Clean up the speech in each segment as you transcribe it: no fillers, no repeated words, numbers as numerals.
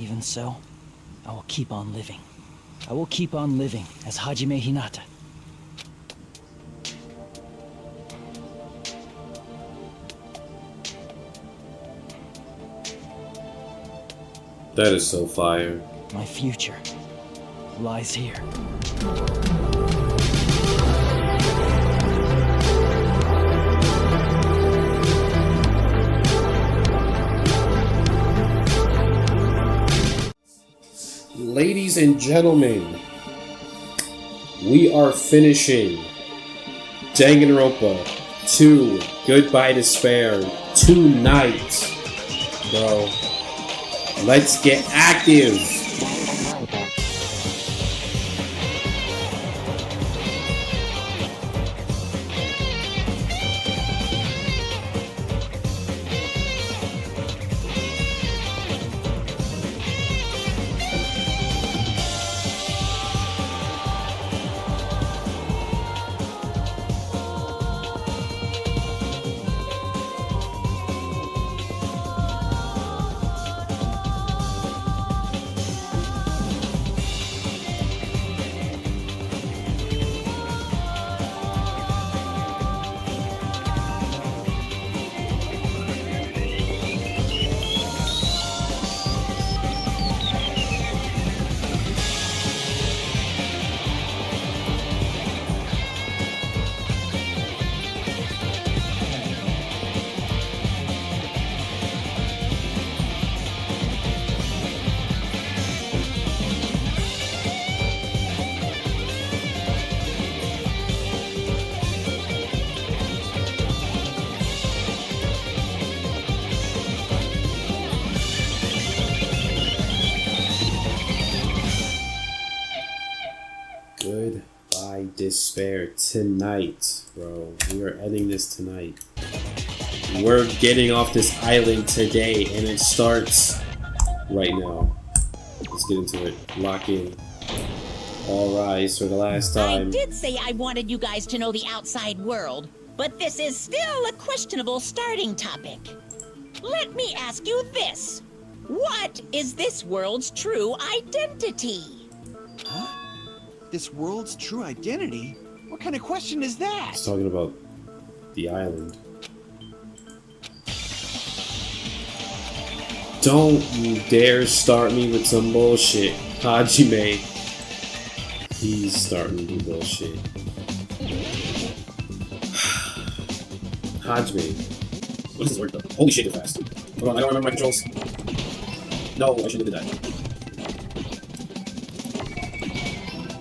Even so, I will keep on living. I will keep on living as Hajime Hinata. That is so fire. My future lies here. Ladies and gentlemen, we are finishing Danganronpa 2 Goodbye Despair tonight, bro. Let's get active. Goodbye Despair tonight, bro. We are ending this tonight. We're getting off this island today, and it starts right now. Let's get into it. Lock in. All rise for the last time. I did say I wanted you guys to know the outside world, but this is still a questionable starting topic. Let me ask you this. What is this world's true identity? Huh? This world's true identity? What kind of question is that? He's talking about the island. Don't you dare start me with some bullshit, Hajime. He's starting to do bullshit. Hajime. What is this word though? Holy shit, they're fast. Hold on, I don't remember my controls. No, I shouldn't have did that.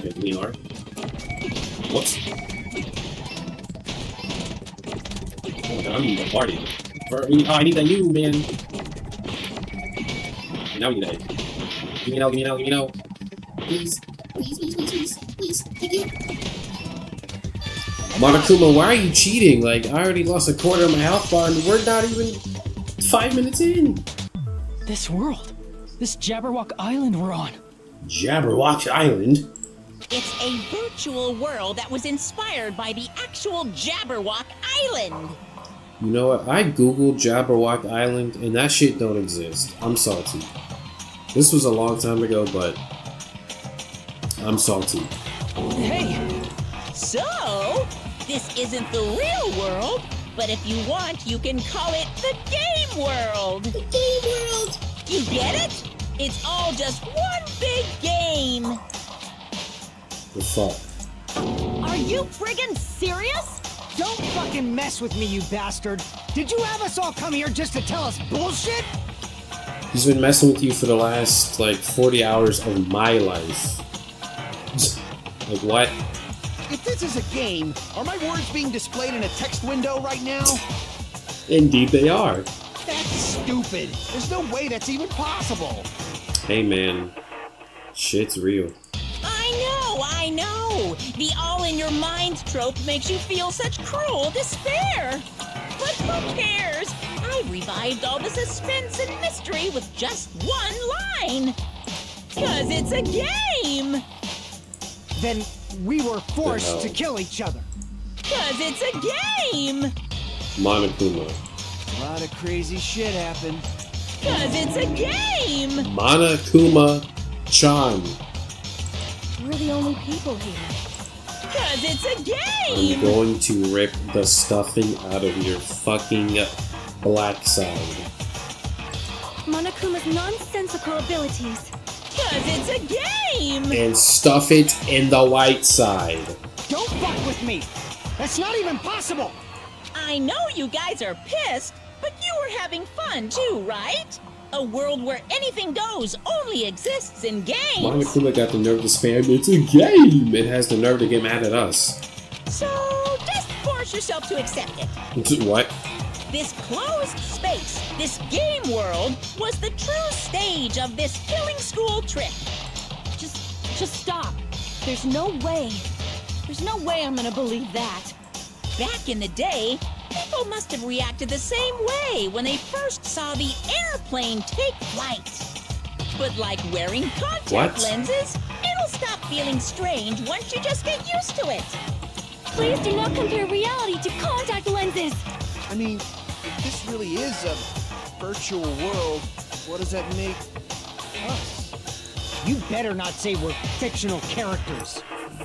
Okay, give me an R. Whoops. Oh my god, I'm being bombarded. Oh, I need that new, man. Okay, now we need that. Give me an L, give me an L, give me an L. Please. Please, please, please, please, please. Thank you. Monokuma, why are you cheating? Like, I already lost a quarter of my health bar and we're not even 5 minutes in. This world. This Jabberwock Island we're on. Jabberwock Island? It's a virtual world that was inspired by the actual Jabberwock Island. You know what? I googled Jabberwock Island and that shit don't exist. I'm salty. This was a long time ago, but I'm salty. Hey! So, this isn't the real world, but if you want, you can call it the game world. The game world. You get it? It's all just one big game. The fuck? Are you friggin' serious? Don't fucking mess with me, you bastard! Did you have us all come here just to tell us bullshit? He's been messing with you for the last, like, 40 hours of my life. Like, what? If this is a game, are my words being displayed in a text window right now? Indeed they are. That's stupid. There's no way that's even possible. Hey, man. Shit's real. I know! The all-in-your-mind trope makes you feel such cruel despair! But who cares? I revived all the suspense and mystery with just one line! 'Cause it's a game! Then we were forced to kill each other. 'Cause it's a game! Monokuma. A lot of crazy shit happened. Cause it's a game! Monokuma-chan. We're the only people here. Cause it's a I'm game! going to rip the stuffing out of your fucking black side. Monokuma's nonsensical abilities. Cause it's a game! And stuff it in the white side. Don't fuck with me! That's not even possible! I know you guys are pissed, but you were having fun too, right? A world where anything goes only exists in games. Monokuma got the nerve to spam, it's a game! It has the nerve to get mad at us. So just force yourself to accept it. What? This closed space, this game world, was the true stage of this killing school trip. Just stop. There's no way. There's no way I'm gonna believe that. Back in the day, people must have reacted the same way when they first saw the airplane take flight. But like wearing contact lenses, it'll stop feeling strange once you just get used to it. Please do not compare reality to contact lenses. I mean, if this really is a virtual world, what does that make us? You better not say we're fictional characters.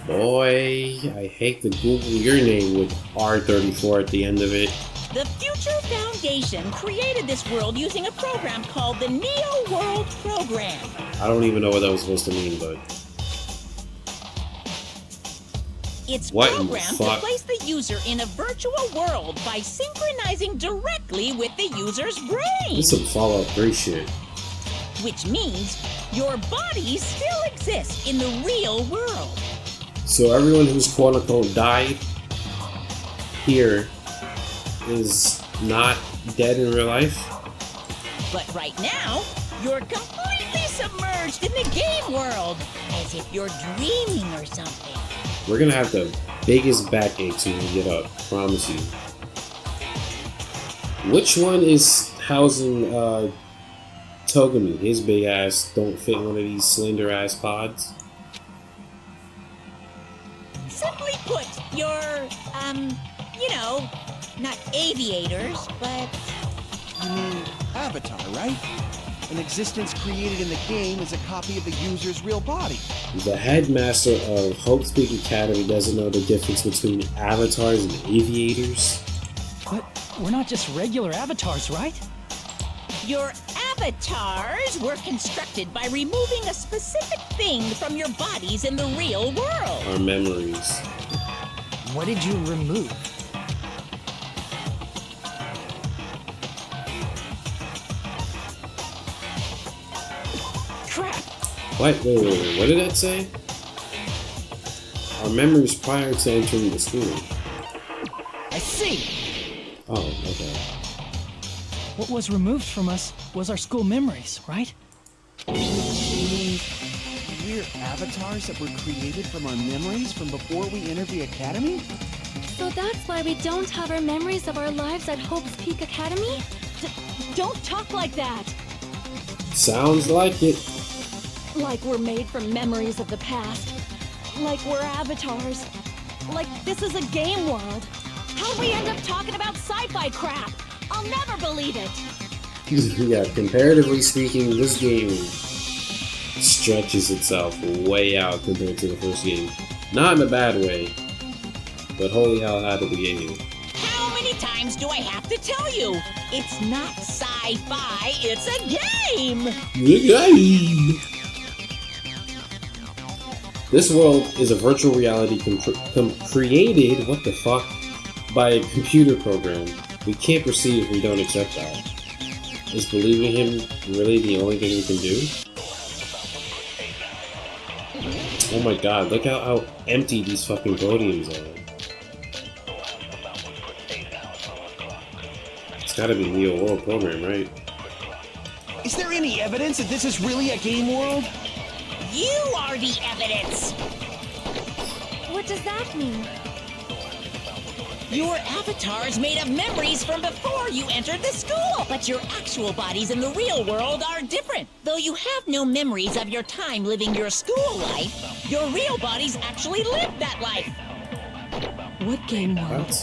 Boy, I hate to Google your name with R34 at the end of it. The Future Foundation created this world using a program called the Neo World Program. I don't even know what that was supposed to mean, but... It's What in the programmed to fuck? place the user in a virtual world by synchronizing directly with the user's brain. This is some Fallout 3 shit. Which means your body still exists in the real world. So everyone who's quote-unquote died here is not dead in real life? But right now, you're completely submerged in the game world, as if you're dreaming or something. We're gonna have the biggest backaches when we get up, promise you. Which one is housing Togami? His big ass don't fit in one of these slender ass pods? Simply put, you're, you know, not aviators, but You mean Avatar, right? An existence created in the game is a copy of the user's real body. The headmaster of Hope's Peak Academy doesn't know the difference between avatars and aviators? But we're not just regular avatars, right? your avatars were constructed by removing a specific thing from your bodies in the real world. Our memories. What did you remove? Crap! Wait, what did that say? Our memories prior to entering the school. I see. Oh, okay. What was removed from us was our school memories, right? You mean we're avatars that were created from our memories from before we entered the academy? So that's why we don't have our memories of our lives at Hope's Peak Academy? Don't talk like that! Sounds like it. Like we're made from memories of the past. Like we're avatars. Like this is a game world. How'd we end up talking about sci-fi crap? I'll never believe it! Yeah, comparatively speaking, this game stretches itself way out compared to the first game. Not in a bad way, but holy hell, how did we get you? How many times do I have to tell you? It's not sci-fi, it's a game! The game! This world is a virtual reality created, what the fuck, by a computer program. We can't proceed if we don't accept that. Is believing him really the only thing we can do? Oh my god, look how empty these fucking podiums are. It's gotta be Neo World Program, right? Is there any evidence that this is really a game world? You are the evidence! What does that mean? Your avatar is made of memories from before you entered the school! But your actual bodies in the real world are different. Though you have no memories of your time living your school life, your real bodies actually lived that life. What game world?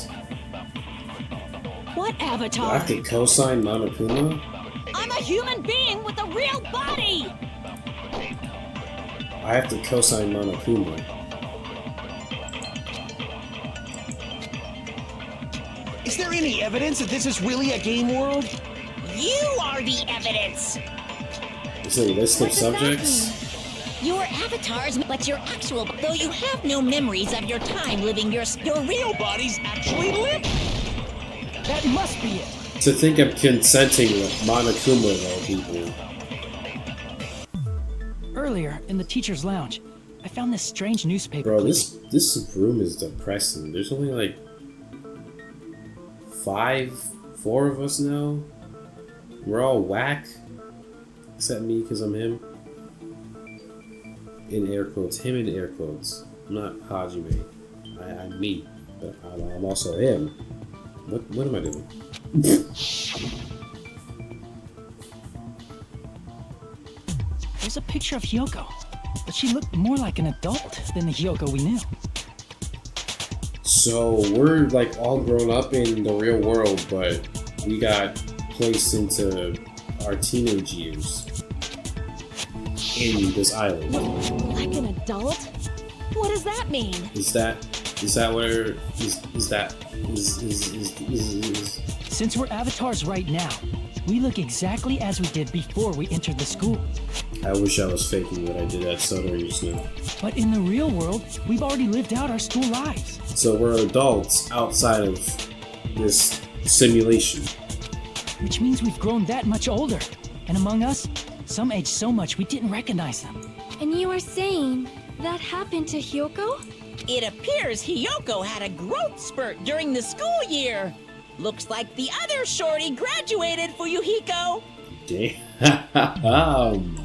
What? What Do I avatar? have to co-sign Monokuma? I'm a human being with a real body! I have to co-sign Monokuma. Is there any evidence that this is really a game world? You are the evidence. Is there a list of subjects? Your avatars, but your actual, though you have no memories of your time living your real bodies actually live. That must be it. To think I'm consenting with Monokuma though, people. Earlier, in the teacher's lounge, I found this strange newspaper Bro, clipping. this room is depressing. There's only like 4 of us now. We're all whack. Except me, because I'm him. In air quotes. Him in air quotes. I'm not Hajime. I'm me. But I'm also him. What am I doing? There's a picture of Hyoko, but she looked more like an adult than the Hyoko we knew. So we're like all grown up in the real world, but we got placed into our teenage years in this island. Like an adult? What does that mean? Is that where Since we're avatars right now, we look exactly as we did before we entered the school. I wish I was faking what I did at Southern just now. But in the real world, we've already lived out our school lives. So we're adults outside of this simulation. Which means we've grown that much older. And among us, some aged so much we didn't recognize them. And you are saying that happened to Hyoko? It appears Hyoko had a growth spurt during the school year. Looks like the other shorty graduated for Yuhiko. Damn.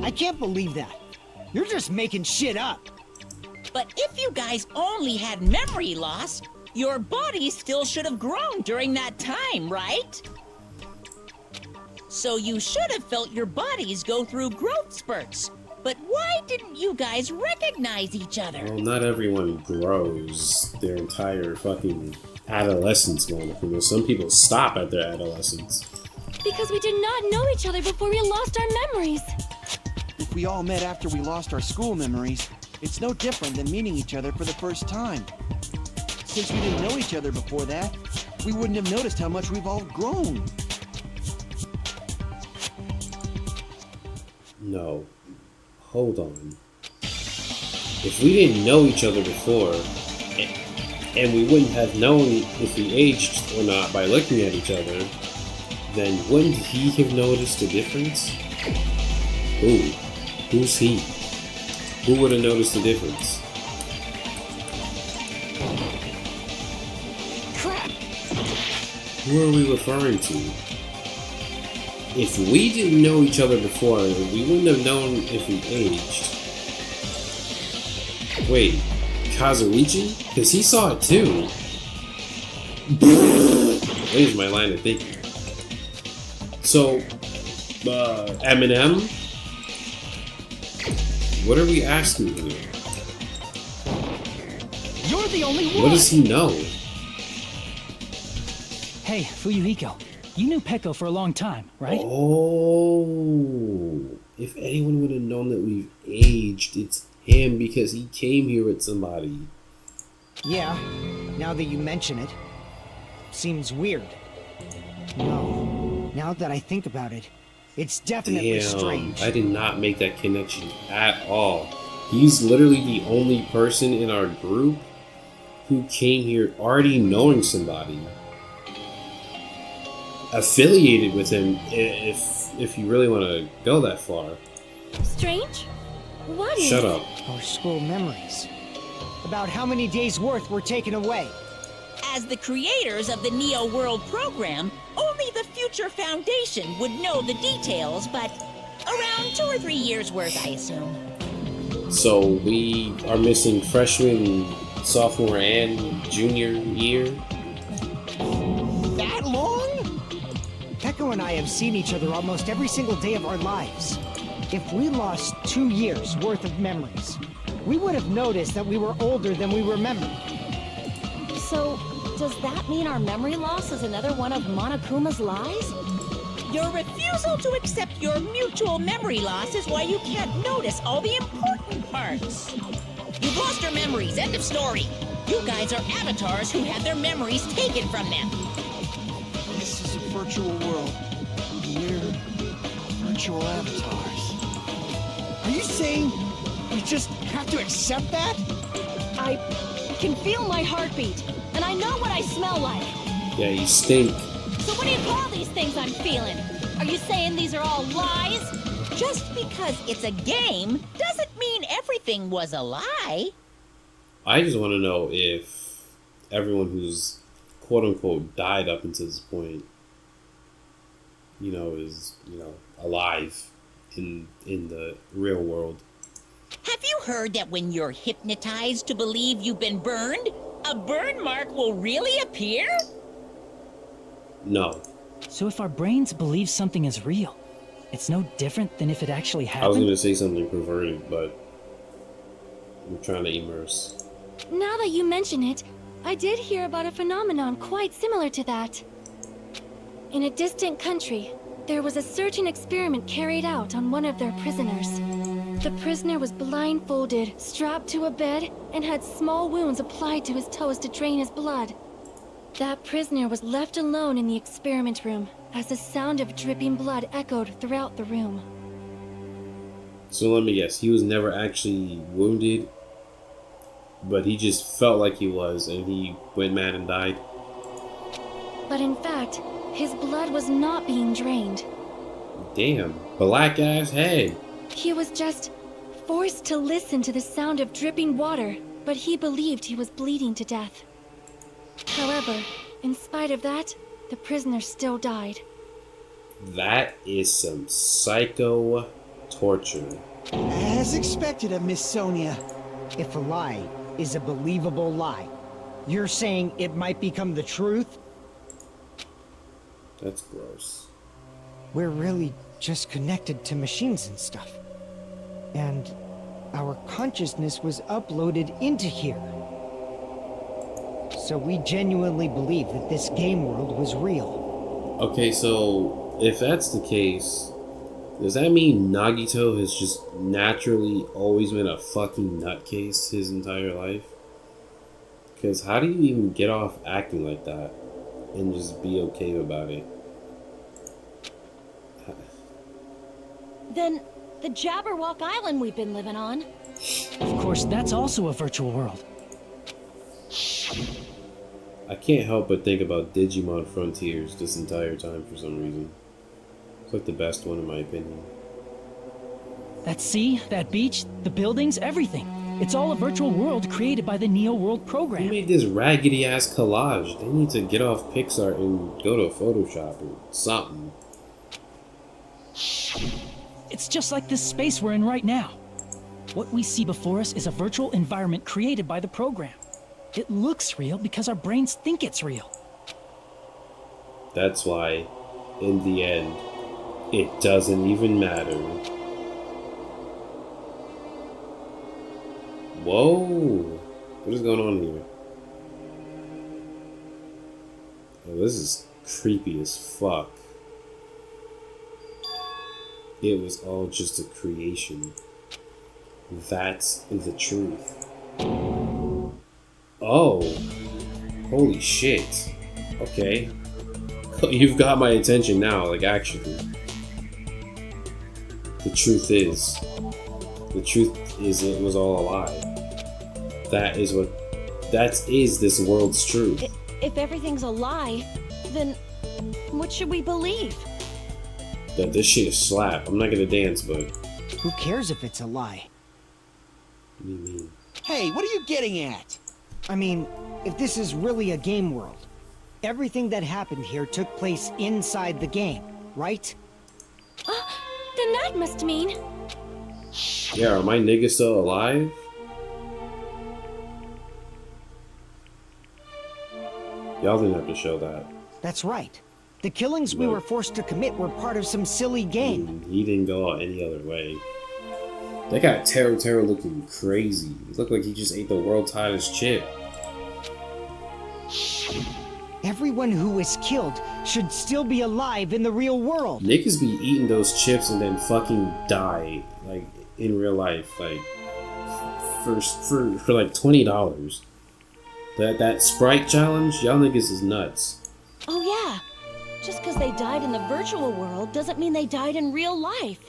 I can't believe that. You're just making shit up. But if you guys only had memory loss, your body still should have grown during that time, right? So you should have felt your bodies go through growth spurts. But why didn't you guys recognize each other? Well, not everyone grows their entire fucking adolescence, Monica. Some people stop at their adolescence. Because we did not know each other before we lost our memories. If we all met after we lost our school memories, it's no different than meeting each other for the first time. Since we didn't know each other before that, we wouldn't have noticed how much we've all grown. No. Hold on. If we didn't know each other before, and we wouldn't have known if we aged or not by looking at each other, then wouldn't he have noticed the difference? Who? Who's he? Who would have noticed the difference? Crap! Who are we referring to? If we didn't know each other before, we wouldn't have known if we aged. Wait, Kazuichi? Because he saw it too. There's my line of thinking. So, Eminem? What are we asking here? You're the only one! What does he know? Hey, Fuyuhiko, you knew Peko for a long time, right? Oh, if anyone would have known that we've aged, it's him because he came here with somebody. Yeah, now that you mention it. Seems weird. No, now that I think about it, it's definitely strange. I did not make that connection at all. He's literally the only person in our group who came here already knowing somebody. Affiliated with him, if you really want to go that far. Strange? What is... Shut up. Our school memories. About how many days' worth were taken away. As the creators of the Neo World program, only the Future Foundation would know the details, but around 2 or 3 years worth, I assume. So we are missing freshman, sophomore, and junior year? That long? Peko and I have seen each other almost every single day of our lives. If we lost 2 years worth of memories, we would have noticed that we were older than we remembered. So, does that mean our memory loss is another one of Monokuma's lies? Your refusal to accept your mutual memory loss is why you can't notice all the important parts. You've lost your memories, end of story. You guys are avatars who had their memories taken from them. This is a virtual world. We're virtual avatars. Are you saying we just have to accept that? I can feel my heartbeat, and I know what I smell like. Yeah, you stink. So what do you call these things I'm feeling? Are you saying these are all lies? Just because it's a game doesn't mean everything was a lie. I just want to know if everyone who's quote unquote died up until this point, is, alive in the real world. Have you heard that when you're hypnotized to believe you've been burned, a burn mark will really appear? No. So if our brains believe something is real, it's no different than if it actually I was going happened? to say something perverted, but I'm trying to immerse. Now that you mention it, I did hear about a phenomenon quite similar to that. In a distant country, there was a certain experiment carried out on one of their prisoners. The prisoner was blindfolded, strapped to a bed, and had small wounds applied to his toes to drain his blood. That prisoner was left alone in the experiment room, as the sound of dripping blood echoed throughout the room. So let me guess, he was never actually wounded, but he just felt like he was, and he went mad and died? But in fact, his blood was not being drained. Damn, black ass head. He was just forced to listen to the sound of dripping water, but he believed he was bleeding to death. However, in spite of that, the prisoner still died. That is some psycho torture. As expected of Miss Sonia. If a lie is a believable lie, you're saying it might become the truth? That's gross. We're really just connected to machines and stuff. And our consciousness was uploaded into here. So we genuinely believe that this game world was real. Okay, so if that's the case, does that mean Nagito has just naturally always been a fucking nutcase his entire life? Because how do you even get off acting like that and just be okay about it? Then, the Jabberwock Island we've been living on. Of course, that's also a virtual world. I can't help but think about Digimon Frontiers this entire time for some reason. It's like the best one in my opinion. That sea, that beach, the buildings, everything. It's all a virtual world created by the Neo World Who program. made this raggedy ass collage? They need to get off Pixar and go to Photoshop or something. It's just like this space we're in right now. What we see before us is a virtual environment created by the program. It looks real because our brains think it's real. That's why, in the end, it doesn't even matter. Whoa! What is going on here? Oh, this is creepy as fuck. It was all just a creation. That's the truth. Oh. Holy shit. Okay. You've got my attention now, like actually. The truth is it was all a lie. That is this world's truth. If everything's a lie, then what should we believe? That this shit is slap. I'm not gonna dance, but Who cares if it's a lie? what do you mean? Hey, what are you getting at? I mean, if this is really a game world, everything that happened here took place inside the game, right? Then that must mean... Yeah, are my niggas still alive? Y'all didn't have to show that. That's right. The killings we No. were forced to commit were part of some silly game. He didn't go out any other way. That guy Terror looking crazy. He looked like he just ate the world's hottest chip. everyone who was killed should still be alive in the real world. Niggas be eating those chips and then fucking die, like, in real life, like, for like $20. That Sprite challenge, y'all niggas is nuts. Oh yeah. Just because they died in the virtual world doesn't mean they died in real life.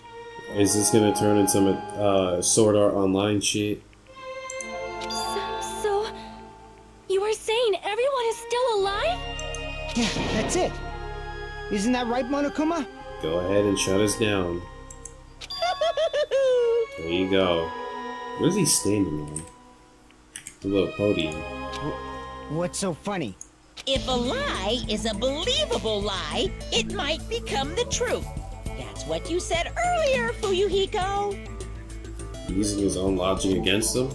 Is this gonna turn into some Sword Art Online shit? So, you are saying everyone is still alive? Yeah, that's it. Isn't that right, Monokuma? Go ahead and shut us down. There you go. What is he standing on? The little podium. What's so funny? If a lie is a believable lie, it might become the truth. That's what you said earlier, Fuyuhiko. Using his own logic against him?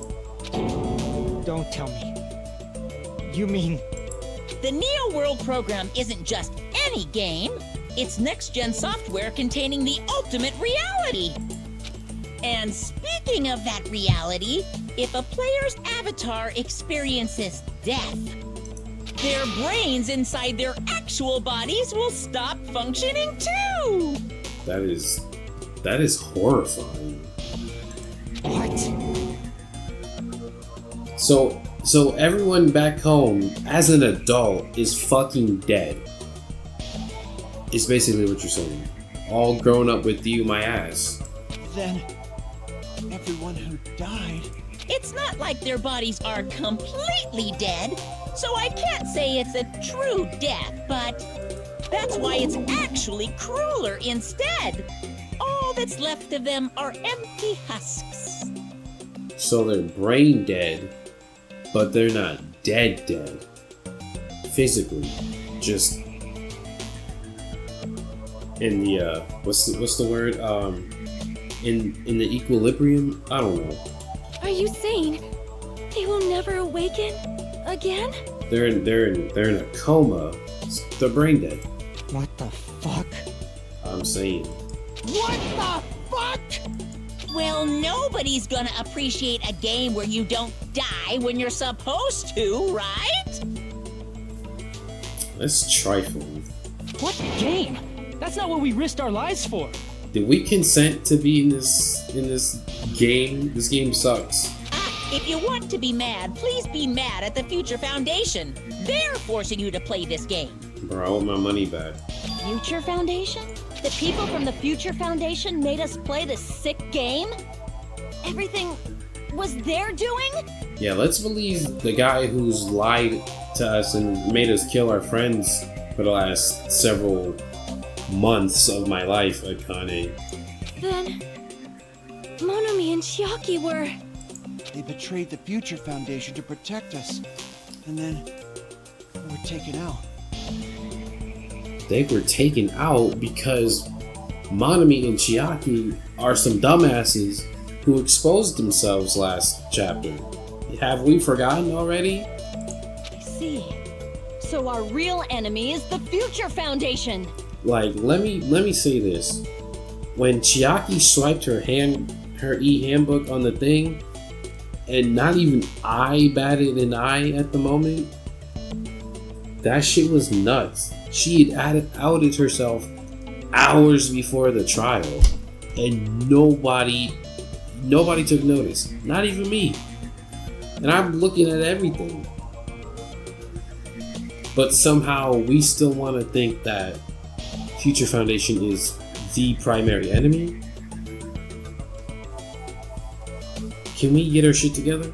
Don't tell me. You mean... The Neo World program isn't just any game. It's next-gen software containing the ultimate reality. And speaking of that reality, if a player's avatar experiences death, their brains inside their actual bodies will stop functioning too! That is horrifying. What? So everyone back home, as an adult, is fucking dead. It's basically what you're saying. All grown up with you, my ass. Then, everyone who died... It's not like their bodies are completely dead, so I can't say it's a true death, but that's why it's actually crueler instead. All that's left of them are empty husks. So they're brain dead, but they're not dead. Physically. Just in the what's the word? In the equilibrium? I don't know. Are you saying they will never awaken again? They're in a coma. They're brain dead. What the fuck? I'm saying. What the fuck? Well, nobody's gonna appreciate a game where you don't die when you're supposed to, right? That's trifling. What game? That's not what we risked our lives for. Did we consent to be in this game? This game sucks. If you want to be mad, please be mad at the Future Foundation. They're forcing you to play this game. Bro, I want my money back. Future Foundation? The people from the Future Foundation made us play this sick game? Everything was their doing? Yeah, let's believe the guy who's lied to us and made us kill our friends for the last several months of my life, Akane. Then, Monomi and Chiaki were... They betrayed the Future Foundation to protect us. And then, we were taken out. They were taken out because Monomi and Chiaki are some dumbasses who exposed themselves last chapter. Have we forgotten already? I see. So our real enemy is the Future Foundation. Like, let me say this. When Chiaki swiped her e-handbook on the thing, and not even I batted an eye at the moment, that shit was nuts. She had outed herself hours before the trial, and nobody took notice. Not even me. And I'm looking at everything. But somehow we still want to think that Future Foundation is the primary enemy? Can we get our shit together?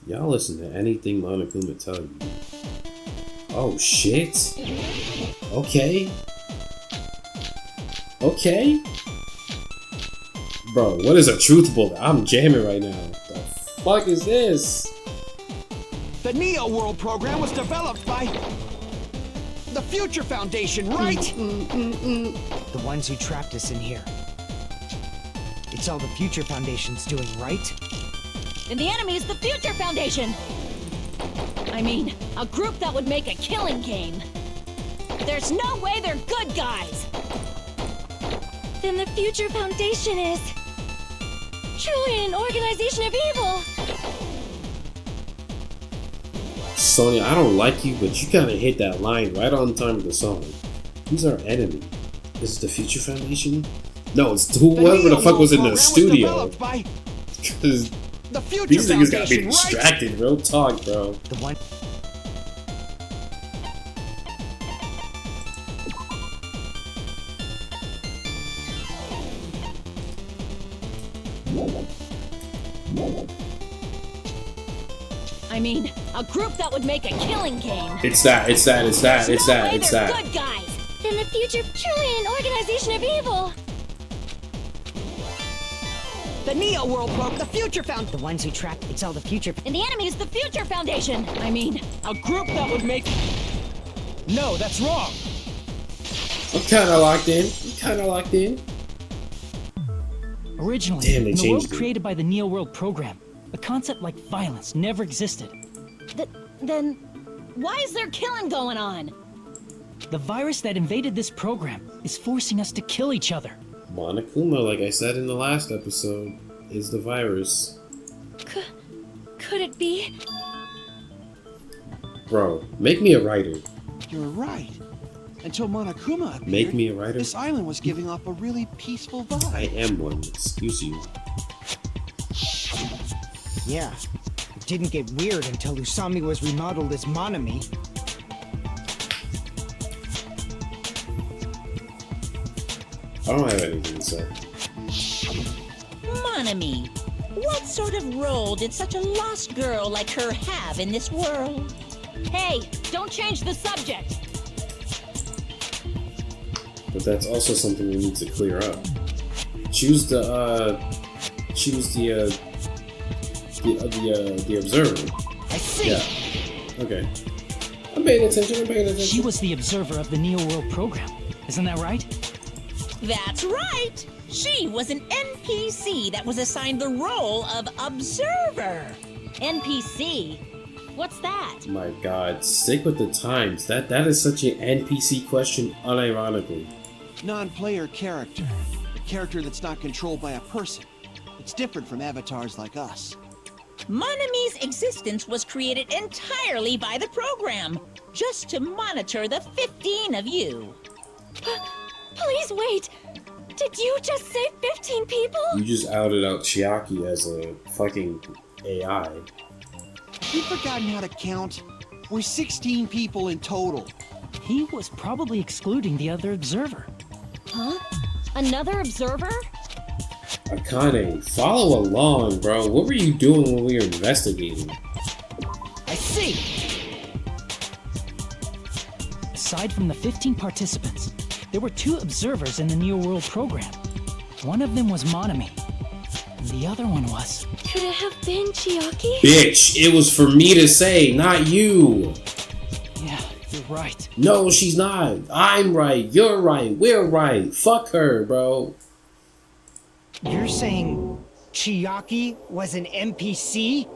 Y'all listen to anything Monokuma tell you. Oh shit. Okay. Bro, what is a truth bullet? I'm jamming right now. The fuck is this? The Neo World program was developed by the Future Foundation, right? The ones who trapped us in here. It's all the Future Foundation's doing, right? And the enemy is the Future Foundation. I mean, a group that would make a killing game. There's no way they're good guys. Then the Future Foundation is truly an organization of evil. Sonia, I don't like you, but you kind of hit that line right on time of the song. Who's our enemy? Is it the Future Foundation? No, it's whoever the fuck was in the studio. Because The Future these niggas gotta be Foundation, right? distracted. Real talk, bro. The one. I mean, a group that would make a killing game. It's that. There's no way they're that. good guys. Then the future truly an organization of evil. The Neo World broke the Future Found. The ones who track it's all the future. And the enemy is the Future Foundation. I mean, a group that would make... No, that's wrong. I'm kind of locked in. Originally, Damn, they in the world changed it. created by the Neo World program, a concept like violence never existed. Then, why is there killing going on? The virus that invaded this program is forcing us to kill each other. Monokuma, like I said in the last episode, is the virus. Could it be? Bro, make me a writer. You're right. Until Monokuma appeared, Make me a writer. this island was giving off a really peaceful vibe. I am one. Excuse you. Yeah. It didn't get weird until Usami was remodeled as Monami. I don't have anything to say. Monami, what sort of role did such a lost girl like her have in this world? Hey, don't change the subject. But that's also something we need to clear up. She was the observer. I see. Yeah. Okay. I'm paying attention. She was the observer of the Neo World program. Isn't that right? That's right! She was an NPC that was assigned the role of observer. NPC? What's that? My God, stick with the times. That is such an NPC question, unironically. Non-player character. A character that's not controlled by a person. It's different from avatars like us. Monami's existence was created entirely by the program, just to monitor the 15 of you. Please wait. Did you just say 15 people? You just outed out Chiaki as a fucking AI. You've forgotten how to count. We're 16 people in total. He was probably excluding the other observer. Huh? Another observer? Akane, follow along, bro. What were you doing when we were investigating? I see. Aside from the 15 participants, there were 2 observers in the Neo World program. One of them was Monami, and the other one was... Could it have been Chiaki? Bitch, it was for me to say, not you. Yeah, you're right. No, she's not. I'm right. You're right. We're right. Fuck her, bro. You're saying Chiaki was an NPC?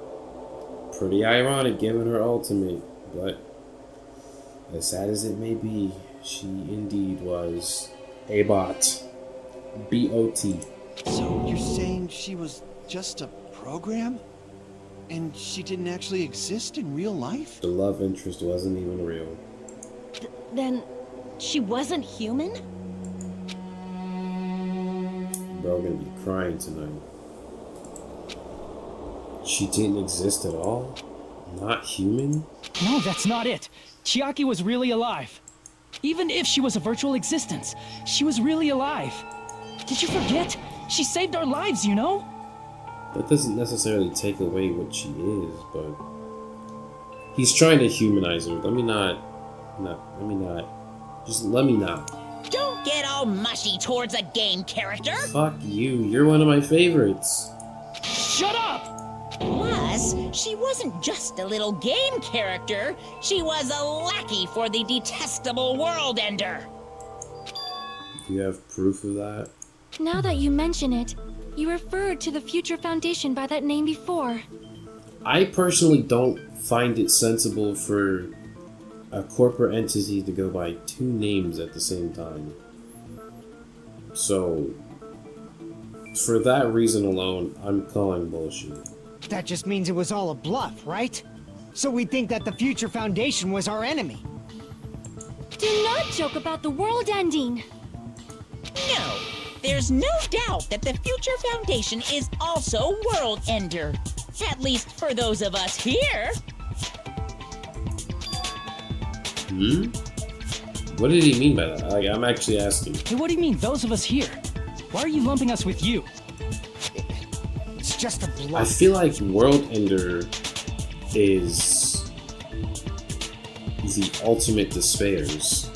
Pretty ironic given her ultimate, but as sad as it may be, she indeed was a bot. B-O-T. So you're saying she was just a program? And she didn't actually exist in real life? The love interest wasn't even real. Then, she wasn't human? Bro, I'm gonna be crying tonight. She didn't exist at all? Not human? No, that's not it. Chiaki was really alive. Even if she was a virtual existence, she was really alive. Did you forget? She saved our lives, you know? That doesn't necessarily take away what she is, but he's trying to humanize her. Let me not. Just let me not. Don't get all mushy towards a game character. Fuck you. You're one of my favorites. Shut up! Plus, she wasn't just a little game character. She was a lackey for the detestable World Ender. Do you have proof of that? Now that you mention it, you referred to the Future Foundation by that name before. I personally don't find it sensible for a corporate entity to go by 2 names at the same time. So, for that reason alone, I'm calling bullshit. That just means it was all a bluff, right? So we think that the Future Foundation was our enemy. Do not joke about the world ending. No, there's no doubt that the Future Foundation is also World Ender. At least for those of us here. What did he mean by that? Like, I'm actually asking. Hey, what do you mean, those of us here? Why are you lumping us with you? It's just a I bluff. feel like World Ender is the ultimate despairs.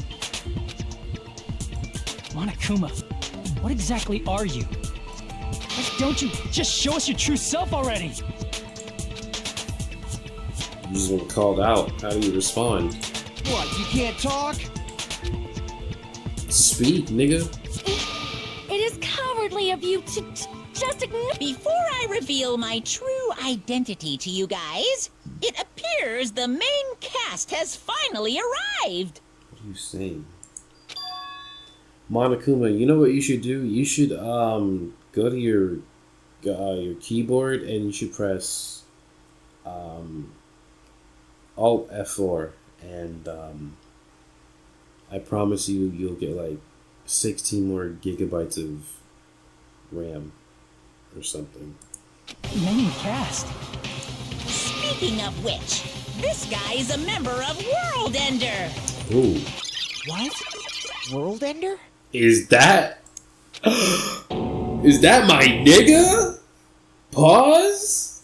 Monokuma, what exactly are you? Why don't you just show us your true self already? You just been called out. How do you respond? What, you can't talk? Speak, nigga. It is cowardly of you to just ignore. Before I reveal my true identity to you guys, it appears the main cast has finally arrived. What are you saying? Monokuma, you know what you should do? You should go to your keyboard and you should press Alt F4 and I promise you you'll get like 16 more gigabytes of RAM or something. Main cast. Speaking of which, this guy is a member of World Ender. Ooh. What? World Ender? Is that my nigga? Pause?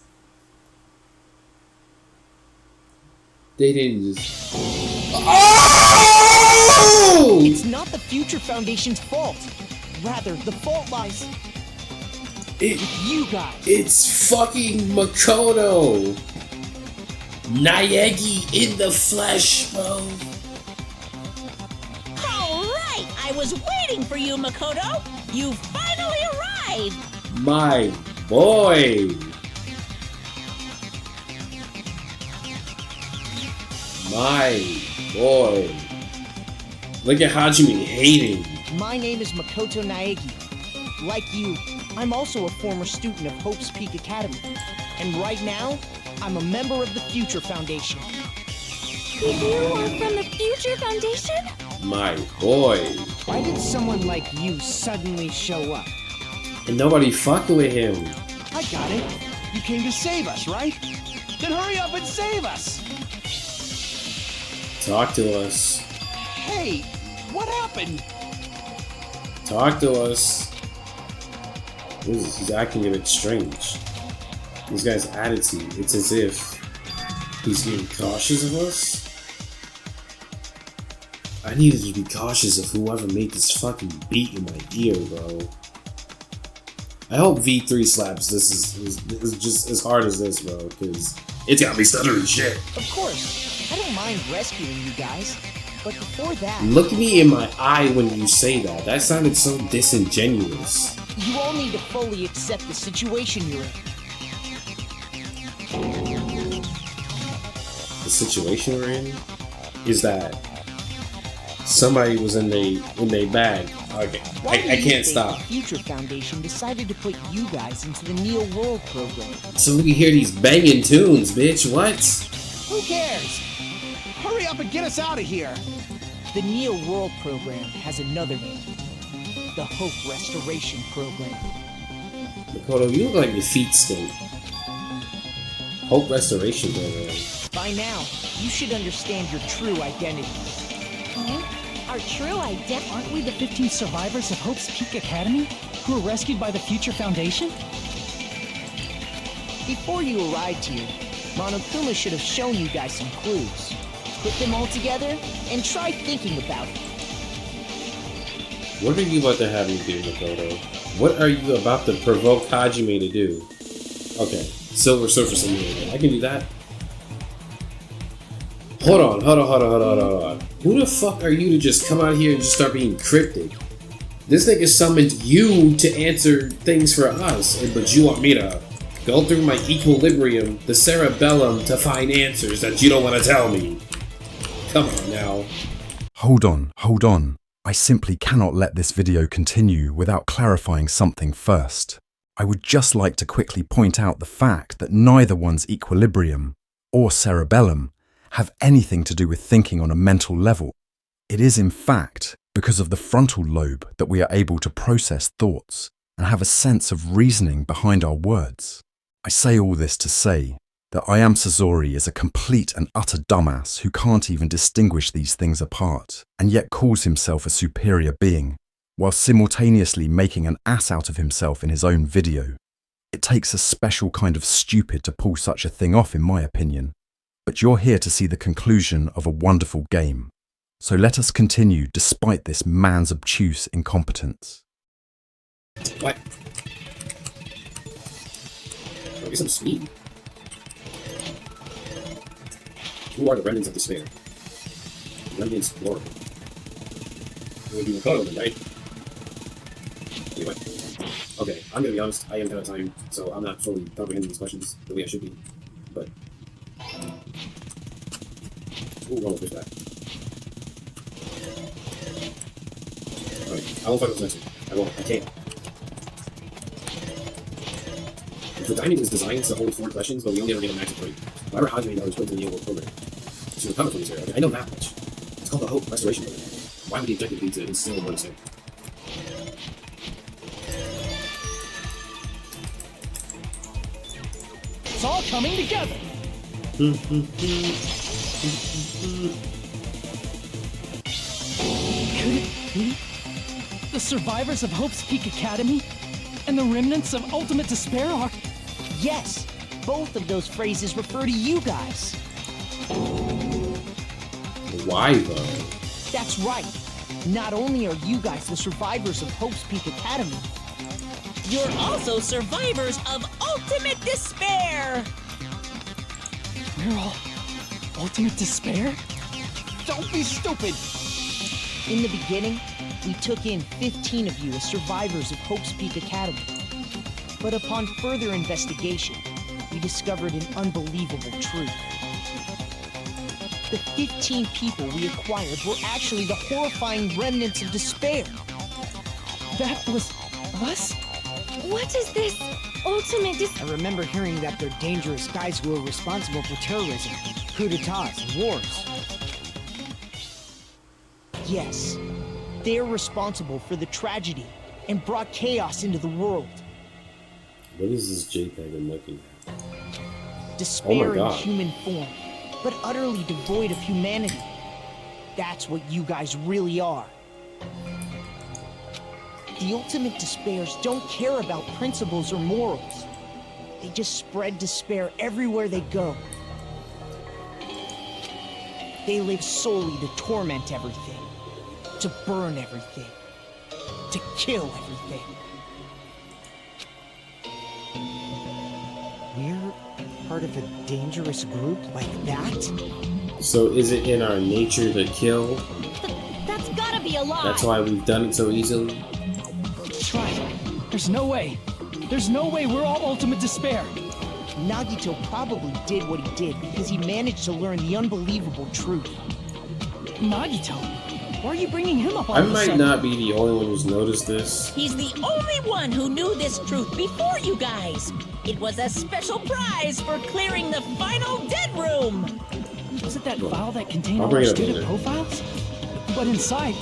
They didn't just... Oh! It's not the Future Foundation's fault. Rather, the fault lies with you guys. It's fucking Makoto! Naegi in the flesh, bro. Alright, I was waiting for you, Makoto. You finally arrived. My boy. My boy. Look at Hajime hating. My name is Makoto Naegi. Like you, I'm also a former student of Hope's Peak Academy. And right now, I'm a member of the Future Foundation. You are from the Future Foundation? My boy. Why did someone like you suddenly show up? And nobody fucking with him. I got it. You came to save us, right? Then hurry up and save us! Talk to us. Hey, what happened? Talk to us. He's acting a bit strange. This guy's attitude, it's as if he's being cautious of us. I needed to be cautious of whoever made this fucking beat in my ear, bro. I hope V3 slaps this is just as hard as this, bro, because it's got me stuttering shit. Of course, I don't mind rescuing you guys, but before that... Look me in my eye when you say that. That sounded so disingenuous. You all need to fully accept the situation you're in. The situation we're in is that somebody was in their bag. Okay, Why do I you can't think stop. The Future Foundation decided to put you guys into the Neo World program. So we can hear these banging tunes, bitch. What? Who cares? Hurry up and get us out of here! The Neo World program has another name. The Hope Restoration Program. Makoto, you look like your feet stink. Hope Restoration Program. By now, you should understand your true identity. Our true identity. Aren't we the 15 survivors of Hope's Peak Academy who were rescued by the Future Foundation? Before you arrived here, Monokuma should have shown you guys some clues. Put them all together and try thinking about it. What are you about to have me do, Makoto? What are you about to provoke Hajime to do? Okay, Silver Surfer Simulator. I can do that. Hold on. Who the fuck are you to just come out here and just start being cryptic? This nigga summoned you to answer things for us, but you want me to go through my equilibrium, the cerebellum, to find answers that you don't want to tell me. Come on now. Hold on. I simply cannot let this video continue without clarifying something first. I would just like to quickly point out the fact that neither one's equilibrium or cerebellum have anything to do with thinking on a mental level. It is, in fact, because of the frontal lobe that we are able to process thoughts and have a sense of reasoning behind our words. I say all this to say that I Am Sasori is a complete and utter dumbass who can't even distinguish these things apart, and yet calls himself a superior being, while simultaneously making an ass out of himself in his own video. It takes a special kind of stupid to pull such a thing off, in my opinion. But you're here to see the conclusion of a wonderful game. So let us continue despite this man's obtuse incompetence. What? I'll get some speed. Who are the remnants of despair? Remnant explorer. It would be Makoto then, right? Anyway. Okay, I'm gonna be honest, I am kind of tired, so I'm not fully comprehending these questions the way I should be. But ooh, almost missed that. Alright, I won't fight with this next one. I won't. I can't. If the diamond is designed to hold 4 questions, but we only ever get a max of 3, why were Hajime knows put into the overworld program? To recover from these areas. I know that much. It's called the Hope Restoration Program. Why would the objective be to instill more to say? It's all coming together. Could it be the survivors of Hope's Peak Academy and the remnants of Ultimate Despair are... Yes, both of those phrases refer to you guys. Why though? That's right. Not only are you guys the survivors of Hope's Peak Academy, You're also survivors of Ultimate Despair! We're all Ultimate Despair? don't be stupid! In the beginning, we took in 15 of you as survivors of Hope's Peak Academy. But upon further investigation, we discovered an unbelievable truth. The 15 people we acquired were actually the horrifying remnants of despair. That was us? What is this ultimate I remember hearing that they're dangerous guys who are responsible for terrorism, coup d'etats, and wars. Yes, they're responsible for the tragedy and brought chaos into the world. What is this JPEG I'm looking at? Despair in God. human form, but utterly devoid of humanity. That's what you guys really are. The ultimate despairs don't care about principles or morals. They just spread despair everywhere they go. They live solely to torment everything, to burn everything, to kill everything. We're part of a dangerous group like that? So is it in our nature to kill? That's gotta be a lie. That's why we've done it so easily? That's right. There's no way. There's no way we're all Ultimate Despair. Nagito probably did what he did because he managed to learn the unbelievable truth. Nagito? Why are you bringing him up all I of a might sudden? not be the only one who's noticed this. He's the only one who knew this truth before you guys. It was a special prize for clearing the final dead room. Was it that file that contained I'll all bring our it up student later. profiles? But inside,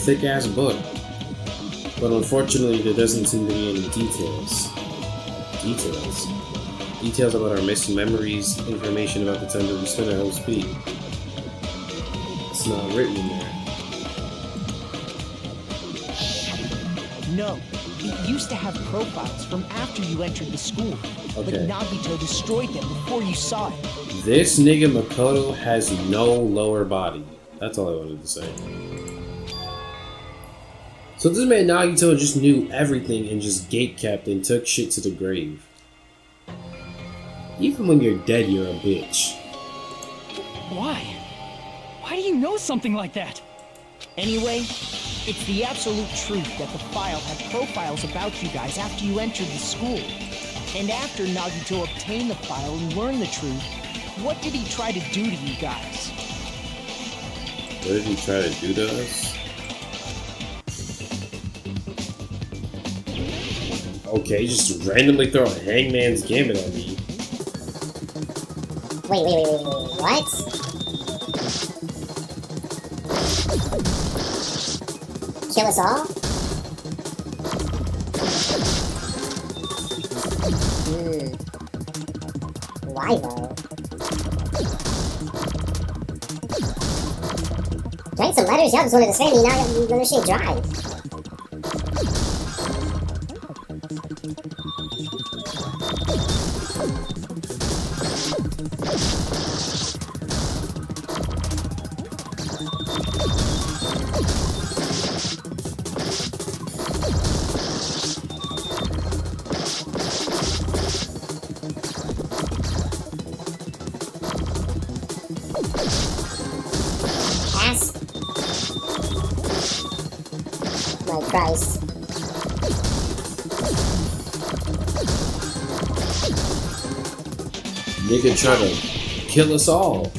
Thick ass book. But unfortunately, there doesn't seem to be any details. Details about our missing memories, information about the time that we spent at Hope's Peak. It's not written in there. No, it used to have profiles from after you entered the school, but Okay. Nagito destroyed them before you saw it. This nigga Makoto has no lower body. That's all I wanted to say. So this man Nagito just knew everything and just gatekept and took shit to the grave. Even when you're dead, you're a bitch. why? Why do you know something like that? Anyway, it's the absolute truth that the file had profiles about you guys after you entered the school. And after Nagito obtained the file and learned the truth, what did he try to do to you guys? What did he try to do to us? Okay, just randomly throw a Hangman's Gambit on me. Wait, what? Kill us all? Why though? Write some letters, y'all just wanted to send me, now I got shit dry. My Christ. Nigga trying to kill us all.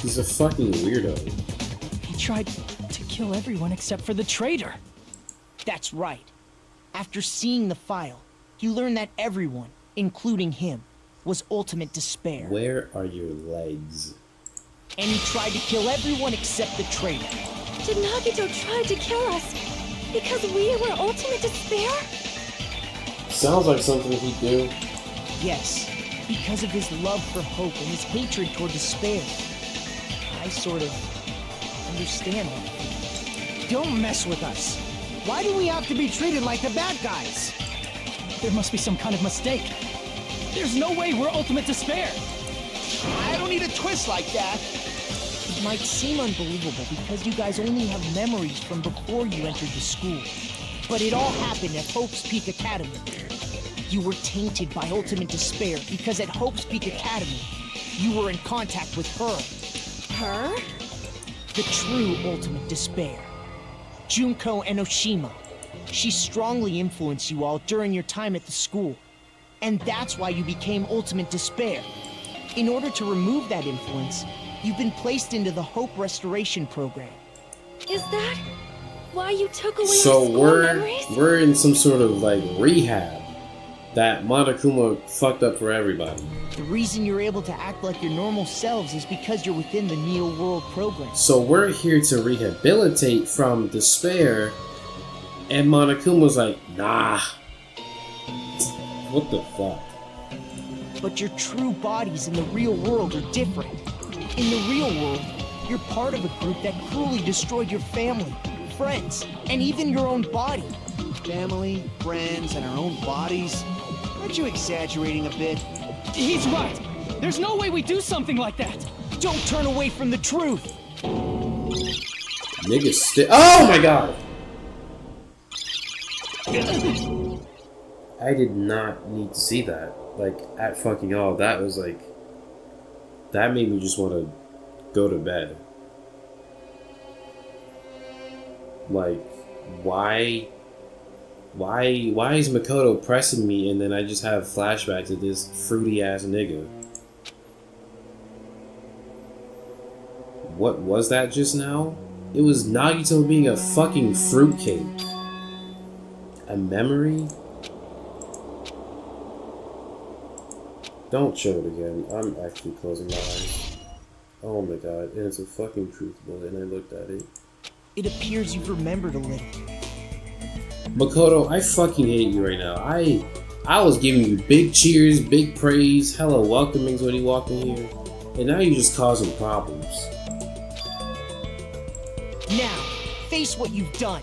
He's a fucking weirdo. He tried to kill everyone except for the traitor. That's right. After seeing the file, he learned that everyone, including him, was ultimate despair. Where are your legs? And he tried to kill everyone except the traitor. Did Nagito try to kill us because we were ultimate despair? Sounds like something he'd do. Yes, because of his love for hope and his hatred toward despair. I sort of understand that. Don't mess with us. Why do we have to be treated like the bad guys? There must be some kind of mistake. There's no way we're ultimate despair. I don't need a twist like that. It might seem unbelievable because you guys only have memories from before you entered the school. But it all happened at Hope's Peak Academy. You were tainted by ultimate despair because at Hope's Peak Academy, you were in contact with her. Her? The true ultimate despair. Junko Enoshima. She strongly influenced you all during your time at the school. And that's why you became ultimate despair. In order to remove that influence, you've been placed into the Hope Restoration Program. Is that why you took away So our school memories? we're in some sort of like rehab that Monokuma fucked up for everybody. The reason you're able to act like your normal selves is because you're within the Neo World program. So we're here to rehabilitate from despair, and Monokuma's like, nah. What the fuck? But your true bodies in the real world are different. In the real world, you're part of a group that cruelly destroyed your family, friends, and even your own body. Family, friends, and our own bodies? Aren't you exaggerating a bit? He's right. There's no way we do something like that. Don't turn away from the truth. Niggas still. Oh my god! I did not need to see that. Like, at fucking all. That was like. That made me just want to go to bed. Like, why is Makoto pressing me and then I just have flashbacks of this fruity ass nigga? What was that just now? It was Nagito being a fucking fruitcake. A memory? Don't show it again. I'm actually closing my eyes. Oh my god, and it's a fucking truth bullet, and I looked at it. It appears you've remembered a little. Makoto, I fucking hate you right now. I was giving you big cheers, big praise, hella welcomings when you walked in here, and now you're just causing problems. Now, face what you've done.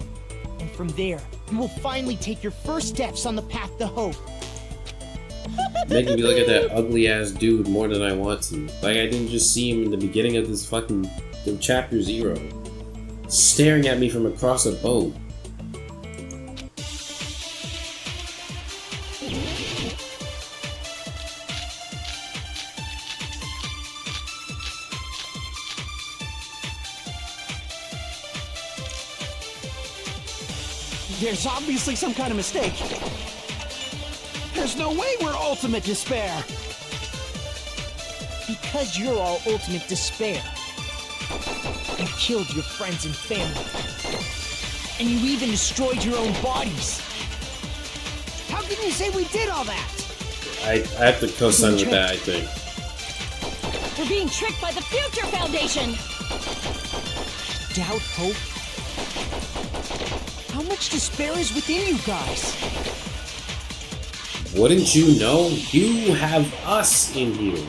And from there, you will finally take your first steps on the path to hope. Making me look at that ugly ass dude more than I want to. Like I didn't just see him in the beginning of this fucking chapter 0. Staring at me from across a boat. There's obviously some kind of mistake. There's no way we're ultimate despair. Because you're all ultimate despair. You killed your friends and family. And you even destroyed your own bodies. How can you say we did all that? I have to co-sign with that, I think. We're being tricked by the Future Foundation! Doubt, hope. How much despair is within you guys? Wouldn't you know? You have us in here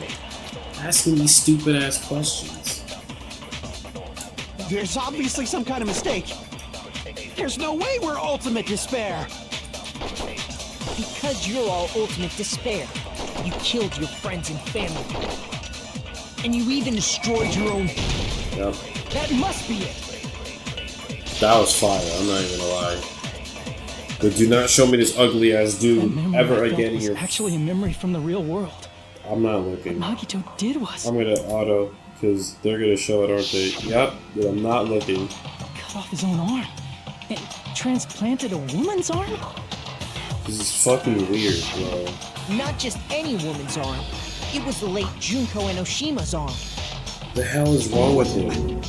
asking these stupid ass questions. There's obviously some kind of mistake. There's no way we're ultimate despair. Because you're all ultimate despair. You killed your friends and family. And you even destroyed your own. Yep. That must be it. That was fire, I'm not even gonna lie. But do not show me this ugly ass That dude memory ever I felt again in was your... actually a memory from the real world. I'm not looking. What Nagito did was I'm gonna auto, because they're gonna show it, aren't they? Yep, but I'm not looking. cut off his own arm and transplanted a woman's arm? This is fucking weird, bro. Not just any woman's arm. It was the late Junko Enoshima's arm. The hell is wrong with him?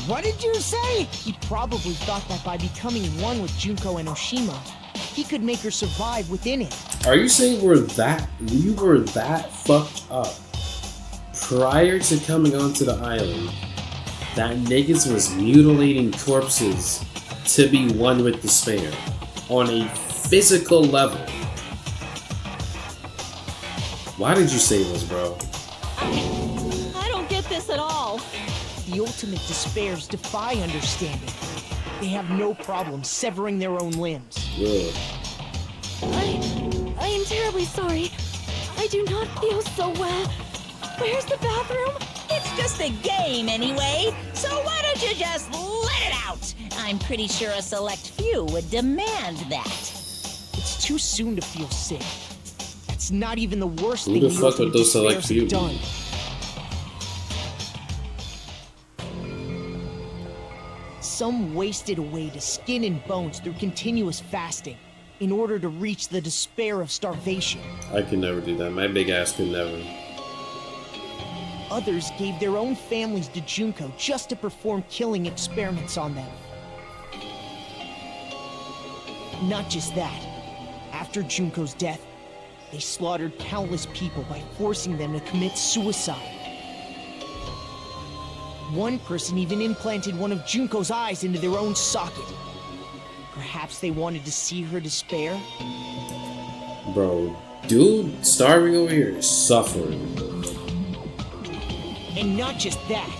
What did you say? He probably thought that by becoming one with Junko Enoshima, he could make her survive within it. Are you saying we were that fucked up prior to coming onto the island that niggas was mutilating corpses to be one with despair on a physical level? Why did you say this, bro? I don't get this at all. The ultimate despairs defy understanding. They have no problem severing their own limbs. Ugh. I am terribly sorry. I do not feel so well. Where's the bathroom? It's just a game anyway, so why don't you just let it out? I'm pretty sure a select few would demand that. It's too soon to feel sick. That's not even the worst Who thing the the fuck ultimate would those select despairs have few done. be? Some wasted away to skin and bones through continuous fasting in order to reach the despair of starvation. I could never do that. My big ass could never. Others gave their own families to Junko just to perform killing experiments on them. Not just that. After Junko's death, they slaughtered countless people by forcing them to commit suicide. One person even implanted one of Junko's eyes into their own socket. Perhaps they wanted to see her despair? Bro, dude starving over here is suffering. And not just that.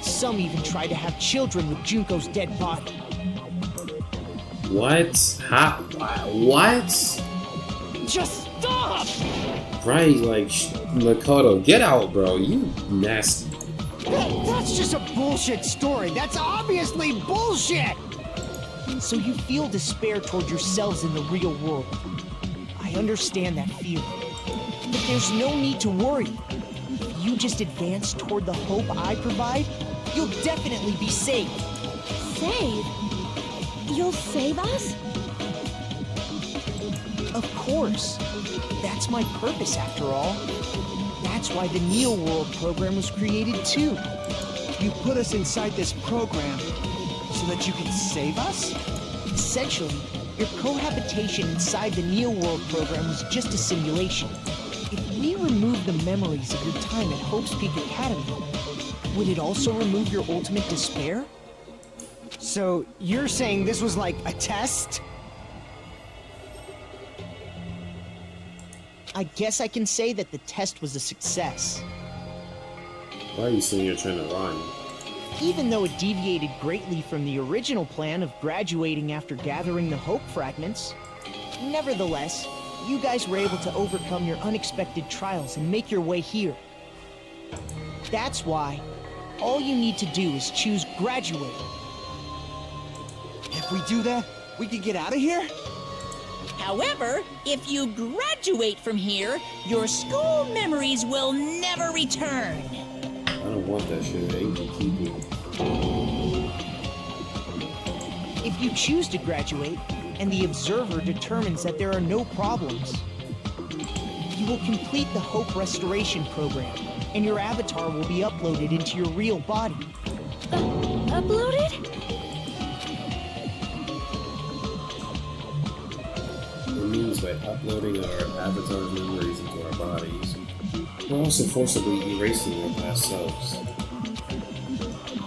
Some even tried to have children with Junko's dead body. What? How? What? Just stop! Right, like, Makoto, get out, bro. You nasty. That's just a bullshit story. That's obviously bullshit! So you feel despair toward yourselves in the real world. I understand that feeling. But there's no need to worry. If you just advance toward the hope I provide, you'll definitely be saved. Save? You'll save us? Of course. That's my purpose after all. That's why the Neo World program was created too. You put us inside this program so that you can save us? Essentially, your cohabitation inside the Neo World program was just a simulation. If we remove the memories of your time at Hope's Peak Academy, would it also remove your ultimate despair? So, you're saying this was like a test? I guess I can say that the test was a success. Why are you sitting here trying to rhyme? Even though it deviated greatly from the original plan of graduating after gathering the Hope fragments, nevertheless, you guys were able to overcome your unexpected trials and make your way here. That's why all you need to do is choose graduate. If we do that, we can get out of here? However, if you graduate from here, your school memories will never return. I don't want that shit. I ain't gonna keep it. If you choose to graduate, and the observer determines that there are no problems, you will complete the Hope Restoration Program, and your avatar will be uploaded into your real body. Uploaded? means by uploading our avatar's memories into our bodies, we're also forcibly erasing our past selves.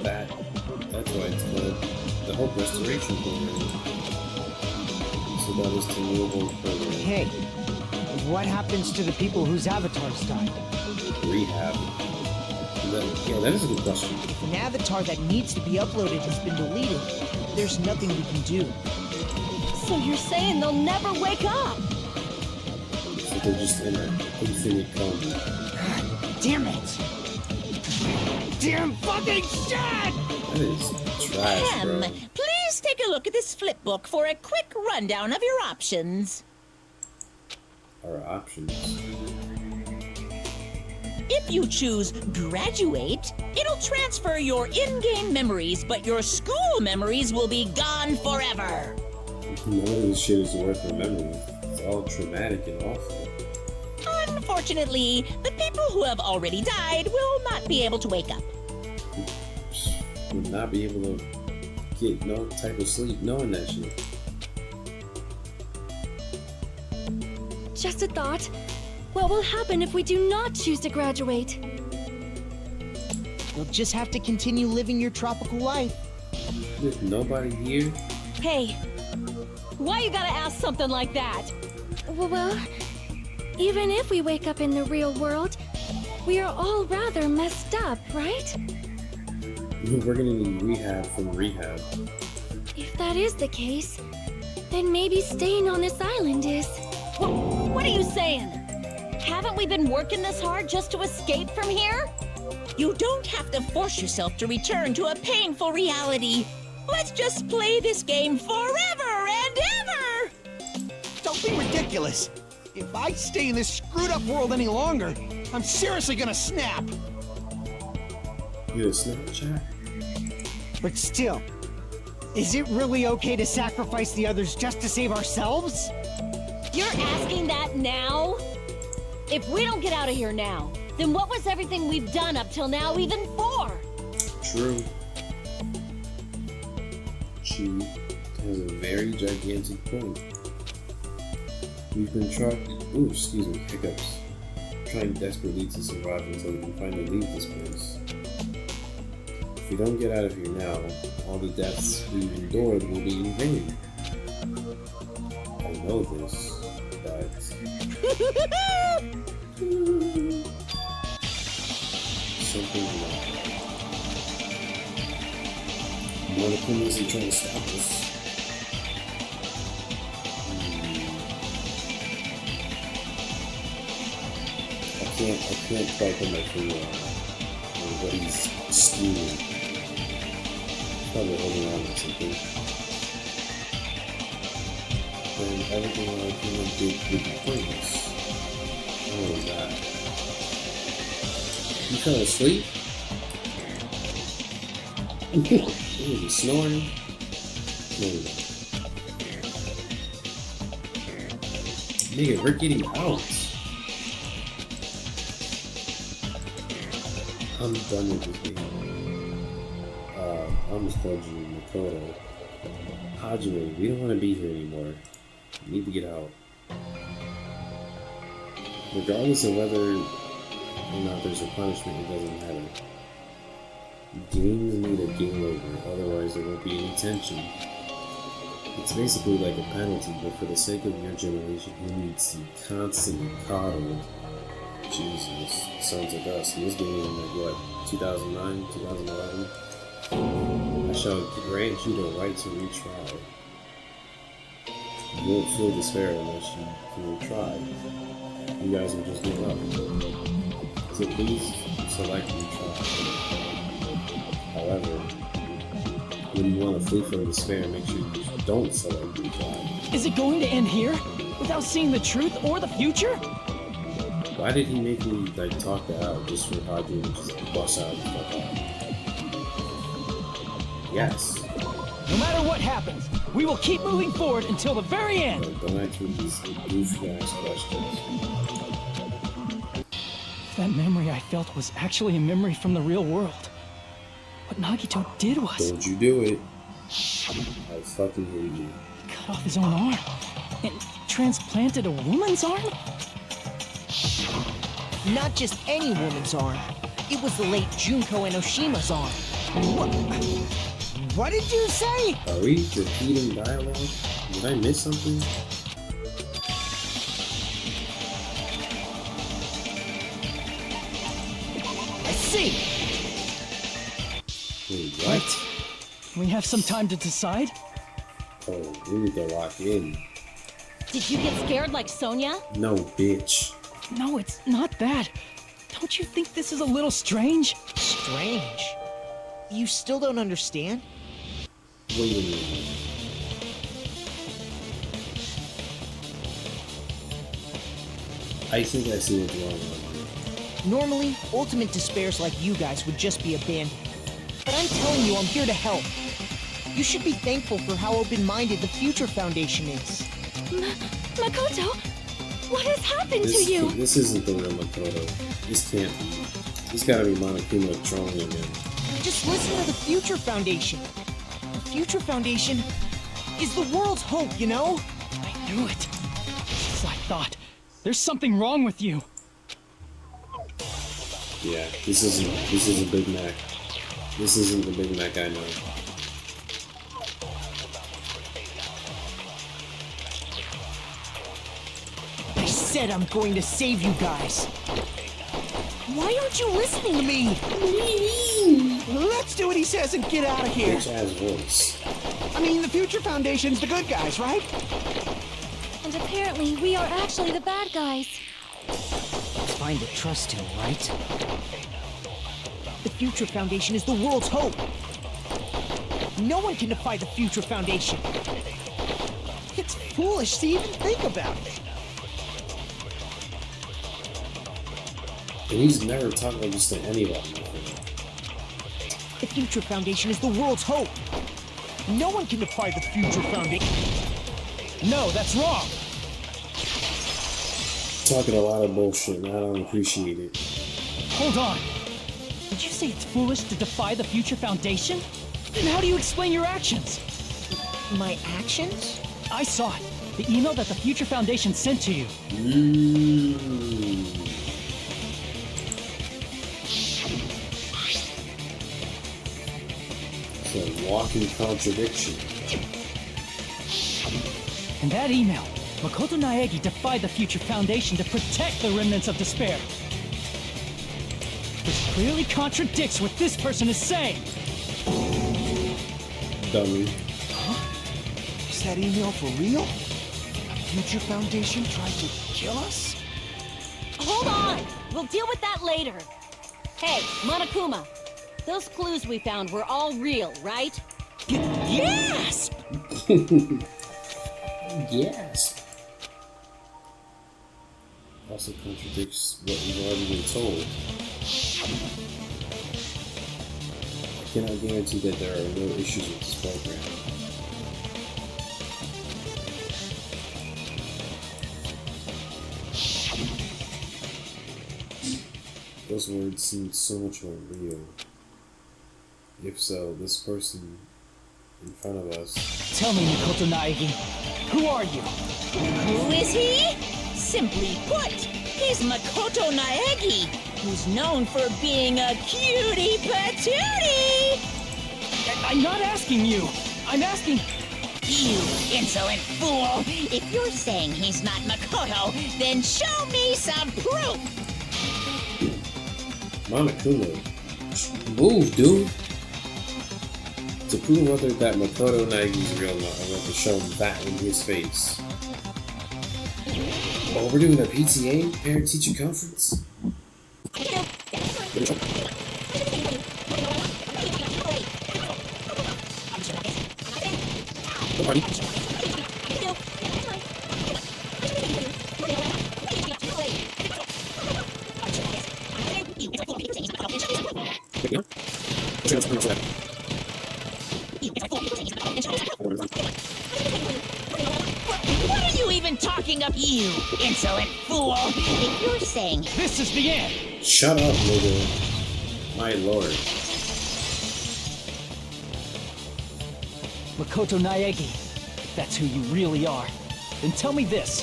That's why it's called the Hope Restoration Program. So that is the Newborn Program. Hey, what happens to the people whose avatars died? Rehab. Yeah, that is a good question. If an avatar that needs to be uploaded has been deleted, there's nothing we can do. So you're saying they'll never wake up? So they're just in an infinite coma. Damn it! Damn fucking shit! That is trash, bro. Please take a look at this flip book for a quick rundown of your options. Our options. If you choose graduate, it'll transfer your in-game memories, but your school memories will be gone forever. None of this shit is worth remembering. It's all traumatic and awful. Unfortunately, the people who have already died will not be able to wake up. Would not be able to get no type of sleep knowing that shit. Just a thought. What will happen if we do not choose to graduate? You'll just have to continue living your tropical life. There's nobody here. Hey, why you gotta ask something like that? Well, even if we wake up in the real world, we are all rather messed up, right? We're gonna need rehab from rehab. If that is the case, then maybe staying on this island is... What are you saying? Haven't we been working this hard just to escape from here? You don't have to force yourself to return to a painful reality. Let's just play this game forever and ever! Don't be ridiculous. If I stay in this screwed up world any longer, I'm seriously gonna snap. You a Snapchat? But still, is it really okay to sacrifice the others just to save ourselves? You're asking that now? If we don't get out of here now, then what was everything we've done up till now even for? True. She has a very gigantic point. We've been hiccups. Trying desperately to survive until we can finally leave this place. If we don't get out of here now, all the deaths we've endured will be in vain. I know this, but... something wrong. One of them isn't trying to stop us. I can't quite put my finger on what he's scheming. Probably holding on to something. And everything I did would be pointless. Oh god. You fell asleep? Ooh, you snoring? No. Nigga, we're getting out. I'm done with this game. I almost called you Makoto. Hajime, we don't want to be here anymore. We need to get out. Regardless of whether or not there's a punishment, it doesn't matter. Games need a game over, otherwise there won't be any tension. It's basically like a penalty, but for the sake of your generation, who needs to be constantly coddled? Jesus, sounds like us. And this game in like what, 2009, 2011? I shall grant you the right to retry. You won't feel despair unless you can retry. You guys will just give up. So please select retry. However, when you want to flee from despair, make sure you don't select retry. Is it going to end here? Without seeing the truth or the future? Why did he make me like talk that out just for Hajime to just bust out and fuck out? Yes. No matter what happens, we will keep moving forward until the very end. Don't ask me these goofy ass questions. That memory I felt was actually a memory from the real world. What Nagito did was... Don't you do it. I fucking hate you. Cut off his own arm. And transplanted a woman's arm? Not just any woman's arm. It was the late Junko Enoshima's arm. What did you say? Are we repeating dialogue? Did I miss something? I see. Wait, what? We have some time to decide? Oh, we need to lock in. Did you get scared like Sonia? No, bitch. No, it's not that. Don't you think this is a little strange? Strange. You still don't understand? Wait a minute. I think I see what's wrong with you. Normally, ultimate despairs like you guys would just be abandoned. But I'm telling you, I'm here to help. You should be thankful for how open-minded the Future Foundation is. Makoto, what has happened to you? This isn't the real Makoto. This can't be. This gotta be Monokuma trolling again. Just listen to the Future Foundation. The Future Foundation is the world's hope, you know? I knew it. As I thought. There's something wrong with you. Yeah, this isn't Big Mac. This isn't the Big Mac I know. I said I'm going to save you guys. Why aren't you listening to me? Let's do what he says and get out of here. Bitch ass voice. I mean, the Future Foundation's the good guys, right? And apparently, we are actually the bad guys. It's fine to trust him, right? The Future Foundation is the world's hope. No one can defy the Future Foundation. It's foolish to even think about it. And he's never talked like this to anybody. The Future Foundation is the world's hope. No one can defy the Future Foundation. No, that's wrong. Talking a lot of bullshit and I don't appreciate it. Hold on. Did you say it's foolish to defy the Future Foundation? Then how do you explain your actions? My actions? I saw it. The email that the Future Foundation sent to you. It's a walking contradiction. In that email, Makoto Naegi defied the Future Foundation to protect the remnants of despair. This clearly contradicts what this person is saying. Dummy. Is that email for real? Future Foundation tried to kill us? Hold on! We'll deal with that later. Hey, Monokuma. Those clues we found were all real, right? Yes! Yes. Also contradicts what we've already been told. I cannot guarantee that there are no issues with this program. Those words seem so much more real. If so, this person in front of us. Tell me, Makoto Naegi, who are you? Who is he? Simply put, he's Makoto Naegi, who's known for being a cutie patootie! I'm not asking you. I'm asking... You insolent fool! If you're saying he's not Makoto, then show me some proof! Monokuma, move, dude! To prove whether that Makoto Naegi's real or not, I'm going to show him that in his face. Oh, we're doing a PTA, parent-teacher conference? What are you even talking of, you insolent fool? If you're saying This is the end! Shut up, nigga. My lord. Makoto Naegi, if that's who you really are, Then tell me this.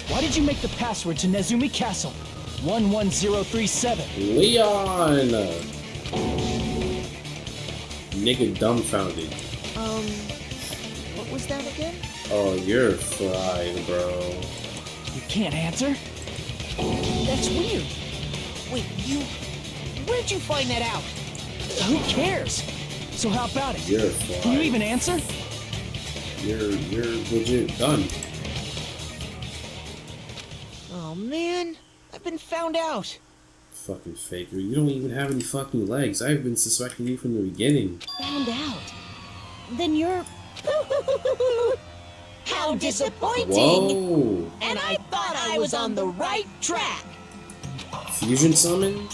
Why did you make the password to Nezumi Castle? 11037. Leon! Nigga dumbfounded. What was that again? Oh, you're fried, bro. You can't answer? That's weird. Wait, where'd you find that out? Who cares? So how about it? You're fried. Can you even answer? You're legit done. Oh man, I've been found out. Fucking faker. You don't even have any fucking legs. I've been suspecting you from the beginning. Found out. Then you're... How disappointing! Whoa! And I thought I was on the right track. Fusion summon?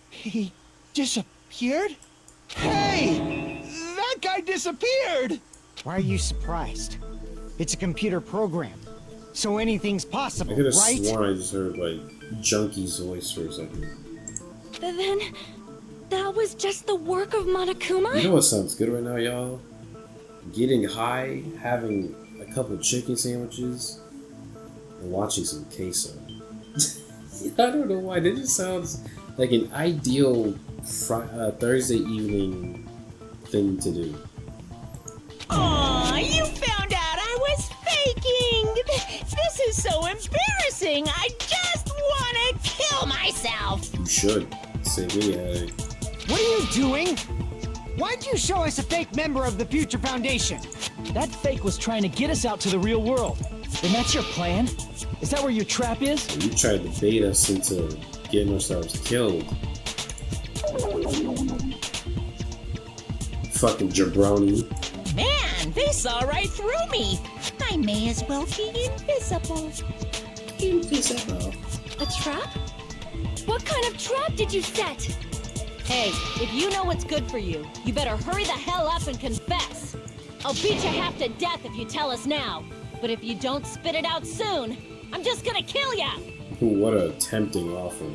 He disappeared? Hey! That guy disappeared! Why are you surprised? It's a computer program, so anything's possible, I could have right? sworn I just heard, like, Junkie's voice for a second. Then that was just the work of Monokuma? You know what sounds good right now, y'all? Getting high, having a couple chicken sandwiches, and watching some queso. I don't know why. This just sounds like an ideal Thursday evening thing to do. Aw, you found out I was faking! This is so embarrassing! I just wanna kill myself! You should. Say me at it. What are you doing? Why'd you show us a fake member of the Future Foundation? That fake was trying to get us out to the real world. Then that's your plan? Is that where your trap is? You tried to bait us into getting ourselves killed. Fucking jabroni. Man, they saw right through me! I may as well be invisible. Invisible. A trap? What kind of trap did you set? Hey, if you know what's good for you, you better hurry the hell up and confess. I'll beat you half to death if you tell us now. But if you don't spit it out soon, I'm just gonna kill ya! What a tempting offer.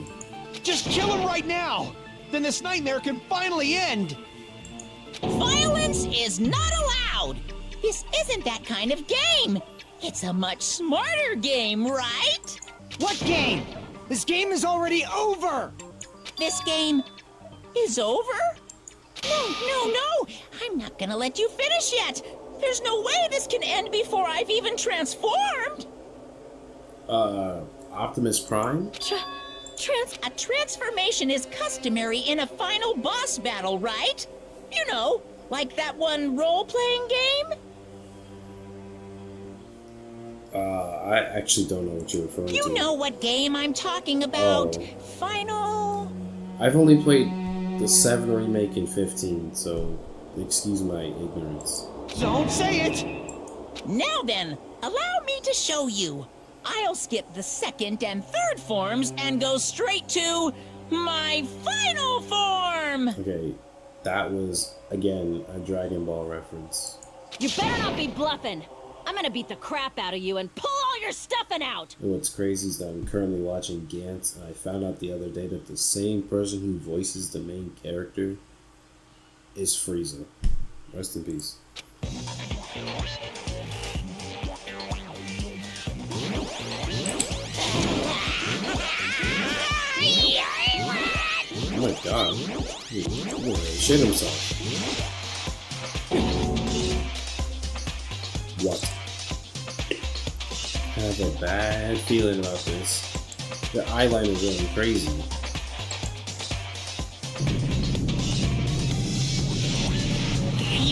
Just kill him right now! Then this nightmare can finally end! Violence is not allowed! This isn't that kind of game! It's a much smarter game, right? What game? This game is already over! This game is over? No! I'm not gonna let you finish yet! There's no way this can end before I've even transformed! Optimus Prime? A transformation is customary in a final boss battle, right? You know, like that one role-playing game? I actually don't know what you're referring to. You know what game I'm talking about. Oh. Final... I've only played the 7 remake in 15, so excuse my ignorance. Don't say it! Now then, allow me to show you. I'll skip the second and third forms and go straight to my final form! Okay, that was, again, a Dragon Ball reference. You better not be bluffing. I'm gonna beat the crap out of you and pull all your stuffing out! And what's crazy is that I'm currently watching Gantz, and I found out the other day that the same person who voices the main character is Frieza. Rest in peace. Oh my god. He's gonna shit himself. What? I have a bad feeling about this. The eyeliner is really crazy.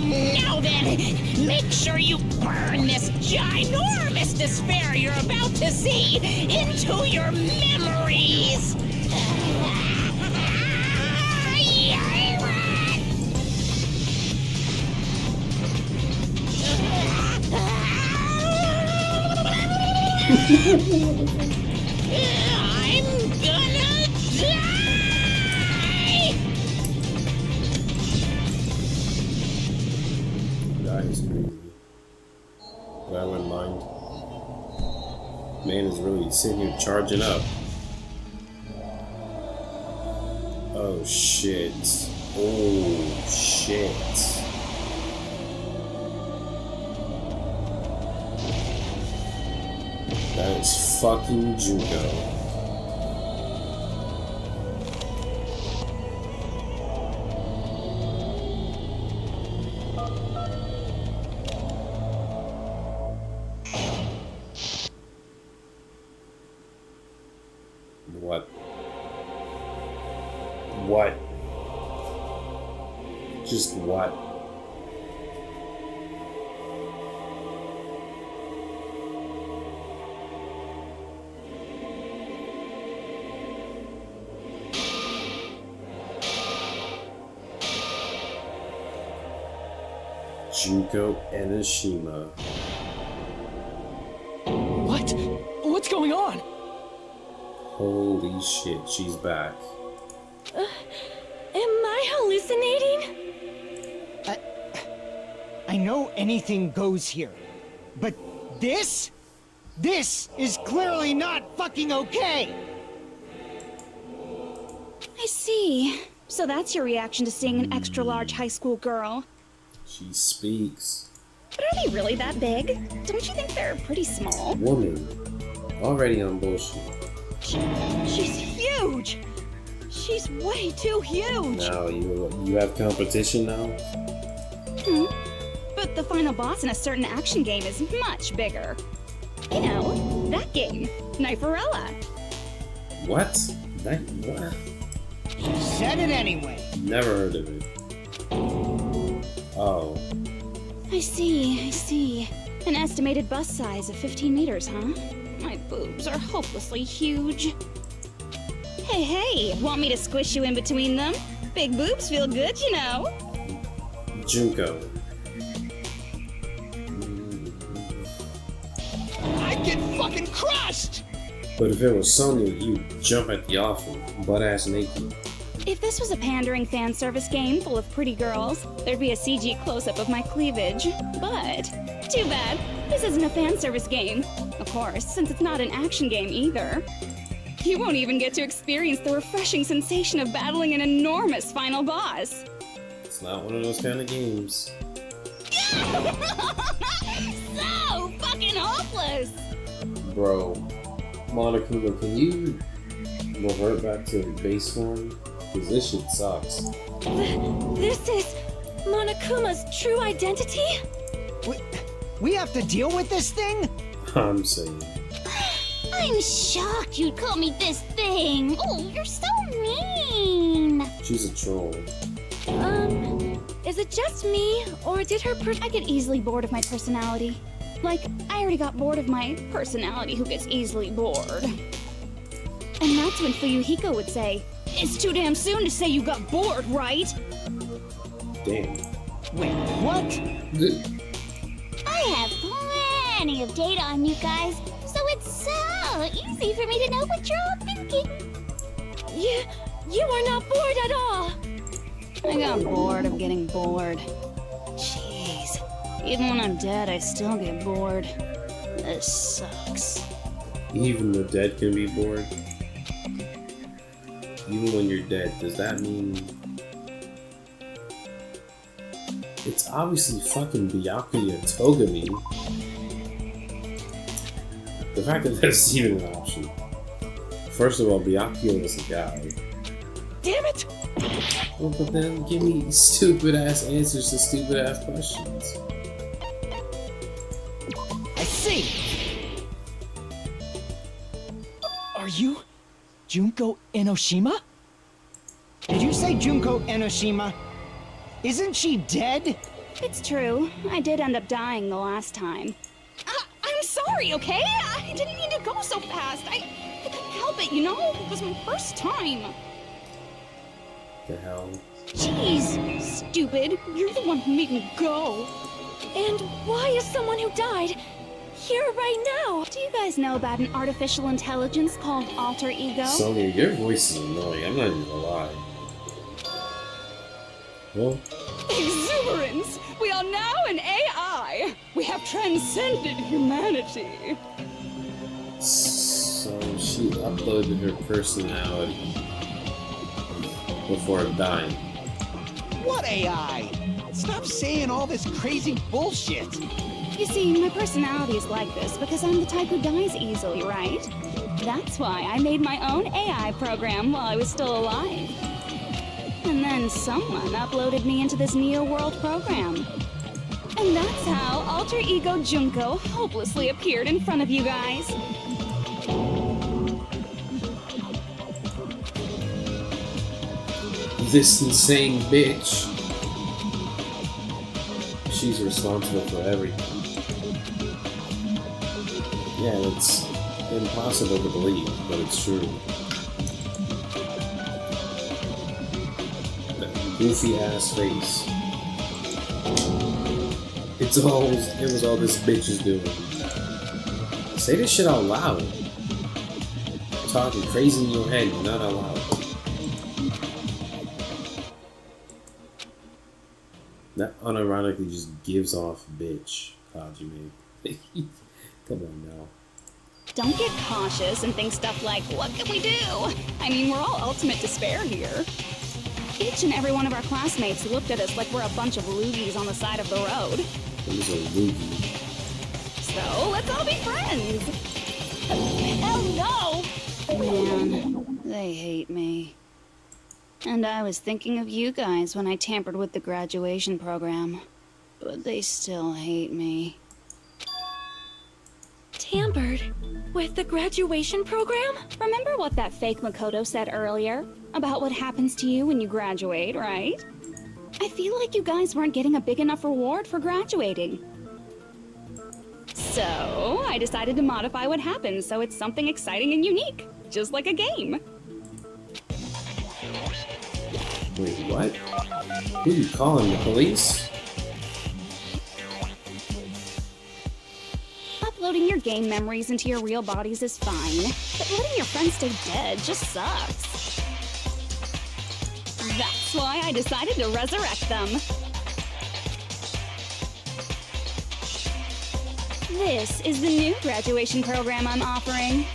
Now then, make sure you burn this ginormous despair you're about to see into your memories! I'm gonna die! That is crazy. But I wouldn't mind. Man is really sitting here charging up. Oh shit. Oh shit. That is fucking Junko. What? What? Just what? Junko Enoshima. What? What's going on? Holy shit, she's back. Am I hallucinating? I know anything goes here, but this is clearly not fucking okay! I see. So that's your reaction to seeing an extra-large high school girl. She speaks. But are they really that big? Don't you think they're pretty small? Woman. Already on bullshit. She's huge! She's way too huge! Now you have competition now? But the final boss in a certain action game is much bigger. You know, that game, Kniferella. What? What? She said it anyway. Never heard of it. Oh. I see. An estimated bust size of 15 meters, huh? My boobs are hopelessly huge. Hey, want me to squish you in between them? Big boobs feel good, you know. Junko. I'd get fucking crushed! But if it was Sonya, you'd jump at the offer, butt-ass naked. If this was a pandering fan service game full of pretty girls, there'd be a CG close-up of my cleavage. But, too bad, this isn't a fan service game. Of course, since it's not an action game either. You won't even get to experience the refreshing sensation of battling an enormous final boss. It's not one of those kind of games. So fucking hopeless! Bro, Monokuma, can you revert back to base form? Because this shit sucks. This is Monokuma's true identity? We have to deal with this thing? I'm saying. I'm shocked you'd call me this thing. Oh, you're so mean. She's a troll. Is it just me, or did her I get easily bored of my personality. Like, I already got bored of my personality who gets easily bored. And that's when Fuyuhiko would say, "It's too damn soon to say you got bored, right?" Damn. Wait, what? I have plenty of data on you guys, so it's so easy for me to know what you're all thinking. You are not bored at all! I got bored of getting bored. Jeez. Even when I'm dead, I still get bored. This sucks. Even the dead can be bored. Even when you're dead, does that mean... It's obviously fucking Byakuya Togami. The fact that that's even an option. First of all, Byakuya is a guy. Damn it! Well, but then give me stupid ass answers to stupid ass questions. I see! Are you Junko Enoshima? Did you say Junko Enoshima? Isn't she dead? It's true. I did end up dying the last time. I'm sorry, okay? I didn't mean to go so fast. I couldn't help it, you know? It was my first time. The hell? Jeez, stupid. You're the one who made me go. And why is someone who died here right now? Do you guys know about an artificial intelligence called alter ego? Sonya, your voice is annoying. I'm not even gonna lie. Well, Exuberance! We are now an AI! We have transcended humanity! so she uploaded her personality before dying. What AI? Stop saying all this crazy bullshit. You see, my personality is like this because I'm the type who dies easily, right? That's why I made my own AI program while I was still alive. And then someone uploaded me into this Neo-World program. And that's how Alter Ego Junko hopelessly appeared in front of you guys. This insane bitch. She's responsible for everything. Yeah, it's impossible to believe, but it's true. That goofy ass face. It was all this bitch is doing. Say this shit out loud. Talking crazy in your head, not out loud. That unironically just gives off bitch, Hajime. Come on now. Don't get cautious and think stuff like, what can we do? I mean, we're all ultimate despair here. Each and every one of our classmates looked at us like we're a bunch of loogies on the side of the road. Who's a loogie? So, let's all be friends! Hell no! Man, they hate me. And I was thinking of you guys when I tampered with the graduation program. But they still hate me. Tampered with the graduation program? Remember what that fake Makoto said earlier? About what happens to you when you graduate, right? I feel like you guys weren't getting a big enough reward for graduating. So, I decided to modify what happens so it's something exciting and unique. Just like a game. Wait, what? Who are you calling, the police? Uploading your game memories into your real bodies is fine, but letting your friends stay dead just sucks. That's why I decided to resurrect them. This is the new graduation program I'm offering.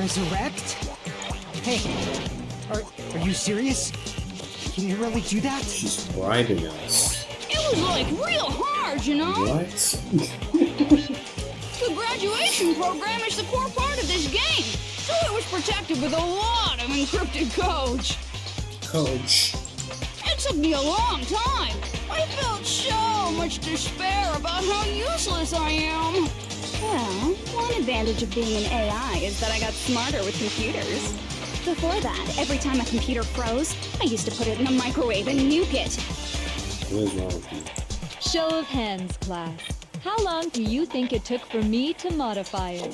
Resurrect? Hey, are you serious? Can you really do that? She's bribing us. It was like real hard, you know? What? The graduation program is the core part of this game, so it was protected with a lot of encrypted codes. Coach. It took me a long time. I felt so much despair about how useless I am. Well, one advantage of being an AI is that I got smarter with computers. Before that, every time a computer froze, I used to put it in a microwave and nuke it. What is wrong with you? Show of hands, class. How long do you think it took for me to modify it?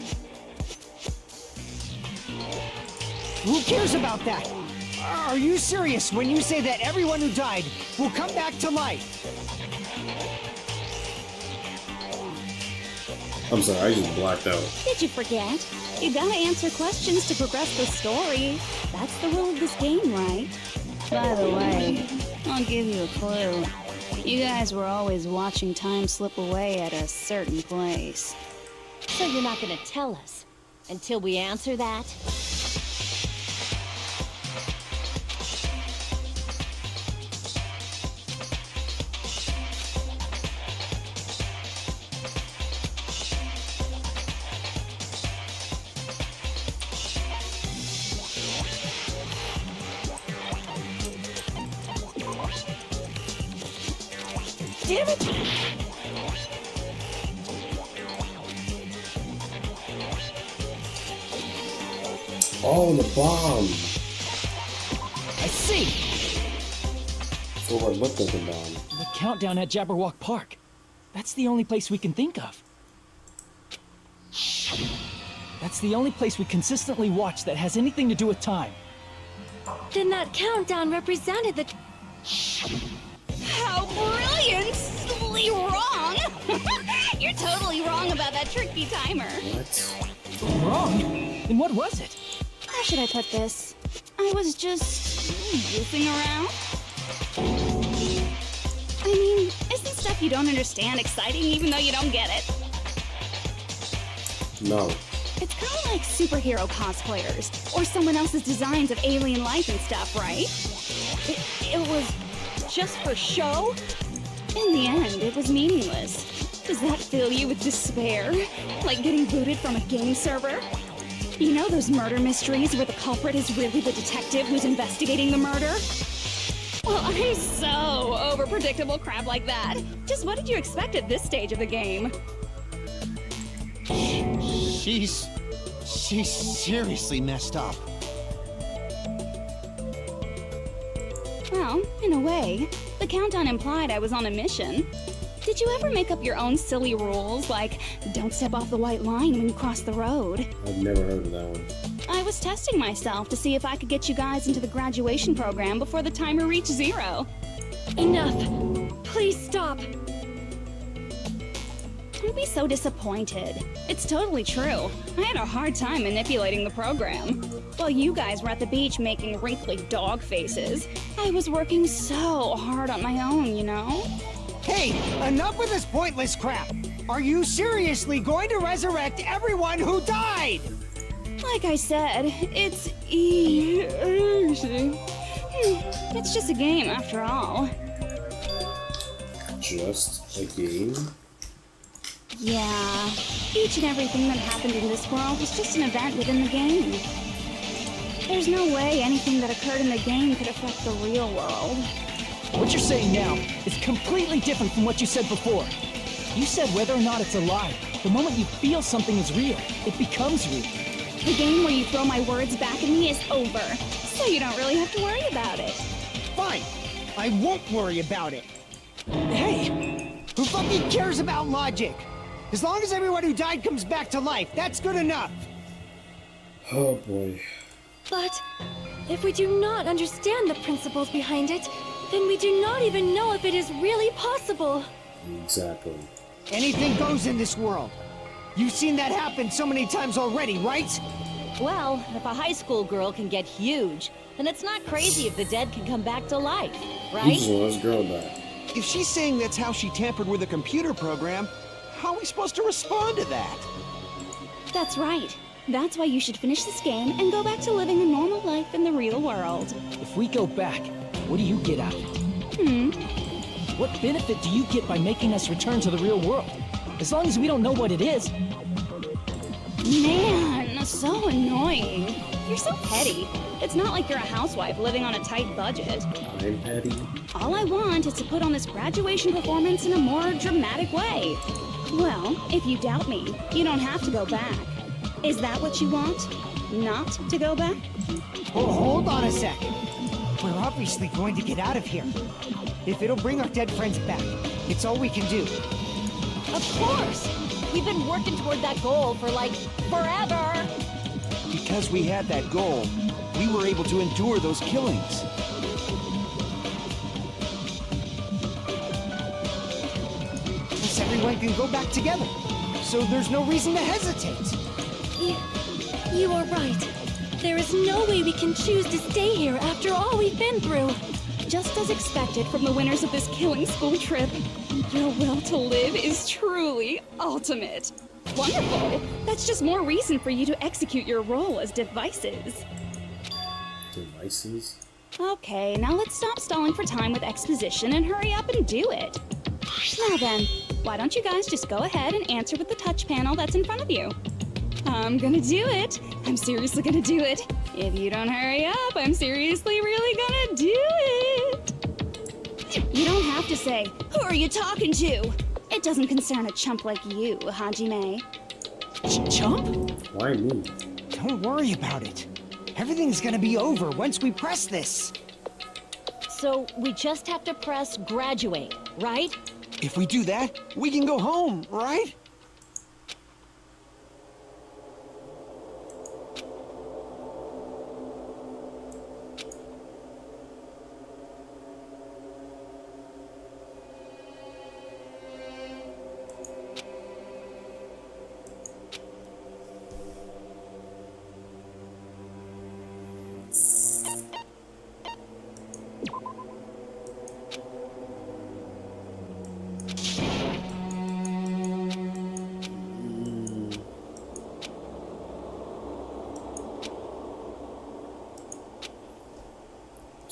Who cares about that? Are you serious when you say that everyone who died will come back to life? I'm sorry, I just blacked out. Did you forget? You gotta answer questions to progress the story. That's the rule of this game, right? By the way, I'll give you a clue. You guys were always watching time slip away at a certain place. So you're not gonna tell us until we answer that? Damn it! Oh, the bomb! I see! So what looked like a bomb. The countdown at Jabberwock Park. That's the only place we can think of. That's the only place we consistently watch that has anything to do with time. Then that countdown represented the... How brilliantly wrong! You're totally wrong about that tricky timer. What? Wrong? Then what was it? How should I put this? I was just goofing around. I mean, isn't stuff you don't understand exciting even though you don't get it? No. It's kind of like superhero cosplayers, or someone else's designs of alien life and stuff, right? It was just for show? In the end, it was meaningless. Does that fill you with despair? Like getting booted from a game server? You know those murder mysteries where the culprit is really the detective who's investigating the murder? Well, I'm so over predictable crap like that. Just what did you expect at this stage of the game? She's seriously messed up. Well, in a way, the countdown implied I was on a mission. Did you ever make up your own silly rules, like don't step off the white line when you cross the road? I've never heard of that one. I was testing myself to see if I could get you guys into the graduation program before the timer reached 0. Enough. Please stop. Don't be so disappointed. It's totally true. I had a hard time manipulating the program. While you guys were at the beach making wrinkly dog faces, I was working so hard on my own, you know? Hey, enough with this pointless crap! Are you seriously going to resurrect everyone who died? Like I said, it's easy. It's just a game after all. Just a game? Yeah, each and everything that happened in this world was just an event within the game. There's no way anything that occurred in the game could affect the real world. What you're saying now is completely different from what you said before. You said whether or not it's alive, the moment you feel something is real, it becomes real. The game where you throw my words back at me is over, so you don't really have to worry about it. Fine, I won't worry about it. Hey! Who fucking cares about logic? As long as everyone who died comes back to life, that's good enough. Oh boy. But if we do not understand the principles behind it, then we do not even know if it is really possible. Exactly. Anything goes in this world. You've seen that happen so many times already, right? Well, if a high school girl can get huge, then it's not crazy if the dead can come back to life, right? Usually, this girl died. If she's saying that's how she tampered with a computer program, how are we supposed to respond to that? That's right. That's why you should finish this game and go back to living a normal life in the real world. If we go back, what do you get out of it? What benefit do you get by making us return to the real world? As long as we don't know what it is. Man, so annoying. You're so petty. It's not like you're a housewife living on a tight budget. I'm petty. All I want is to put on this graduation performance in a more dramatic way. Well, if you doubt me, you don't have to go back. Is that what you want? Not to go back? Oh, hold on a second. We're obviously going to get out of here. If it'll bring our dead friends back, it's all we can do. Of course! We've been working toward that goal for, like, forever! Because we had that goal, we were able to endure those killings. Thus everyone can go back together. So there's no reason to hesitate. You are right. There is no way we can choose to stay here after all we've been through. Just as expected from the winners of this killing school trip, your will to live is truly ultimate. Wonderful! That's just more reason for you to execute your role as devices. Devices? Okay, now let's stop stalling for time with exposition and hurry up and do it. Now then, why don't you guys just go ahead and answer with the touch panel that's in front of you? I'm gonna do it. I'm seriously gonna do it. If you don't hurry up, I'm seriously really gonna do it. You don't have to say, who are you talking to? It doesn't concern a chump like you, Hajime. Chump? Why me? Don't worry about it. Everything's gonna be over once we press this. So we just have to press graduate, right? If we do that, we can go home, right?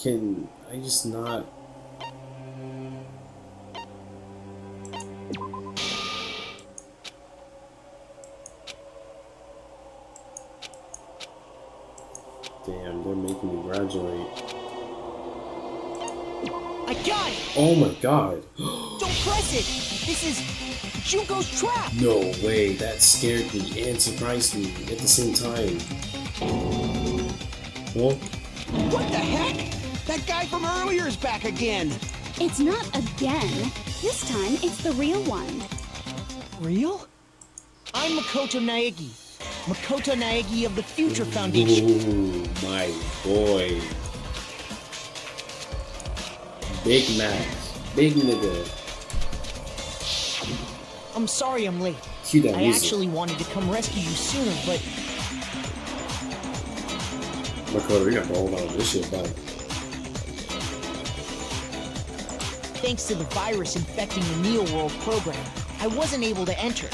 Can I just not? making me graduate. I got it! Oh my god. Don't press it! This is Junko's trap! No way, that scared me and surprised me at the same time. Well, What the heck? That guy from earlier is back again. It's not again. This time, it's the real one. Real? I'm Makoto Naegi. Makoto Naegi of the Future Foundation. ooh, my boy. Big Mac. Big nigga. I'm sorry I'm late. Cue that I music. actually wanted to come rescue you sooner, but Makoto, we got to hold on to this shit back. thanks to the virus infecting the Neo World program, I wasn't able to enter.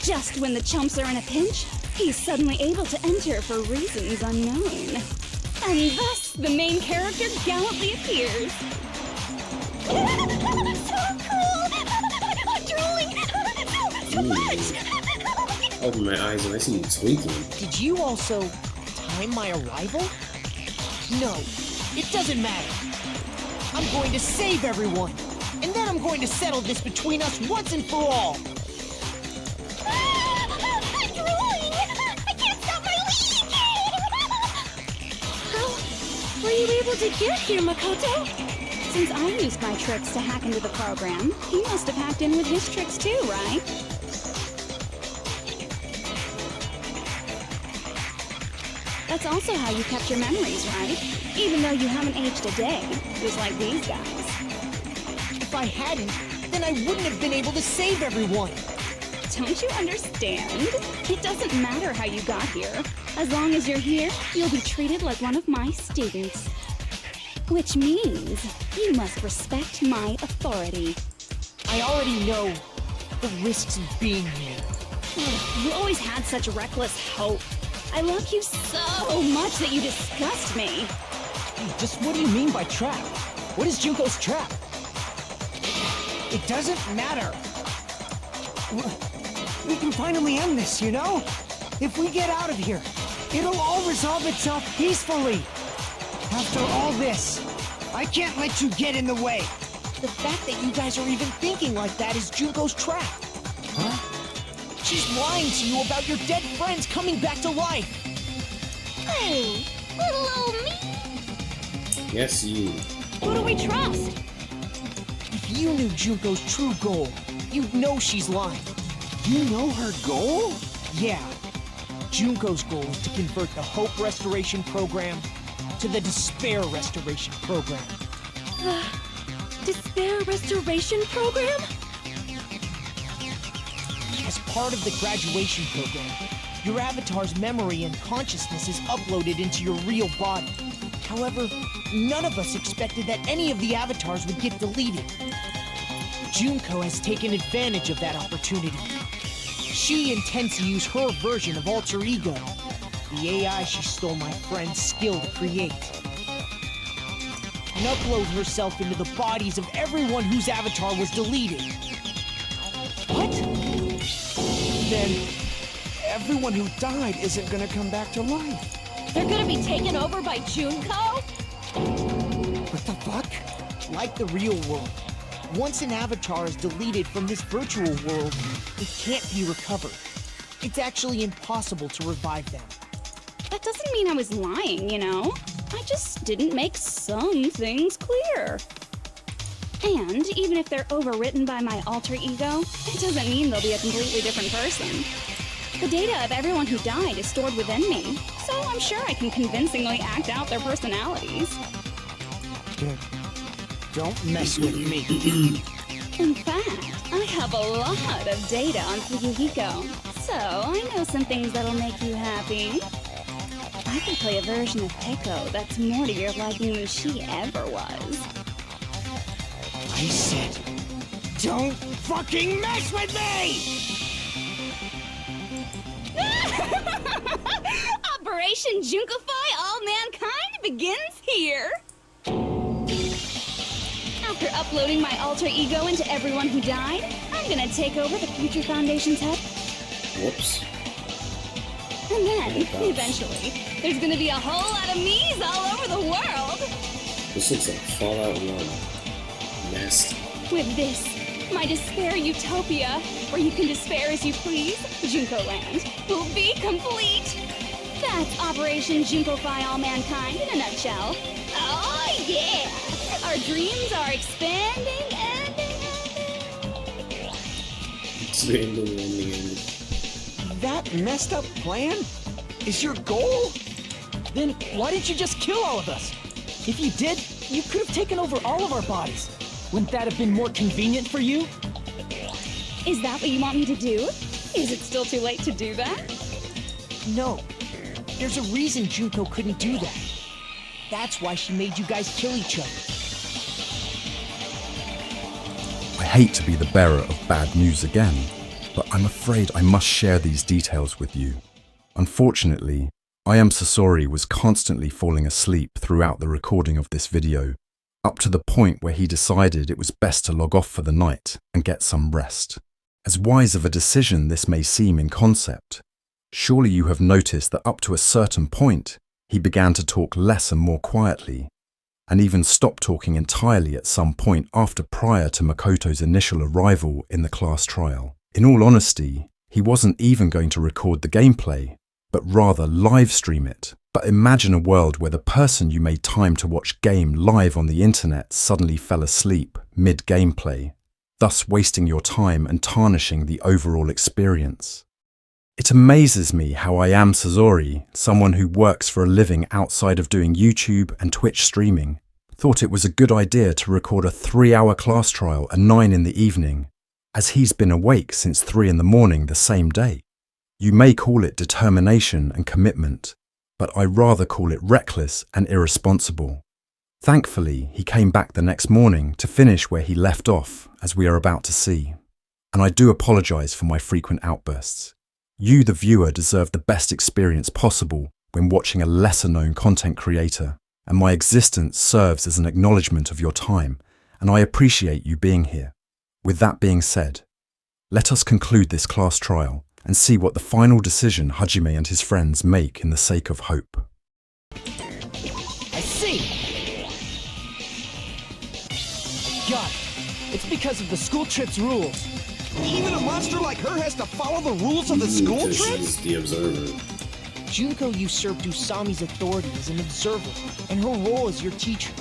Just when the chumps are in a pinch, he's suddenly able to enter for reasons unknown. And thus, the main character gallantly appears. So cool! I'm drooling! So much! Open my eyes and I see you tweaking. Did you also time my arrival? No, it doesn't matter. I'm going to save everyone, and then I'm going to settle this between us once and for all. I'm drooling! I can't stop my leak! How were you able to get here, Makoto? Since I used my tricks to hack into the program, he must have hacked in with his tricks too, right? That's also how you kept your memories, right? Even though you haven't aged a day, just like these guys. If I hadn't, then I wouldn't have been able to save everyone. Don't you understand? It doesn't matter how you got here. As long as you're here, you'll be treated like one of my students. Which means you must respect my authority. I already know the risks of being here. You always had such reckless hope. I love you so much that you disgust me. Hey, just what do you mean by trap? What is Junko's trap? It doesn't matter. We can finally end this, you know? If we get out of here, it'll all resolve itself peacefully. After all this, I can't let you get in the way. The fact that you guys are even thinking like that is Junko's trap. Huh? She's lying to you about your dead friends coming back to life. Hey, little old me. Yes, you. Who do we trust? If you knew Junko's true goal, you'd know she's lying. You know her goal? Yeah. Junko's goal is to convert the Hope Restoration Program to the Despair Restoration Program. The Despair Restoration Program? As part of the graduation program, your avatar's memory and consciousness is uploaded into your real body. However, none of us expected that any of the avatars would get deleted. Junko has taken advantage of that opportunity. She intends to use her version of Alter Ego, the AI she stole my friend's skill to create, and upload herself into the bodies of everyone whose avatar was deleted. What? Then everyone who died isn't gonna come back to life. They're gonna be taken over by Junko? What the fuck? Like the real world, once an avatar is deleted from this virtual world, it can't be recovered. It's actually impossible to revive them. That doesn't mean I was lying, you know? I just didn't make some things clear. And even if they're overwritten by my alter ego, it doesn't mean they'll be a completely different person. The data of everyone who died is stored within me, so I'm sure I can convincingly act out their personalities. Don't mess with me. In fact, I have a lot of data on Fuyuhiko, so I know some things that'll make you happy. I can play a version of Peiko that's more to your liking than she ever was. I said, don't fucking mess with me! Operation Junkify All Mankind begins here! After uploading my alter ego into everyone who died, I'm gonna take over the Future Foundation's head. Whoops. And then, eventually, there's gonna be a whole lot of me's all over the world! This looks like Fallout 1. Nasty. With this, my despair utopia, where you can despair as you please, Junko Land, will be complete! That's Operation Junko-fy all mankind in a nutshell. Oh yeah! Our dreams are expanding and Expanding. That messed up plan is your goal? Then why didn't you just kill all of us? If you did, you could have taken over all of our bodies. Wouldn't that have been more convenient for you? Is that what you want me to do? Is it still too late to do that? No. There's a reason Junko couldn't do that. That's why she made you guys kill each other. I hate to be the bearer of bad news again, but I'm afraid I must share these details with you. Unfortunately, I Am Sasori was constantly falling asleep throughout the recording of this video, up to the point where he decided it was best to log off for the night and get some rest. As wise of a decision this may seem in concept, surely you have noticed that up to a certain point, he began to talk less and more quietly, and even stopped talking entirely at some point prior to Makoto's initial arrival in the class trial. In all honesty, he wasn't even going to record the gameplay, but rather live stream it. But imagine a world where the person you made time to watch game live on the internet suddenly fell asleep mid-gameplay, thus wasting your time and tarnishing the overall experience. It amazes me how I Am Sasori, someone who works for a living outside of doing YouTube and Twitch streaming, thought it was a good idea to record a 3-hour class trial at 9 in the evening, as he's been awake since 3 in the morning the same day. You may call it determination and commitment, but I rather call it reckless and irresponsible. Thankfully, he came back the next morning to finish where he left off, as we are about to see. And I do apologise for my frequent outbursts. You, the viewer, deserve the best experience possible when watching a lesser-known content creator, and my existence serves as an acknowledgement of your time, and I appreciate you being here. With that being said, let us conclude this class trial and see what the final decision Hajime and his friends make in the sake of hope. I see! Got it. It's because of the school trip's rules. Even a monster like her has to follow the rules of the school Because trip? she's the observer. Junko usurped Usami's authority as an observer, and her role as your teacher.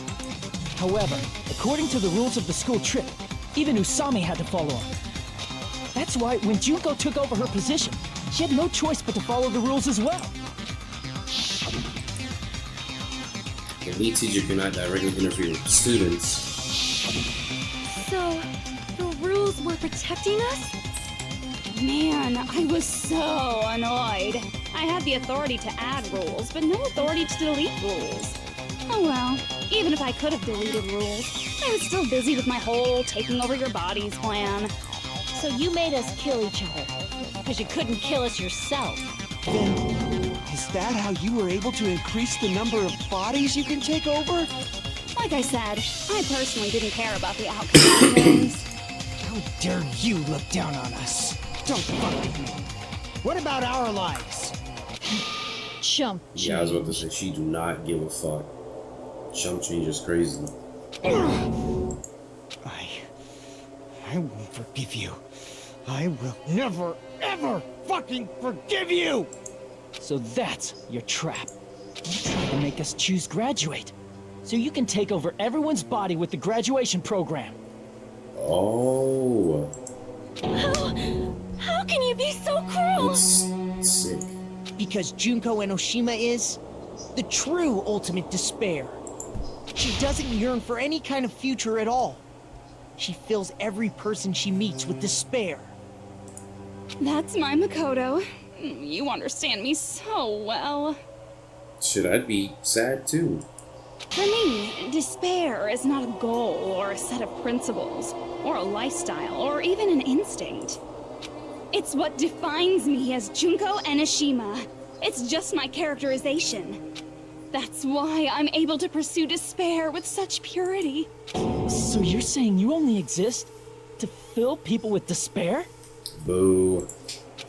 However, according to the rules of the school trip, even Usami had to follow them. That's why when Junko took over her position, she had no choice but to follow the rules as well. The lead teacher cannot directly interfere with students. So, the rules were protecting us? Man, I was so annoyed. I had the authority to add rules, but no authority to delete rules. Oh well, even if I could have deleted rules, I was still busy with my whole taking over your bodies plan. So you made us kill each other, because you couldn't kill us yourself. Then, is that how you were able to increase the number of bodies you can take over? Like I said, I personally didn't care about the outcome anyways. How dare you look down on us? Don't fuck with me. What about our lives? Chump change. Yeah, I was about to say, she do not give a fuck. Chump change is crazy. I won't forgive you. I will never, ever fucking forgive you! So that's your trap. You tried to make us choose graduate, so you can take over everyone's body with the graduation program. Oh. How can you be so cruel? It's sick. Because Junko Enoshima is the true ultimate despair. She doesn't yearn for any kind of future at all. She fills every person she meets with despair. That's my Makoto. You understand me so well. Should I be sad too? For me, despair is not a goal or a set of principles, or a lifestyle, or even an instinct. It's what defines me as Junko Enoshima. It's just my characterization. That's why I'm able to pursue despair with such purity. So you're saying you only exist to fill people with despair? Boo.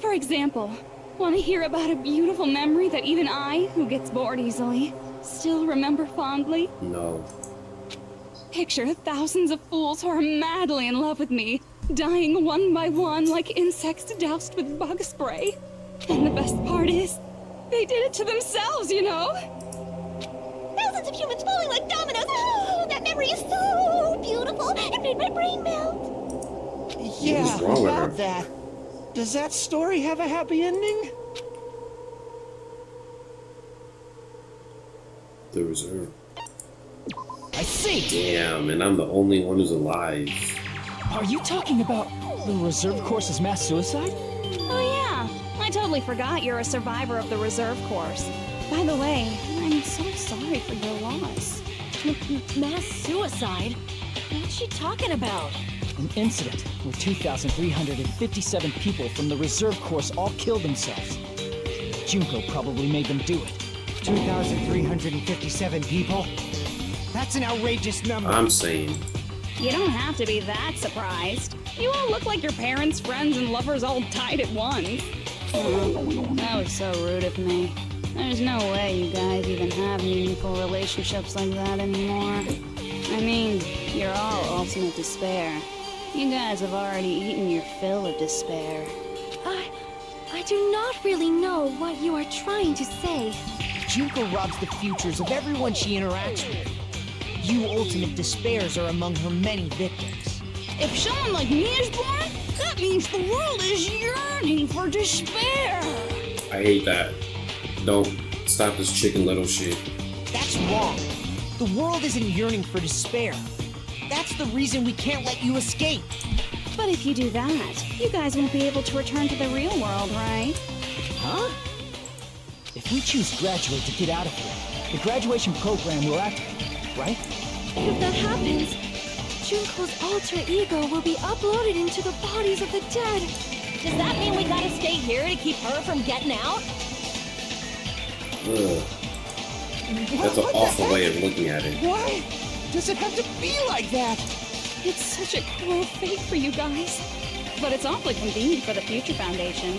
For example, Want to hear about a beautiful memory that even I, who gets bored easily, still remember fondly? No. Picture thousands of fools who are madly in love with me, dying one by one like insects doused with bug spray. And the best part is, they did it to themselves, you know? Thousands of humans falling like dominoes. Oh, that memory is so beautiful. It made my brain melt. Yeah, What's wrong with her? about that. Does that story have a happy ending? The reserve. I see! Damn, and I'm the only one who's alive. Are you talking about the reserve course's mass suicide? Oh yeah, I totally forgot you're a survivor of the reserve course. By the way, I'm so sorry for your loss. Mass suicide? What's she talking about? An incident where 2,357 people from the reserve course all killed themselves. Junko probably made them do it. 2,357 people? That's an outrageous number. I'm saying. You don't have to be that surprised. You all look like your parents, friends, and lovers all died at once. Oh, that was so rude of me. There's no way you guys even have meaningful relationships like that anymore. I mean, you're all ultimate despair. You guys have already eaten your fill of despair. I do not really know what you are trying to say. Junko robs the futures of everyone she interacts with. You ultimate despairs are among her many victims. If someone like me is born, that means the world is yearning for despair. I hate that. Don't stop this Chicken Little shit. That's wrong. The world isn't yearning for despair. That's the reason we can't let you escape. But if you do that, you guys won't be able to return to the real world, right? Huh? If we choose graduate to get out of here, the graduation program will activate, right? If that happens, Junko's alter ego will be uploaded into the bodies of the dead. Does that mean we gotta stay here to keep her from getting out? Ugh. That's an awful way of looking at it. Why does it have to be like that? It's such a cruel fate for you guys. But it's awfully convenient for the Future Foundation.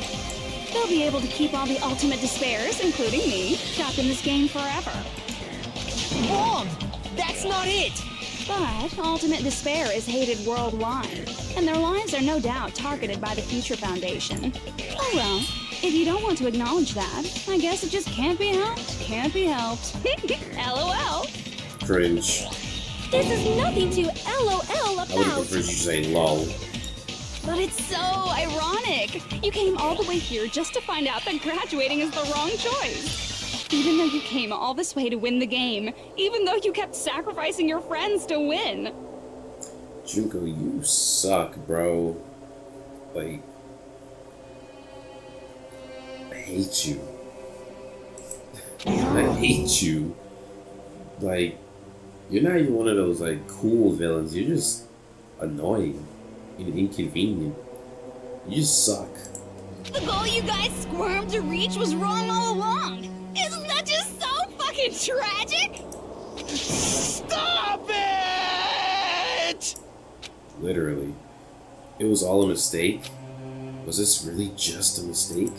They'll be able to keep all the ultimate despairs, including me, trapped in this game forever. Wrong! That's not it! But ultimate despair is hated worldwide, and their lives are no doubt targeted by the Future Foundation. Oh well, if you don't want to acknowledge that, I guess it just can't be helped. Can't be helped. LOL. Cringe. This is nothing to LOL I would have about. preferred you to say lol. But it's so ironic. You came all the way here just to find out that graduating is the wrong choice. Even though you came all this way to win the game, even though you kept sacrificing your friends to win. Junko, you suck, bro. Like, I hate you. I hate you. Like, you're not even one of those, like, cool villains. You're just annoying and inconvenient. You just suck. The goal you guys squirmed to reach was wrong all along. Isn't that just so fucking tragic? Stop it! Literally. It was all a mistake? Was this really just a mistake?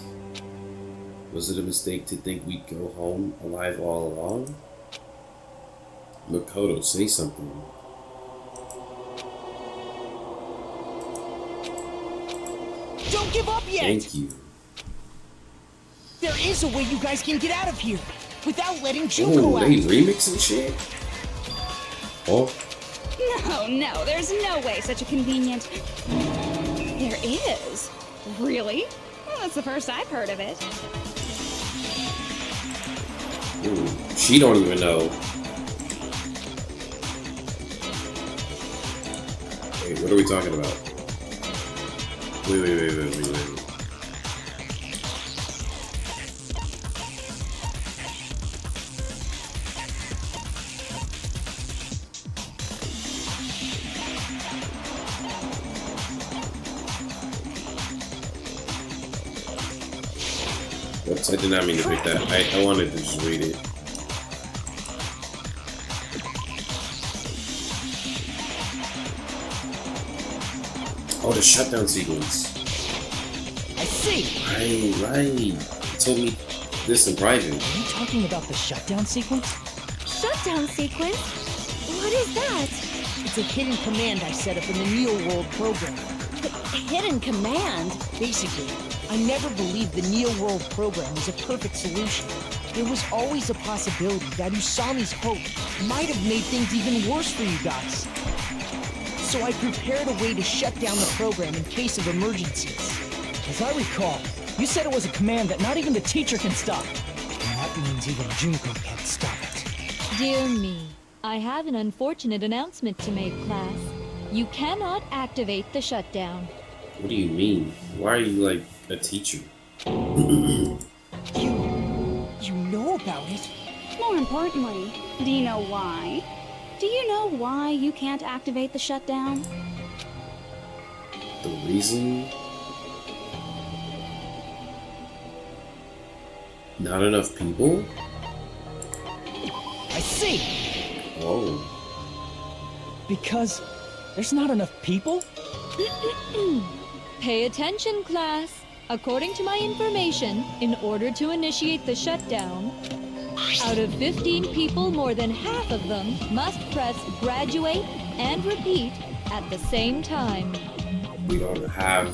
Was it a mistake to think we'd go home alive all along? Makoto, say something. Don't give up yet! Thank you. There is a way you guys can get out of here without letting Junko Oh, out. they remixing shit? Oh, No, there's no way such a convenient... There is. Really? Well, that's the first I've heard of it. ooh, she don't even know. Wait, what are we talking about? Wait. Oops, I did not mean to pick that. I wanted to just read it. Oh, the shutdown sequence. I see. Right. You told me this in private. Are you talking about the shutdown sequence? Shutdown sequence? What is that? It's a hidden command I set up in the Neo World program. Hidden command? Basically, I never believed the Neo World program was a perfect solution. There was always a possibility that Usami's hope might have made things even worse for you guys. So I prepared a way to shut down the program in case of emergencies. As I recall, you said it was a command that not even the teacher can stop. And that means even Junko can't stop it. Dear me, I have an unfortunate announcement to make, class. You cannot activate the shutdown. What do you mean? Why are you like a teacher? You know about it? More importantly, do you know why? Do you know why you can't activate the shutdown? The reason? Not enough people? I see! Oh. Because there's not enough people? Pay attention, class. According to my information, in order to initiate the shutdown, out of 15 people, more than half of them must press graduate and repeat at the same time. We don't have...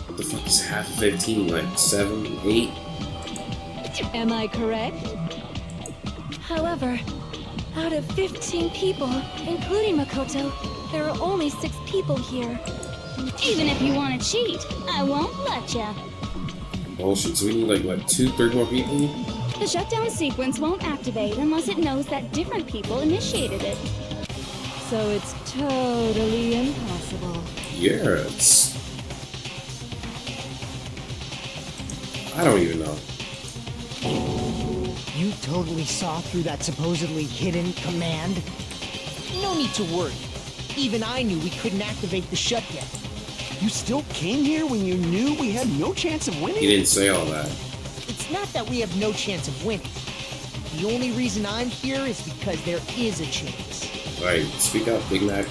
What the fuck is half of 15? Like 7, 8? Am I correct? However, out of 15 people, including Makoto, there are only 6 people here. Even if you want to cheat, I won't let ya. Bullshit, so we need like, what, 2, 3 more people? The shutdown sequence won't activate unless it knows that different people initiated it. So it's totally impossible. Yes. I don't even know. You totally saw through that supposedly hidden command? No need to worry. Even I knew we couldn't activate the shutdown. You still came here when you knew we had no chance of winning? He didn't say all that. It's not that we have no chance of winning. The only reason I'm here is because there is a chance. Right, speak up, Big Mac.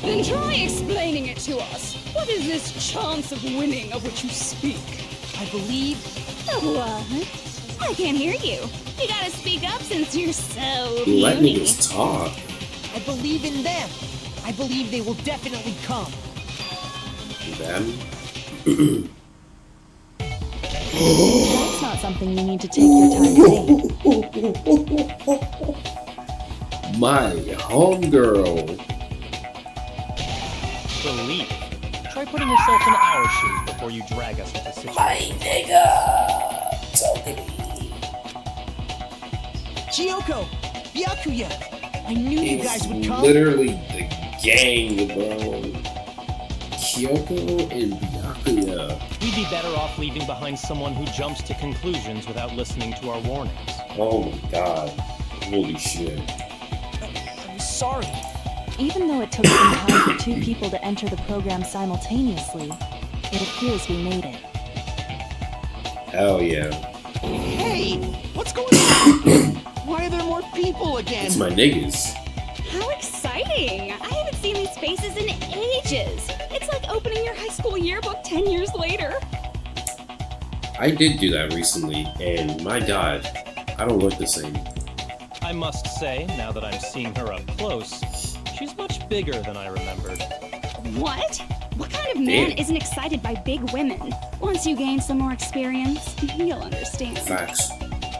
Then try explaining it to us. What is this chance of winning of which you speak? I believe... What? I can't hear you. You gotta speak up since you're so Let me puny. just talk. I believe in them. I believe they will definitely come. Them? That's not something you need to take your time saying. My homegirl. Believe. Try putting yourself in our shoes before you drag us into situations. My nigga. Totally. Chiyoko! Byakuya! I knew you guys would come. Literally the gang, bro. Kyoko and Byakuya. We'd be better off leaving behind someone who jumps to conclusions without listening to our warnings. Oh my god. Holy shit. I'm sorry. Even though it took some time for 2 people to enter the program simultaneously, it appears we made it. Hell yeah. Hey! What's going on? Why are there more people again? It's my niggas. How exciting! I haven't seen these faces in ages. It's like opening your high school yearbook 10 years later. I did do that recently, and my god, I don't look the same. I must say, now that I'm seeing her up close, she's much bigger than I remembered. What? What kind of man Damn. isn't excited by big women? Once you gain some more experience, you'll understand. Facts.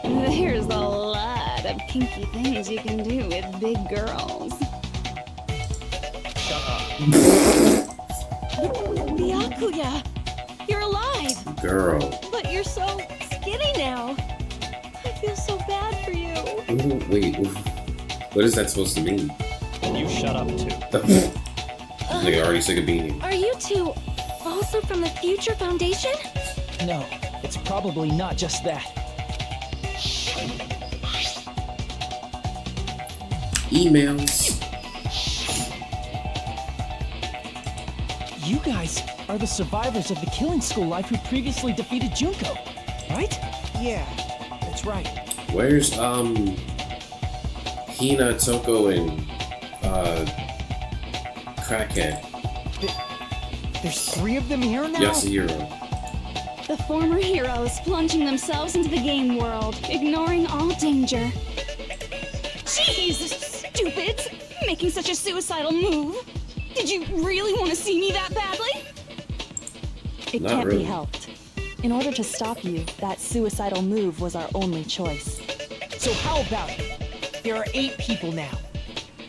There's a lot of kinky things you can do with big girls. Shut up. Byakuya! You're alive! Girl. But you're so skinny now. I feel so bad for you. Ooh, wait. Ooh. What is that supposed to mean? You shut up too. Nigga already sick of beanie. Are you two also from the Future Foundation? No, it's probably not just that. Emails. You guys are the survivors of the killing school life who previously defeated Junko, right? Yeah, that's right. Where's Hina, Toko, and Crackhead? There's 3 of them here now? Yasuhiro. The former heroes plunging themselves into the game world, ignoring all danger. Jeez, stupids! Making such a suicidal move. Did you really want to see me that badly? It Not can't really. be helped. In order to stop you, that suicidal move was our only choice. So how about it? There are 8 people now.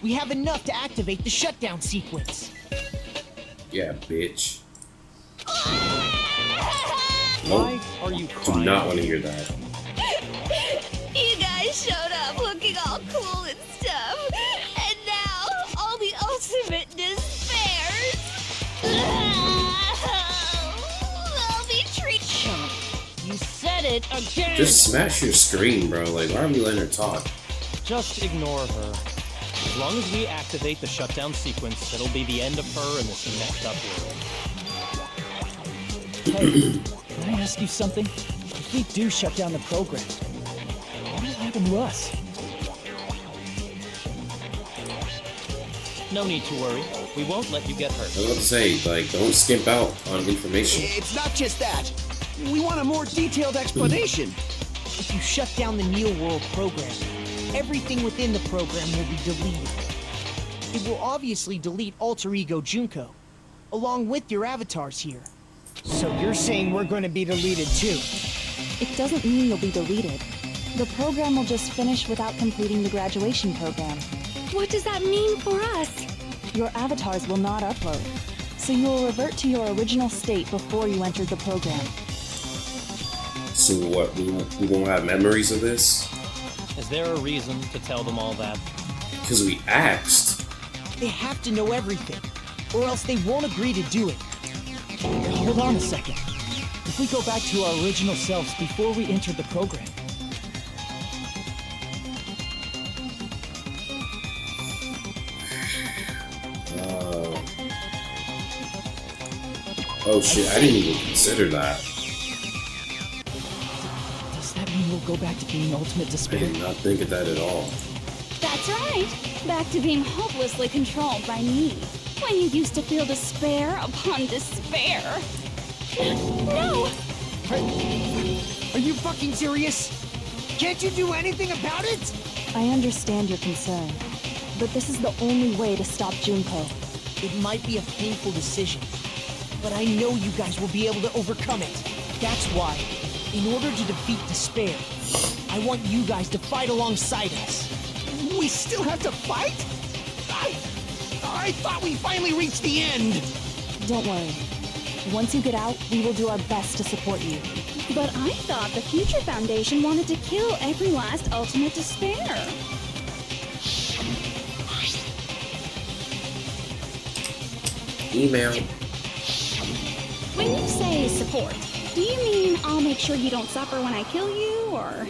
We have enough to activate the shutdown sequence. Yeah, bitch. Why are you Do crying? not want to hear that. You guys showed up looking all cool and stuff, and now all the ultimate despairs. I'll be treated. You said it again! Just smash your screen, bro. Like, why are we letting her talk? Just ignore her. As long as we activate the shutdown sequence, it'll be the end of her in this messed up world. Hey, can I ask you something? If we do shut down the program, what will happen to us? No need to worry. We won't let you get hurt. I was about to say, like, don't skimp out on information. It's not just that. We want a more detailed explanation. If you shut down the Neo World program, everything within the program will be deleted. It will obviously delete Alter Ego Junko, along with your avatars here. So you're saying we're going to be deleted too? It doesn't mean you'll be deleted. The program will just finish without completing the graduation program. What does that mean for us? Your avatars will not upload, so you will revert to your original state before you entered the program. So what? We won't have memories of this? Is there a reason to tell them all that? Because we asked. They have to know everything, or else they won't agree to do it. Hold on a second. If we go back to our original selves before we entered the program, Oh shit, I didn't even consider that. does that mean we'll go back to being ultimate I despair? did not think of that at all. That's right. Back to being hopelessly controlled by me. When you used to feel despair upon despair. No! Are you fucking serious? Can't you do anything about it? I understand your concern, but this is the only way to stop Junko. It might be a painful decision, but I know you guys will be able to overcome it. That's why, in order to defeat despair, I want you guys to fight alongside us. We still have to fight? I thought we finally reached the end. Don't worry. Once you get out, we will do our best to support you. But I thought the Future Foundation wanted to kill every last ultimate despair. Email. When you say support, do you mean I'll make sure you don't suffer when I kill you, or...?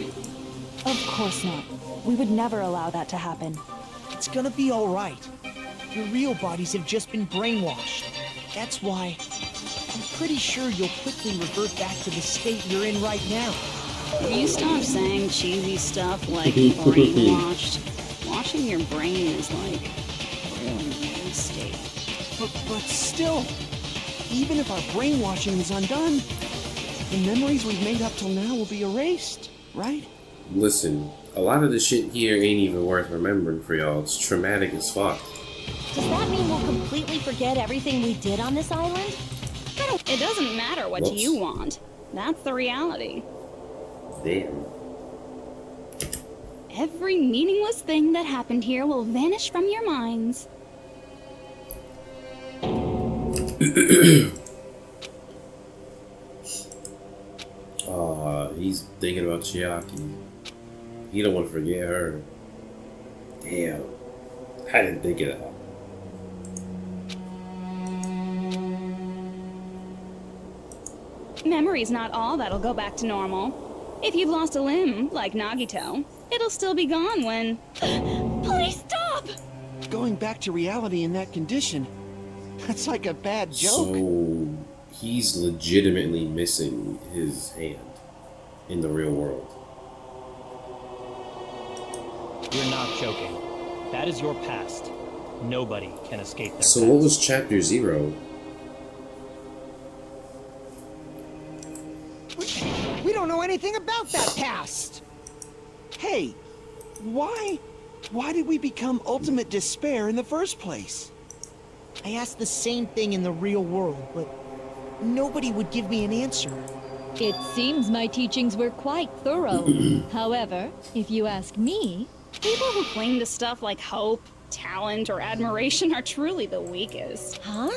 Of course not. We would never allow that to happen. It's gonna be all right. Your real bodies have just been brainwashed. That's why I'm pretty sure you'll quickly revert back to the state you're in right now. Will you stop saying cheesy stuff like brainwashed? Washing your brain is like real nasty. But still, even if our brainwashing is undone, the memories we've made up till now will be erased, right? Listen, a lot of the shit here ain't even worth remembering for y'all. It's traumatic as fuck. Does that mean we'll completely forget everything we did on this island? It doesn't matter what Whoops. you want. That's the reality. Damn. Every meaningless thing that happened here will vanish from your minds. He's thinking about Chiaki. He don't want to forget her. Damn. I didn't think of that. Memory's not all that'll go back to normal. If you've lost a limb, like Nagito, it'll still be gone when... Please stop! Going back to reality in that condition, that's like a bad joke. So, he's legitimately missing his hand in the real world. You're not joking. That is your past. Nobody can escape their So past. what was chapter 0? Fuck that past! Hey, why did we become ultimate despair in the first place? I asked the same thing in the real world, but nobody would give me an answer. It seems my teachings were quite thorough. However, if you ask me, People who cling to stuff like hope, talent, or admiration are truly the weakest. Huh?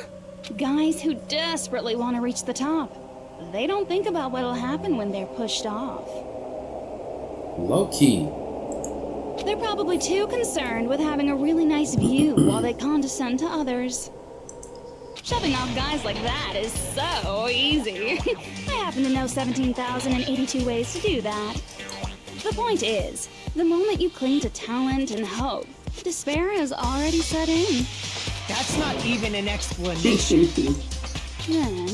Guys who desperately want to reach the top. They don't think about what'll happen when they're pushed off. Low-key. They're probably too concerned with having a really nice view while they condescend to others. Shoving off guys like that is so easy. I happen to know 17,082 ways to do that. The point is, the moment you cling to talent and hope, despair has already set in. That's not even an explanation. Then,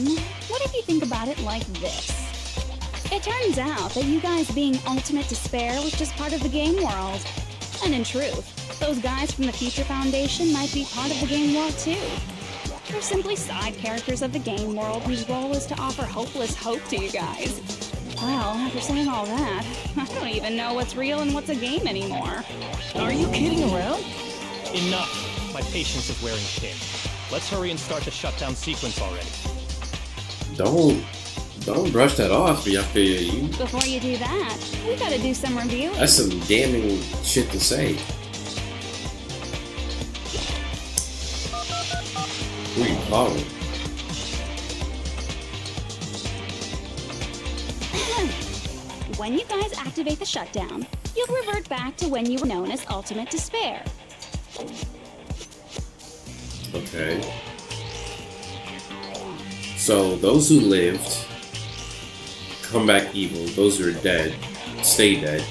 what if you think about it like this? It turns out that you guys being ultimate despair was just part of the game world. And in truth, those guys from the Future Foundation might be part of the game world too. They're simply side characters of the game world whose role is to offer hopeless hope to you guys. Well, after saying all that, I don't even know what's real and what's a game anymore. Are you kidding around? Enough. My patience is wearing thin. Let's hurry and start the shutdown sequence already. Don't brush that off, after you. Before you do that, we gotta do some reviewing. That's some damning shit to say. Who are you calling? When you guys activate the shutdown, you'll revert back to when you were known as Ultimate Despair. Okay. So those who lived come back evil. Those who are dead stay dead,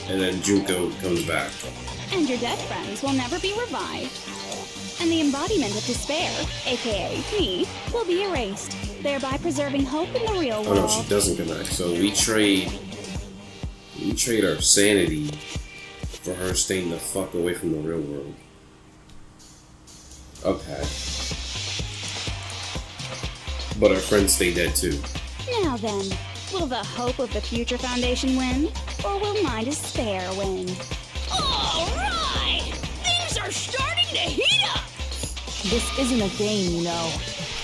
and then Junko comes back. And your dead friends will never be revived. And the embodiment of despair, aka me, will be erased, thereby preserving hope in the real world. Oh no, she doesn't come back. So we trade our sanity for her staying the fuck away from the real world. Okay. But our friends stay dead too. Now then, will the hope of the Future Foundation win, or will my despair win? Alright! Things are starting to heat up! This isn't a game, you know.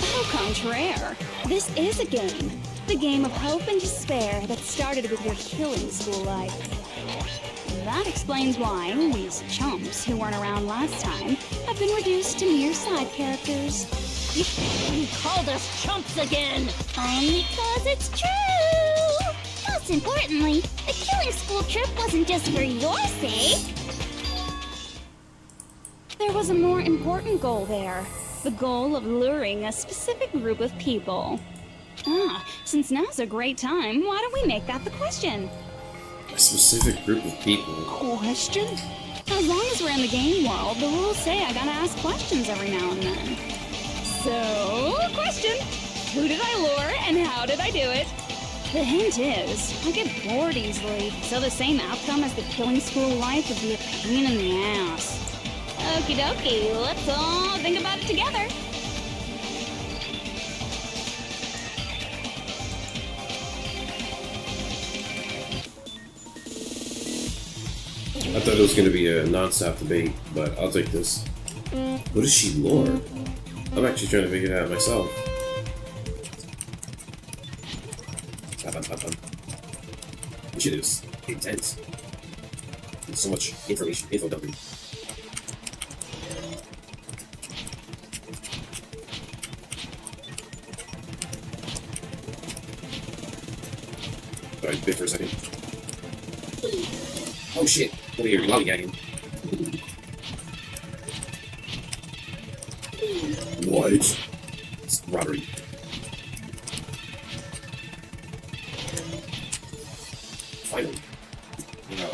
Au contraire, this is a game. The game of hope and despair that started with your killing school life. That explains why these chumps who weren't around last time have been reduced to mere side characters. You called us chumps again! Only 'cause it's true! Most importantly, the killing school trip wasn't just for your sake. There was a more important goal there. The goal of luring a specific group of people. Since now's a great time, why don't we make that the question? A specific group of people. Question? As long as we're in the game world, the rules say I gotta ask questions every now and then. So, question. Who did I lure and how did I do it? The hint is, I get bored easily, so the same outcome as the killing school life would be a pain in the ass. Okie dokie, let's all think about it together. I thought it was going to be a non-stop debate, but I'll take this. What is she lore? I'm actually trying to figure it out myself. This shit is intense. There's so much information, info dumping. Alright, bit for a second. Oh shit, over here, lollygagging. What? It's robbery. Finally. Wow.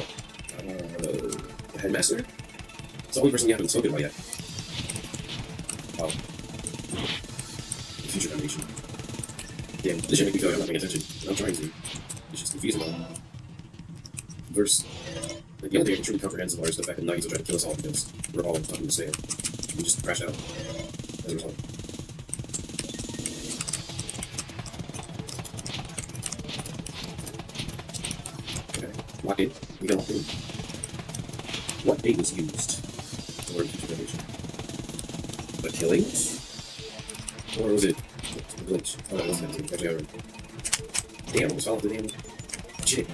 The headmaster? It's the only person you haven't spoken about yet. Wow. The Future Foundation. Damn, this should make me feel like I'm not paying attention. I'm trying to. It's just confusing though. Verse. Like, the only thing I can truly comprehend so far is the fact that Nuggets are trying to kill us all because we're all fucking insane. We just crash out as a result. Lock in. We can lock in. What date was used? Or information? The killings? Or was it a glitch? Oh, that wasn't it. Actually, I remember. Damn, almost fell off the damn shit.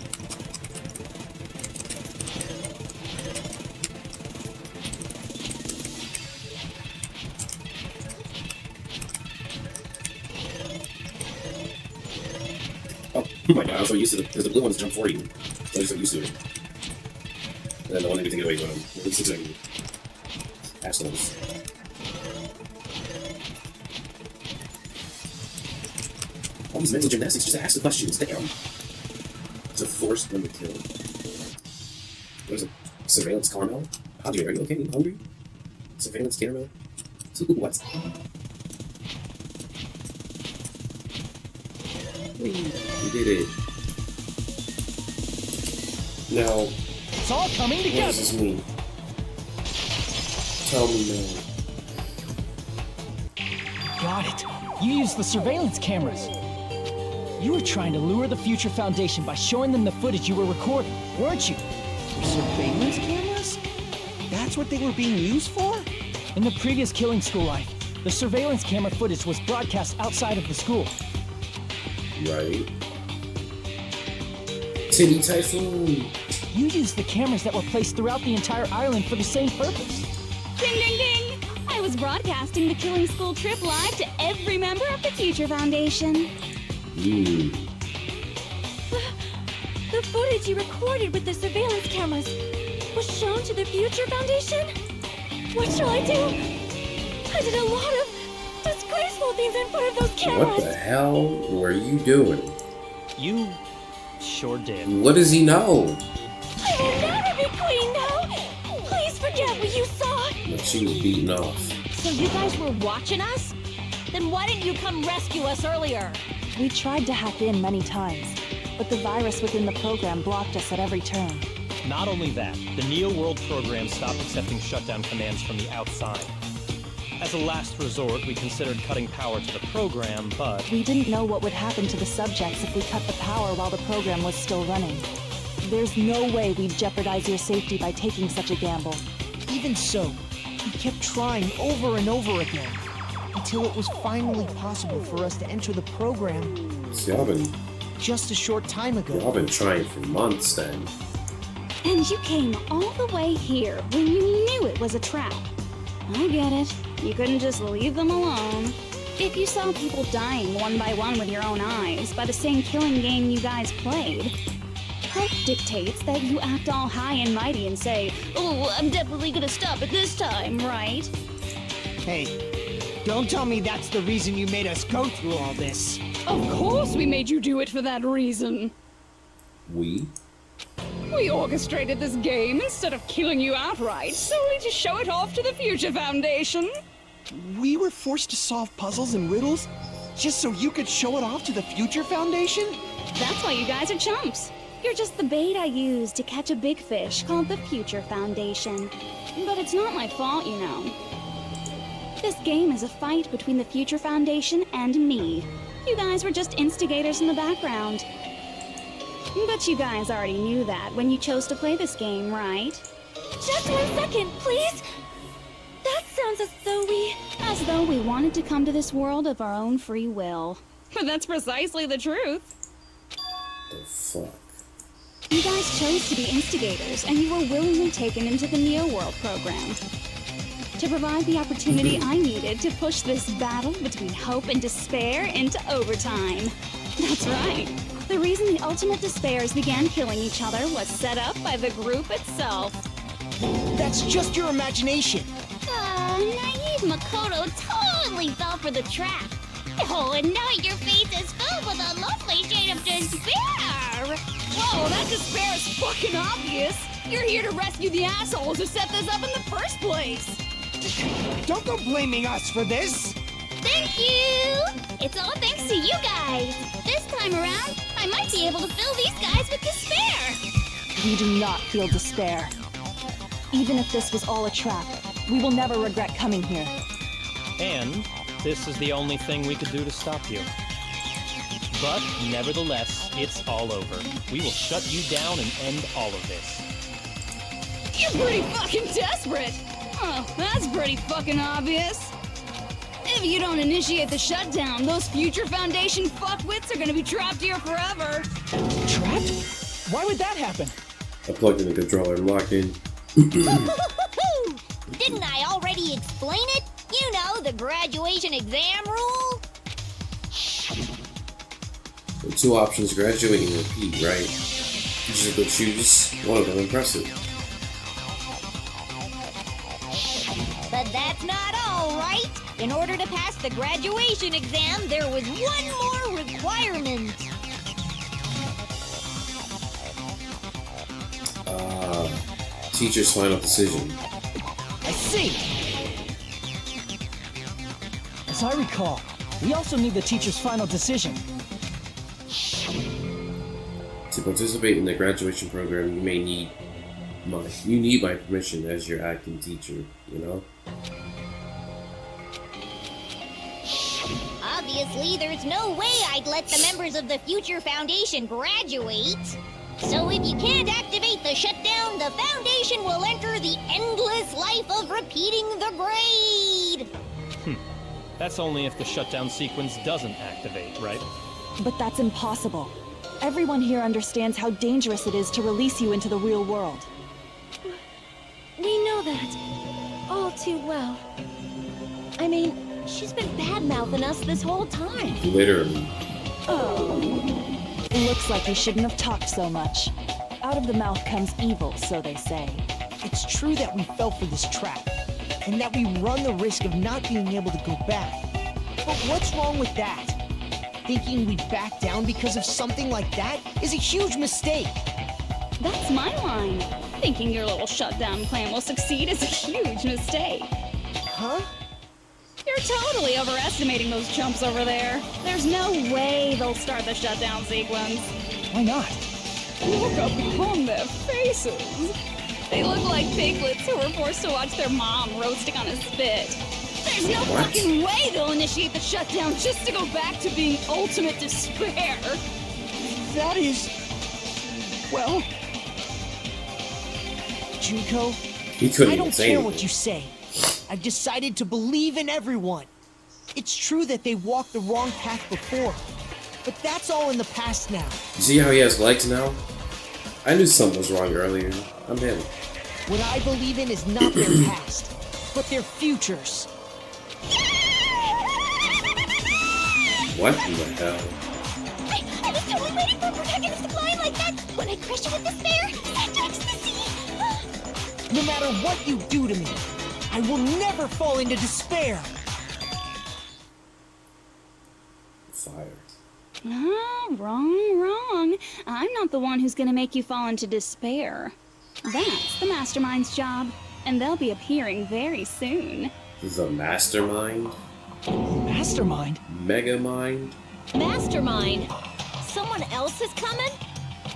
Oh my god, I'm so used to the, because the blue ones jump for you. So I'm just so used to it. And then the one that we take it away from them. At least 6 seconds. Assholes. All these mental gymnastics just to ask the questions. Damn. It's a forced one to kill. What is it? Surveillance caramel? Hajime, are you okay? You hungry? Surveillance caramel? What? We did it. Now, It's all coming what together. does this mean? Tell me now. Got it. You used the surveillance cameras. You were trying to lure the Future Foundation by showing them the footage you were recording, weren't you? Surveillance cameras? That's what they were being used for? In the previous killing school life, the surveillance camera footage was broadcast outside of the school. Right. Titty Typhoon. You used the cameras that were placed throughout the entire island for the same purpose. Ding ding ding! I was broadcasting the Killing School trip live to every member of the Future Foundation. Ooh. The footage you recorded with the surveillance cameras was shown to the Future Foundation? What shall I do? I did a lot of disgraceful things in front of those cameras. What the hell were you doing? You sure did. What does he know? I will never be queen now! Please forget what you saw! No, she was beaten off. So you guys were watching us? Then why didn't you come rescue us earlier? We tried to hack in many times, but the virus within the program blocked us at every turn. Not only that, the Neo World program stopped accepting shutdown commands from the outside. As a last resort, we considered cutting power to the program, but We didn't know what would happen to the subjects if we cut the power while the program was still running. There's no way we'd jeopardize your safety by taking such a gamble. Even so, we kept trying over and over again, until it was finally possible for us to enter the program See, y'all been just a short time ago. trying for months then. And you came all the way here when you knew it was a trap. I get it. You couldn't just leave them alone. If you saw people dying one by one with your own eyes by the same killing game you guys played, health dictates that you act all high and mighty and say, "Oh, I'm definitely gonna stop it this time," right? Hey, don't tell me that's the reason you made us go through all this. Of course we made you do it for that reason. We? We orchestrated this game instead of killing you outright, solely to show it off to the Future Foundation. We were forced to solve puzzles and riddles just so you could show it off to the Future Foundation? That's why you guys are chumps. You're just the bait I used to catch a big fish called the Future Foundation. But it's not my fault, you know. This game is a fight between the Future Foundation and me. You guys were just instigators in the background. But you guys already knew that when you chose to play this game, right? Just 1 second, please! That sounds As though we wanted to come to this world of our own free will. But that's precisely the truth. The fuck? You guys chose to be instigators, and you were willingly taken into the Neo World program. To provide the opportunity I needed to push this battle between hope and despair into overtime. That's right. The reason the Ultimate Despairs began killing each other was set up by the group itself. That's just your imagination. Naive Makoto totally fell for the trap. Oh, and now your face is filled with a lovely shade of despair. Whoa, that despair is fucking obvious. You're here to rescue the assholes who set this up in the first place. Don't go blaming us for this. Thank you. It's all thanks to you guys. This time around, I might be able to fill these guys with despair. We do not feel despair. Even if this was all a trap, we will never regret coming here. And this is the only thing we could do to stop you. But, nevertheless, it's all over. We will shut you down and end all of this. You're pretty fucking desperate! Oh, that's pretty fucking obvious. If you don't initiate the shutdown, those future Foundation fuckwits are gonna be trapped here forever. Trapped? Why would that happen? I plugged in the controller and locked in. Didn't I already explain it? You know, the graduation exam rule? There are two options, graduate and repeat, right? You just have to choose one of them. Impressive. But that's not all, right? In order to pass the graduation exam, there was one more requirement. Teacher's final decision. I see! As I recall, we also need the teacher's final decision. To participate in the graduation program, you may need my permission as your acting teacher, you know? Obviously, there's no way I'd let the members of the Future Foundation graduate. So if you can't activate the shutdown, the Foundation will enter the endless life of repeating the grade. That's only if the shutdown sequence doesn't activate, right? But that's impossible. Everyone here understands how dangerous it is to release you into the real world. We know that. All too well. I mean, she's been bad-mouthing us this whole time. Literally. Oh. Looks like you shouldn't have talked so much. Out of the mouth comes evil, so they say. It's true that we fell for this trap, and that we run the risk of not being able to go back. But what's wrong with that? Thinking we'd back down because of something like that is a huge mistake. That's my line. Thinking your little shutdown plan will succeed is a huge mistake. Huh? You're totally overestimating those chumps over there. There's no way they'll start the shutdown sequence. Why not? Look upon their faces. They look like piglets who were forced to watch their mom roasting on a spit. There's no fucking way they'll initiate the shutdown just to go back to being ultimate despair. That is... well... Junko, I don't care what you say. I've decided to believe in everyone. It's true that they walked the wrong path before, but that's all in the past now. You see how he has legs now? I knew something was wrong earlier. I'm him. What I believe in is not their past, but their futures. What in the hell? I was totally waiting for a protagonist to fly like that when I crushed you with despair and ecstasy. No matter what you do to me, I will never fall into despair. Fire. No, wrong. I'm not the one who's gonna make you fall into despair. That's the Mastermind's job, and they'll be appearing very soon. The Mastermind? Mastermind? Megamind? Mastermind? Someone else is coming?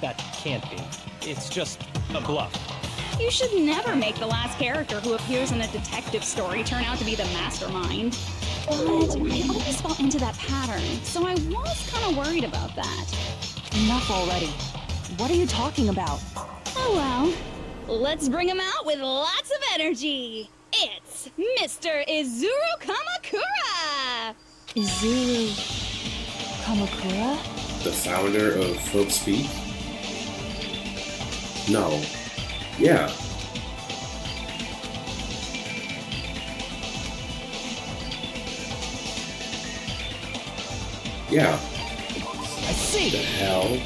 That can't be. It's just a bluff. You should never make the last character who appears in a detective story turn out to be the Mastermind. But I always fall into that pattern, so I was kind of worried about that. Enough already. What are you talking about? Oh well, let's bring him out with lots of energy. It's Mr. Izuru Kamakura! Izuru Kamakura? The founder of Hope's Peak? No. Yeah. Yeah. I see. The hell?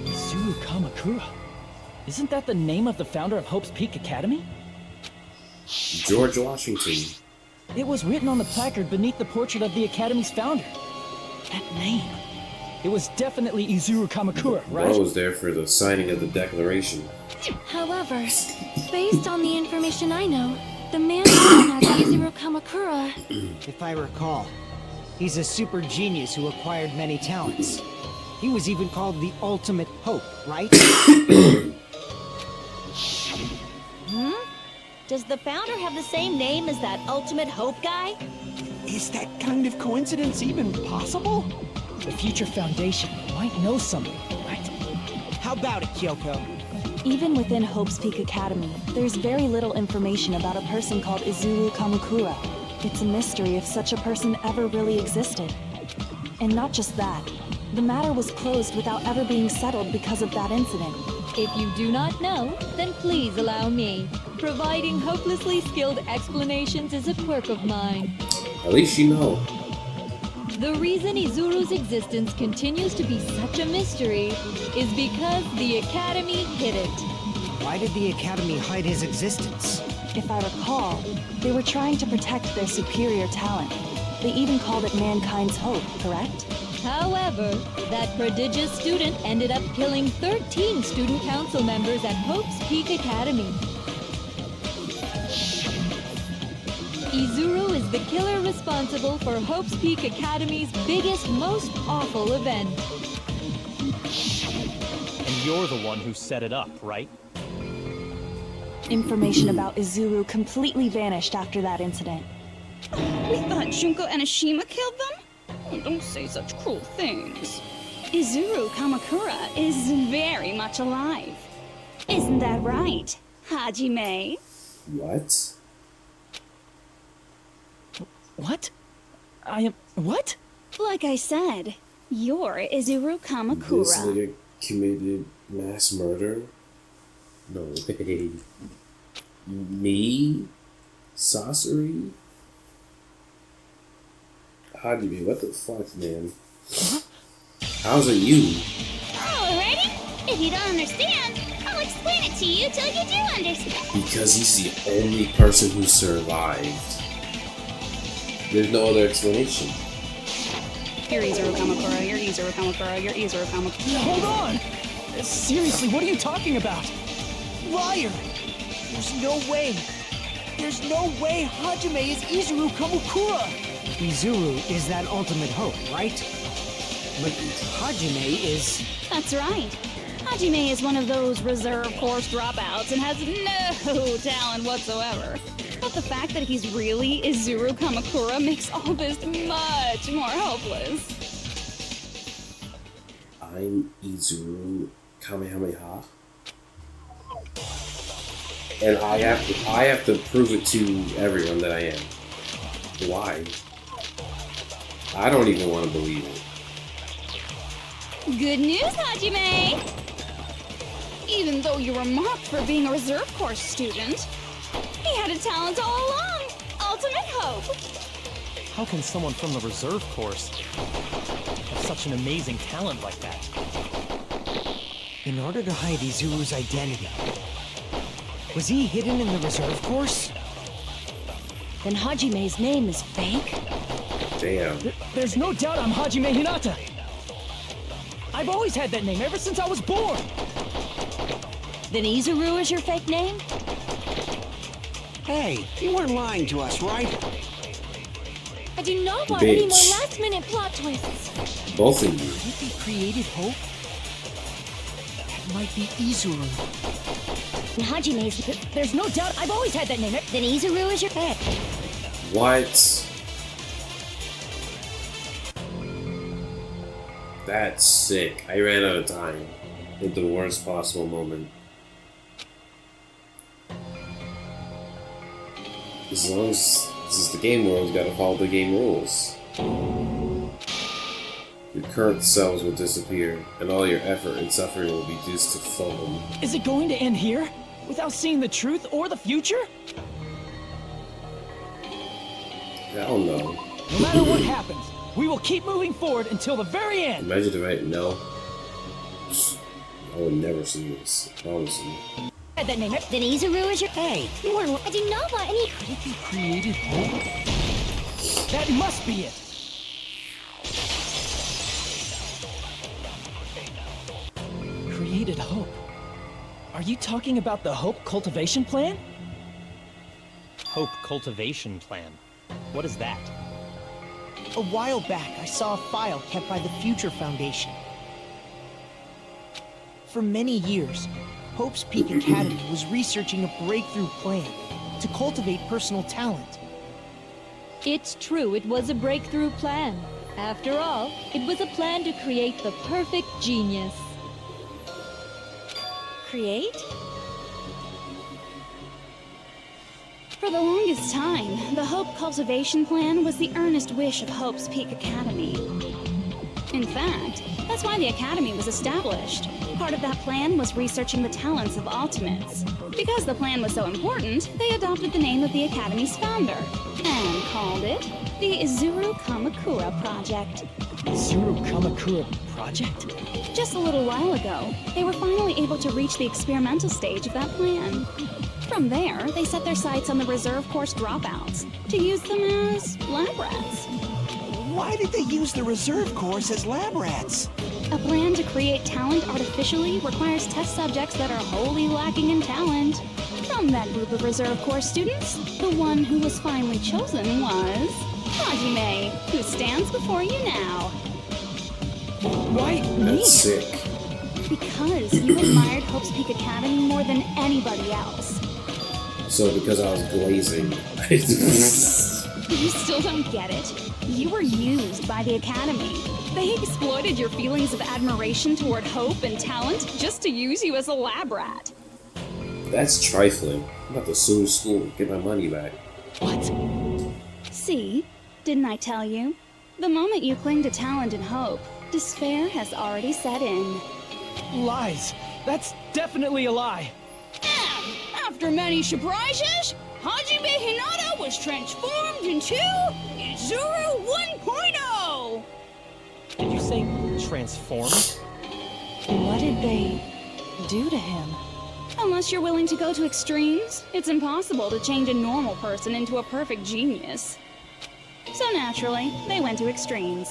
Izuru Kamakura. Isn't that the name of the founder of Hope's Peak Academy? George Washington. It was written on the placard beneath the portrait of the Academy's founder. That name. It was definitely Izuru Kamakura, right? Bro was there for the signing of the Declaration. However, based on the information I know, the man known as Izuru Kamakura... If I recall, he's a super genius who acquired many talents. He was even called the Ultimate Hope, right? Does the founder have the same name as that Ultimate Hope guy? Is that kind of coincidence even possible? The Future Foundation might know something, right? How about it, Kyoko? Even within Hope's Peak Academy, there's very little information about a person called Izuru Kamakura. It's a mystery if such a person ever really existed. And not just that, the matter was closed without ever being settled because of that incident. If you do not know, then please allow me. Providing hopelessly skilled explanations is a quirk of mine. At least you know. The reason Izuru's existence continues to be such a mystery is because the Academy hid it. Why did the Academy hide his existence? If I recall, they were trying to protect their superior talent. They even called it mankind's hope, correct? However, that prodigious student ended up killing 13 student council members at Hope's Peak Academy. Izuru is the killer responsible for Hope's Peak Academy's biggest, most awful event. And you're the one who set it up, right? Information about Izuru completely vanished after that incident. We thought Junko and Ashima killed them? Oh, don't say such cruel things. Izuru Kamakura is very much alive. Isn't that right, Hajime? What? What? I am... What? Like I said, you're Izuru This Kamakura. nigga committed mass murder? No way. Me? Sorcery? Hajime, what the fuck, man? How's it you? Alrighty. If you don't understand, I'll explain it to you till you do understand. Because he's the only person who survived. There's no other explanation. You're Izuru Kamakura, you're Izuru Kamakura, you're Izuru Kamakura. Hold on! Seriously, what are you talking about? Liar! There's no way! There's no way Hajime is Izuru Kamakura! Izuru is that ultimate hope, right? But Hajime is... That's right. Hajime is one of those reserve course dropouts and has no talent whatsoever. But the fact that he's really Izuru Kamakura makes all this much more hopeless. I'm Izuru Kamehameha. And I have to prove it to everyone that I am. Why? I don't even want to believe it. Good news, Hajime! Even though you were mocked for being a reserve course student, he had a talent all along! Ultimate hope! How can someone from the reserve course have such an amazing talent like that? In order to hide Izuru's identity, was he hidden in the reserve course? Then Hajime's name is fake? Damn. There's no doubt I'm Hajime Hinata. I've always had that name ever since I was born. Then Izuru is your fake name? Hey, you weren't lying to us, right? I do not want any more Bitch. last-minute plot twists. Both of you. If he created hope, that might be Izuru. And Hajime's... There's no doubt I've always had that name. Then Izuru is your fake. What? That's sick. I ran out of time at the worst possible moment. As long as this is the game world, you gotta follow the game rules. Your current selves will disappear, and all your effort and suffering will be reduced to foam. Is it going to end here? Without seeing the truth or the future? Hell no. No matter what happens, we will keep moving forward until the very end. Imagine if I no. I would never see this. Honestly. Had that name. Then Izuru is your... Hey, you weren't... I do not want any... If he created hope, That must be it. Created hope. Are you talking about the Hope Cultivation Plan? Hope Cultivation Plan. What is that? A while back, I saw a file kept by the Future Foundation. For many years, Hope's Peak Academy was researching a breakthrough plan to cultivate personal talent. It's true, it was a breakthrough plan. After all, it was a plan to create the perfect genius. Create? For the longest time, the Hope Cultivation Plan was the earnest wish of Hope's Peak Academy. In fact, that's why the Academy was established. Part of that plan was researching the talents of Ultimates. Because the plan was so important, they adopted the name of the Academy's founder and called it the Izuru Kamakura Project. Izuru Kamakura Project? Just a little while ago, they were finally able to reach the experimental stage of that plan. From there, they set their sights on the reserve course dropouts to use them as lab rats. Why did they use the reserve course as lab rats? A plan to create talent artificially requires test subjects that are wholly lacking in talent. From that group of reserve course students, the one who was finally chosen was Hajime, who stands before you now. Why me? That's sick. Because you admired Hope's Peak Academy more than anybody else. So because I was glazing. You still don't get it? You were used by the Academy. They exploited your feelings of admiration toward hope and talent just to use you as a lab rat. That's trifling. I'm about to sue school and get my money back. What? See? Didn't I tell you? The moment you cling to talent and hope, despair has already set in. Lies. That's definitely a lie. After many surprises, Hajime Hinata was transformed into Izuru 1.0! Did you say transformed? What did they do to him? Unless you're willing to go to extremes, it's impossible to change a normal person into a perfect genius. So naturally, they went to extremes.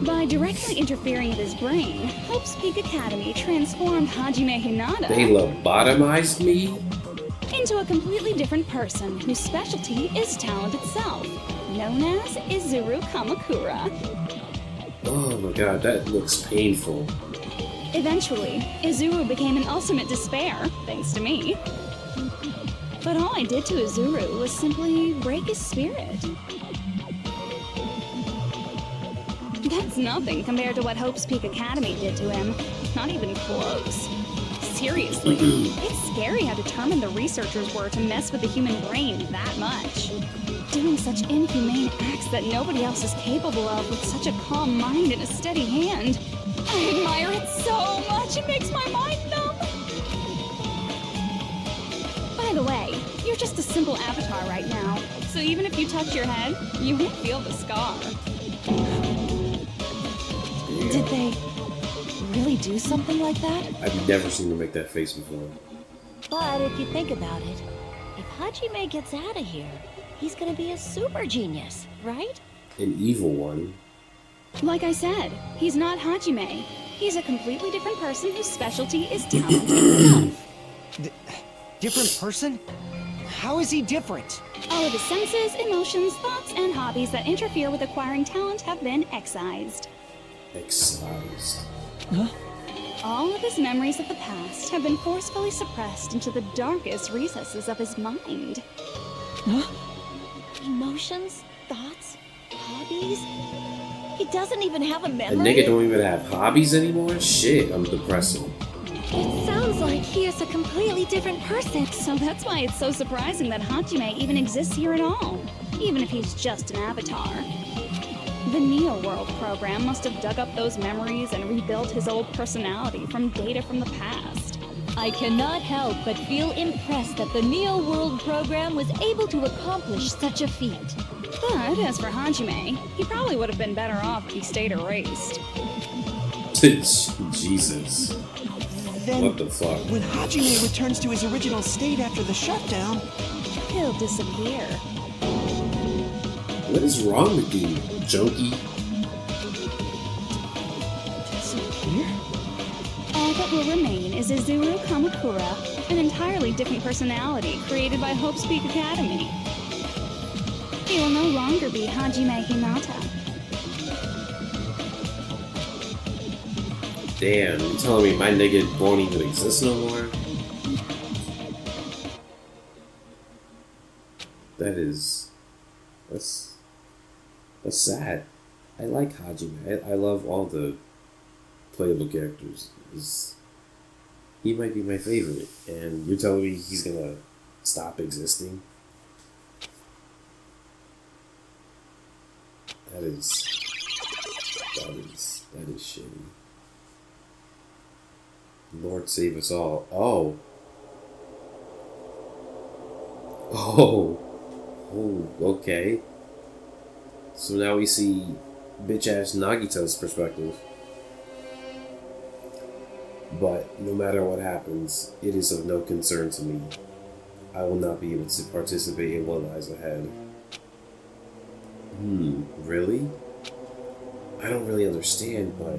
By directly interfering with his brain, Hope's Peak Academy transformed Hajime Hinata They lobotomized me? into a completely different person whose specialty is talent itself, known as Izuru Kamakura. Oh my god, that looks painful. Eventually, Izuru became an ultimate despair, thanks to me. But all I did to Izuru was simply break his spirit. That's nothing compared to what Hope's Peak Academy did to him. Not even close. Seriously, it's scary how determined the researchers were to mess with the human brain that much. Doing such inhumane acts that nobody else is capable of with such a calm mind and a steady hand. I admire it so much, it makes my mind numb. By the way, you're just a simple avatar right now, so even if you touch your head, you won't feel the scar. Did they really do something like that? I've never seen them make that face before. But if you think about it, if Hajime gets out of here, he's gonna be a super genius, right? An evil one. Like I said, he's not Hajime. He's a completely different person whose specialty is talent itself. Different person? How is he different? All of his senses, emotions, thoughts, and hobbies that interfere with acquiring talent have been excised. Excised. Huh? All of his memories of the past have been forcefully suppressed into the darkest recesses of his mind. Huh? Emotions, thoughts, hobbies. He doesn't even have a A memory. nigga don't even have hobbies anymore? Shit, I'm depressing. It sounds like he is a completely different person. So that's why it's so surprising that Hajime even exists here at all, even if he's just an avatar. The Neo World program must have dug up those memories and rebuilt his old personality from data from the past. I cannot help but feel impressed that the Neo World program was able to accomplish such a feat. But as for Hajime, he probably would have been better off if he stayed erased. Jesus. Then, What the fuck? when Hajime returns to his original state after the shutdown, He'll disappear. What is wrong with you, junkie? Disappear? All that will remain is Izuru Kamakura, an entirely different personality created by Hope's Peak Academy. He will no longer be Hajime Hinata. Damn, you telling me my nigga won't even exist no more? That's sad. I like Hajime. I love all the playable characters. He might be my favorite, and you're telling me he's gonna stop existing? That is shitty. Lord save us all. Oh, okay. So now we see bitch-ass Nagito's perspective. But no matter what happens, it is of no concern to me. I will not be able to participate in what lies ahead. Really? I don't really understand, but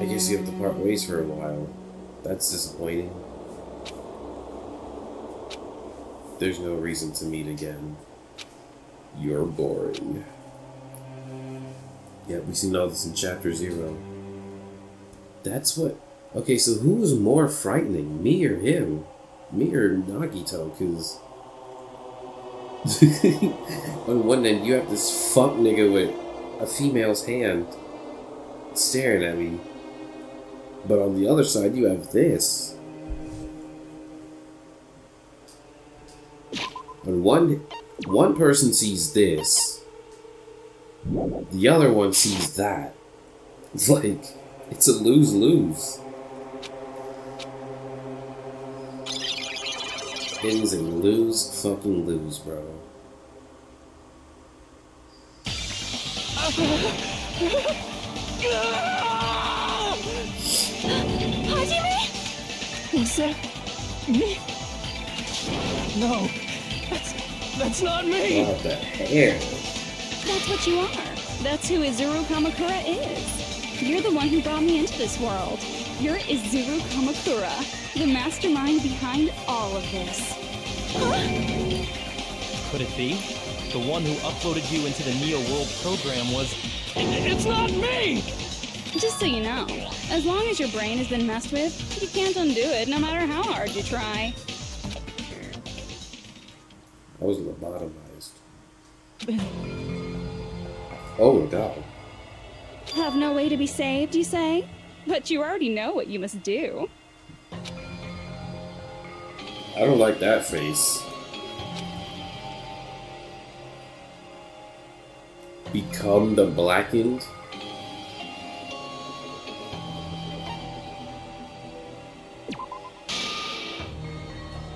I guess you have to part ways for a while. That's disappointing. There's no reason to meet again. You're boring. Yeah, we've seen all this in Chapter 0. That's what... Okay, so who was more frightening? Me or him? Me or Nagito? Because... on one end, you have this fuck nigga with a female's hand staring at me. But on the other side, you have this. When one person sees this, the other one sees that. It's like, it's a lose-lose. It is a lose-fucking-lose, bro. Hajime? Was that me? No, that's not me. What the hair? That's what you are. That's who Izuru Kamakura is. You're the one who brought me into this world. You're Izuru Kamakura, the mastermind behind all of this. Huh? Could it be? The one who uploaded you into the Neo World program was... It's not me! Just so you know, as long as your brain has been messed with, you can't undo it no matter how hard you try. I was lobotomized. Oh my god. Have no way to be saved, you say? But you already know what you must do. I don't like that face. Become the blackened?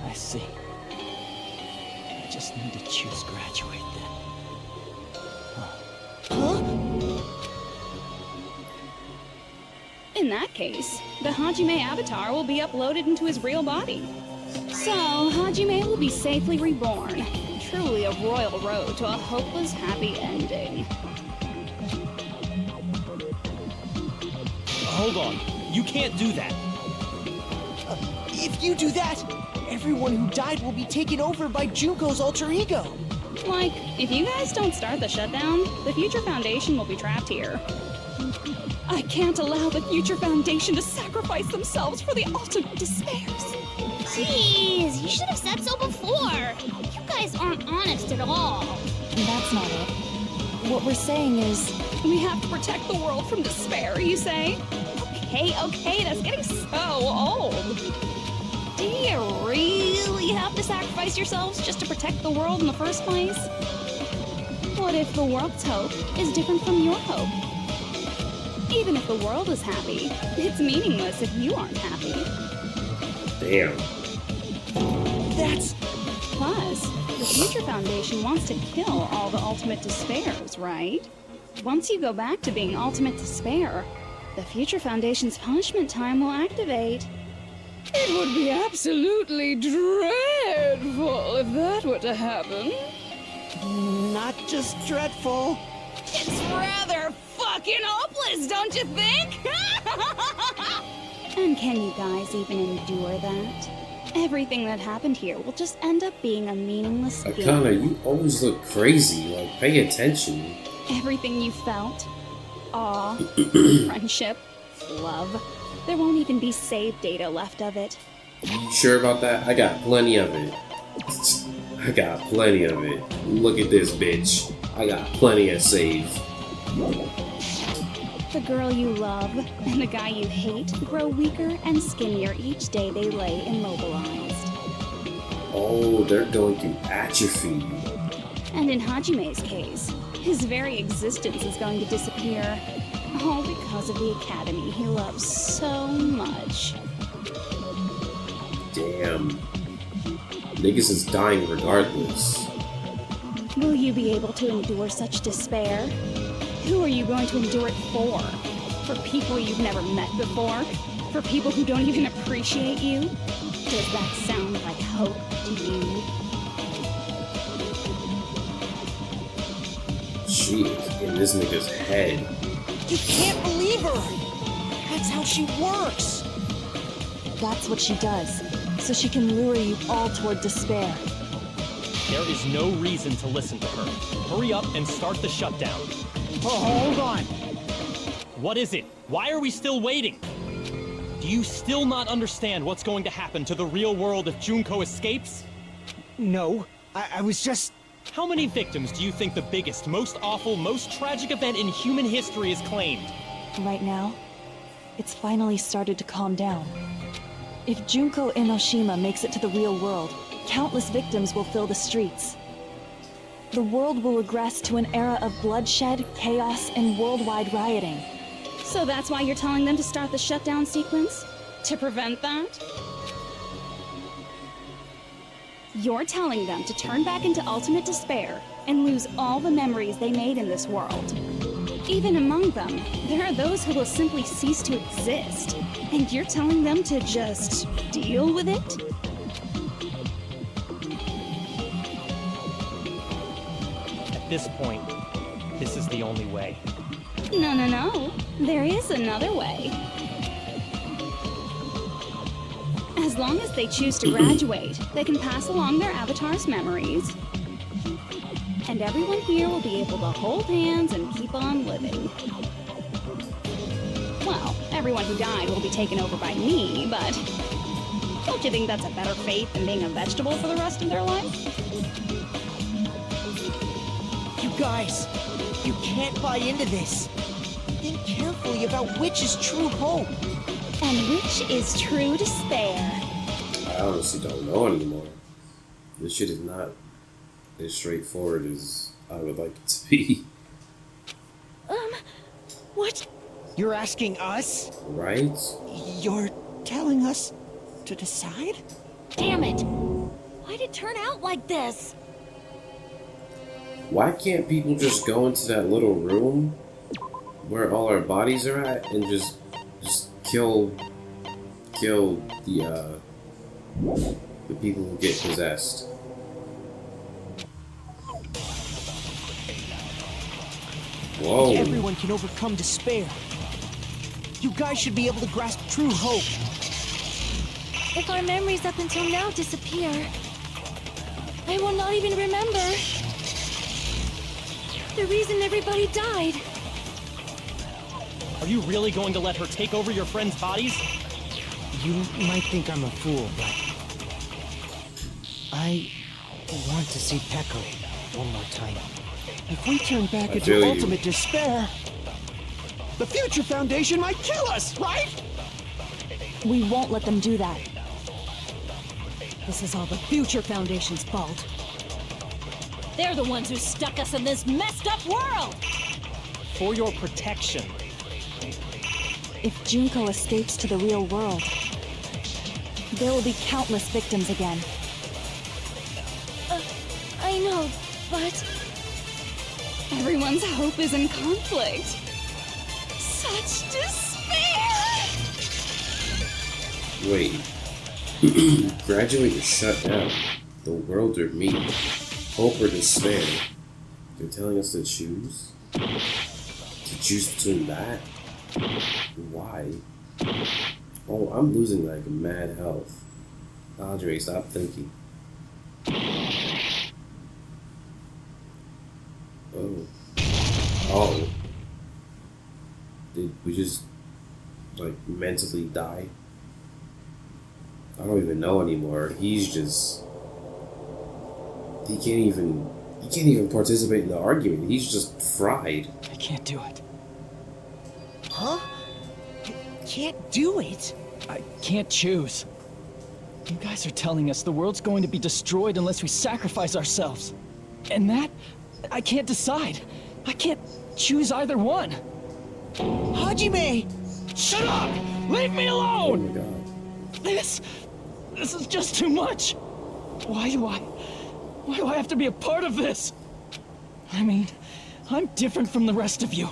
I see. I just need to choose graduate then. In that case, the Hajime avatar will be uploaded into his real body. So, Hajime will be safely reborn. Truly a royal road to a hopeless, happy ending. Hold on. You can't do that. If you do that, everyone who died will be taken over by Junko's alter ego. Like, if you guys don't start the shutdown, the Future Foundation will be trapped here. I can't allow the Future Foundation to sacrifice themselves for the ultimate despairs. Jeez, you should have said so before. You guys aren't honest at all. That's not it. What we're saying is... We have to protect the world from despair, you say? Okay, that's getting so old. Do you really have to sacrifice yourselves just to protect the world in the first place? What if the world's hope is different from your hope? Even if the world is happy, it's meaningless if you aren't happy. Damn. That's... Plus, the Future Foundation wants to kill all the ultimate despairs, right? Once you go back to being ultimate despair, the Future Foundation's punishment time will activate. It would be absolutely dreadful if that were to happen. Not just dreadful. It's rather fucking hopeless, don't you think? And can you guys even endure that? Everything that happened here will just end up being a meaningless game. Akana, you always look crazy. Like, pay attention. Everything you felt, awe, friendship, love, there won't even be save data left of it. You sure about that? I got plenty of it. I got plenty of it. Look at this bitch. I got plenty of save. The girl you love and the guy you hate grow weaker and skinnier each day they lay immobilized. Oh, they're going through atrophy. And in Hajime's case, his very existence is going to disappear. All because of the academy he loves so much. Damn. Niggas is dying regardless. Will you be able to endure such despair? Who are you going to endure it for? For people you've never met before? For people who don't even appreciate you? Does that sound like hope to you? She is in this nigga's head. You can't believe her! That's how she works! That's what she does, so she can lure you all toward despair. There is no reason to listen to her. Hurry up and start the shutdown. Oh, hold on. What is it? Why are we still waiting? Do you still not understand what's going to happen to the real world if Junko escapes? No, I was just... How many victims do you think the biggest, most awful, most tragic event in human history has claimed? Right now, it's finally started to calm down. If Junko Enoshima makes it to the real world, countless victims will fill the streets. The world will regress to an era of bloodshed, chaos, and worldwide rioting. So that's why you're telling them to start the shutdown sequence? To prevent that? You're telling them to turn back into ultimate despair and lose all the memories they made in this world. Even among them, there are those who will simply cease to exist. And you're telling them to just deal with it? At this point, this is the only way. No. There is another way. As long as they choose to graduate, they can pass along their avatar's memories. And everyone here will be able to hold hands and keep on living. Well, everyone who died will be taken over by me, but don't you think that's a better fate than being a vegetable for the rest of their life? You guys, you can't buy into this. Think carefully about which is true hope. And which is true despair. I honestly don't know anymore. This shit is not as straightforward as I would like it to be. What? You're asking us? Right? You're telling us to decide? Damn it! Why'd it turn out like this? Why can't people just go into that little room where all our bodies are at and just kill the people who get possessed? Whoa. Everyone can overcome despair. You guys should be able to grasp true hope. If our memories up until now disappear, I will not even remember the reason everybody died. Are you really going to let her take over your friends' bodies? You might think I'm a fool, but I want to see Peko one more time. If we turn back into ultimate despair, the Future Foundation might kill us, right? We won't let them do that. This is all the Future Foundation's fault. They're the ones who stuck us in this messed up world! For your protection. If Junko escapes to the real world, there will be countless victims again. I know, but... Everyone's hope is in conflict. Such despair! Wait. Graduate or shut down. The world or me. Hope or despair. They're telling us to choose? To choose between that? Why? Oh, I'm losing like mad health. Andre, stop thinking. Oh. Did we just, like, mentally die? I don't even know anymore. He's just... He can't even participate in the argument. He's just fried. I can't do it. Huh? You can't do it? I can't choose. You guys are telling us the world's going to be destroyed unless we sacrifice ourselves. And that, I can't decide. I can't choose either one. Hajime! Shut up! Leave me Oh alone! my god. This is just too much. Why do I have to be a part of this? I mean, I'm different from the rest of you.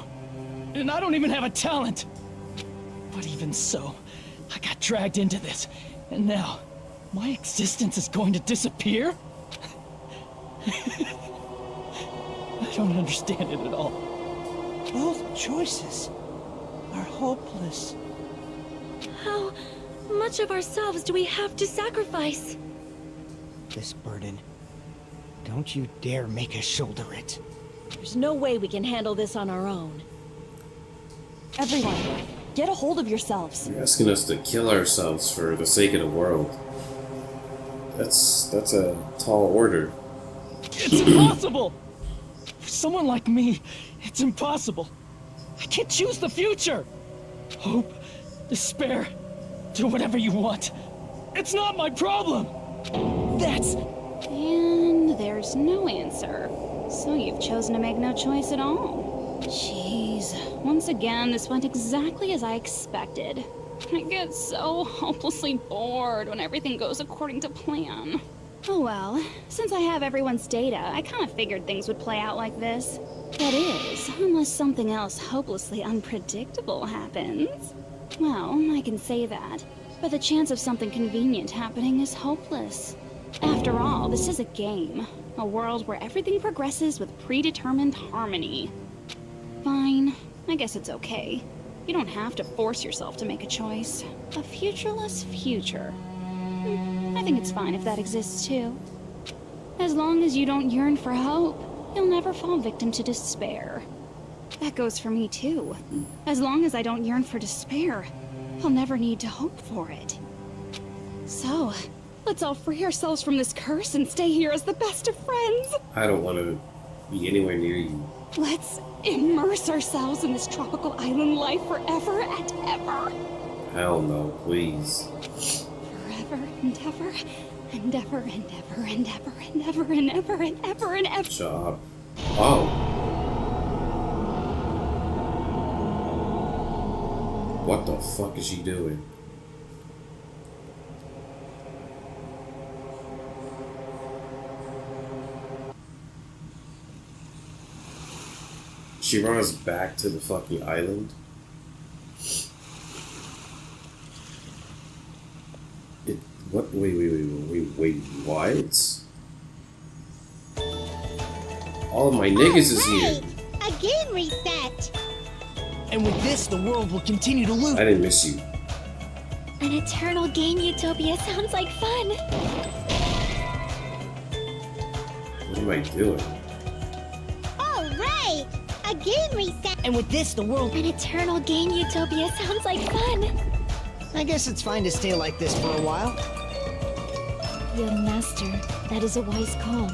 And I don't even have a talent. But even so, I got dragged into this. And now, my existence is going to disappear? I don't understand it at all. Both choices are hopeless. How much of ourselves do we have to sacrifice? This burden. Don't you dare make us shoulder it. There's no way we can handle this on our own. Everyone, get a hold of yourselves. You're asking us to kill ourselves for the sake of the world. That's a tall order. It's impossible! For someone like me, it's impossible. I can't choose the future. Hope, despair, do whatever you want. It's not my problem. That's... And there's no answer. So you've chosen to make no choice at all. Jeez. Once again, this went exactly as I expected. I get so hopelessly bored when everything goes according to plan. Oh well, since I have everyone's data, I kind of figured things would play out like this. That is, unless something else hopelessly unpredictable happens. Well, I can say that, but the chance of something convenient happening is hopeless. After all, this is a game. A world where everything progresses with predetermined harmony. Fine, I guess it's okay. You don't have to force yourself to make a choice. A futureless future. I think it's fine if that exists too. As long as you don't yearn for hope, you'll never fall victim to despair. That goes for me too. As long as I don't yearn for despair, I'll never need to hope for it. So, let's all free ourselves from this curse and stay here as the best of friends. I don't want to be anywhere near you. Let's immerse ourselves in this tropical island life forever and ever. Hell no, please. Forever and ever and ever and ever and ever and ever and ever and ever and ever. Shut up. Oh. What the fuck is she doing? She runs back to the fucking island. What? Wait, what? All of my niggas is here. A game reset. And with this, the world will continue to loop. I didn't miss you. An eternal game utopia sounds like fun. What am I doing? All right. A game reset. And with this, the world... An eternal game utopia sounds like fun. I guess it's fine to stay like this for a while. Young master, that is a wise call.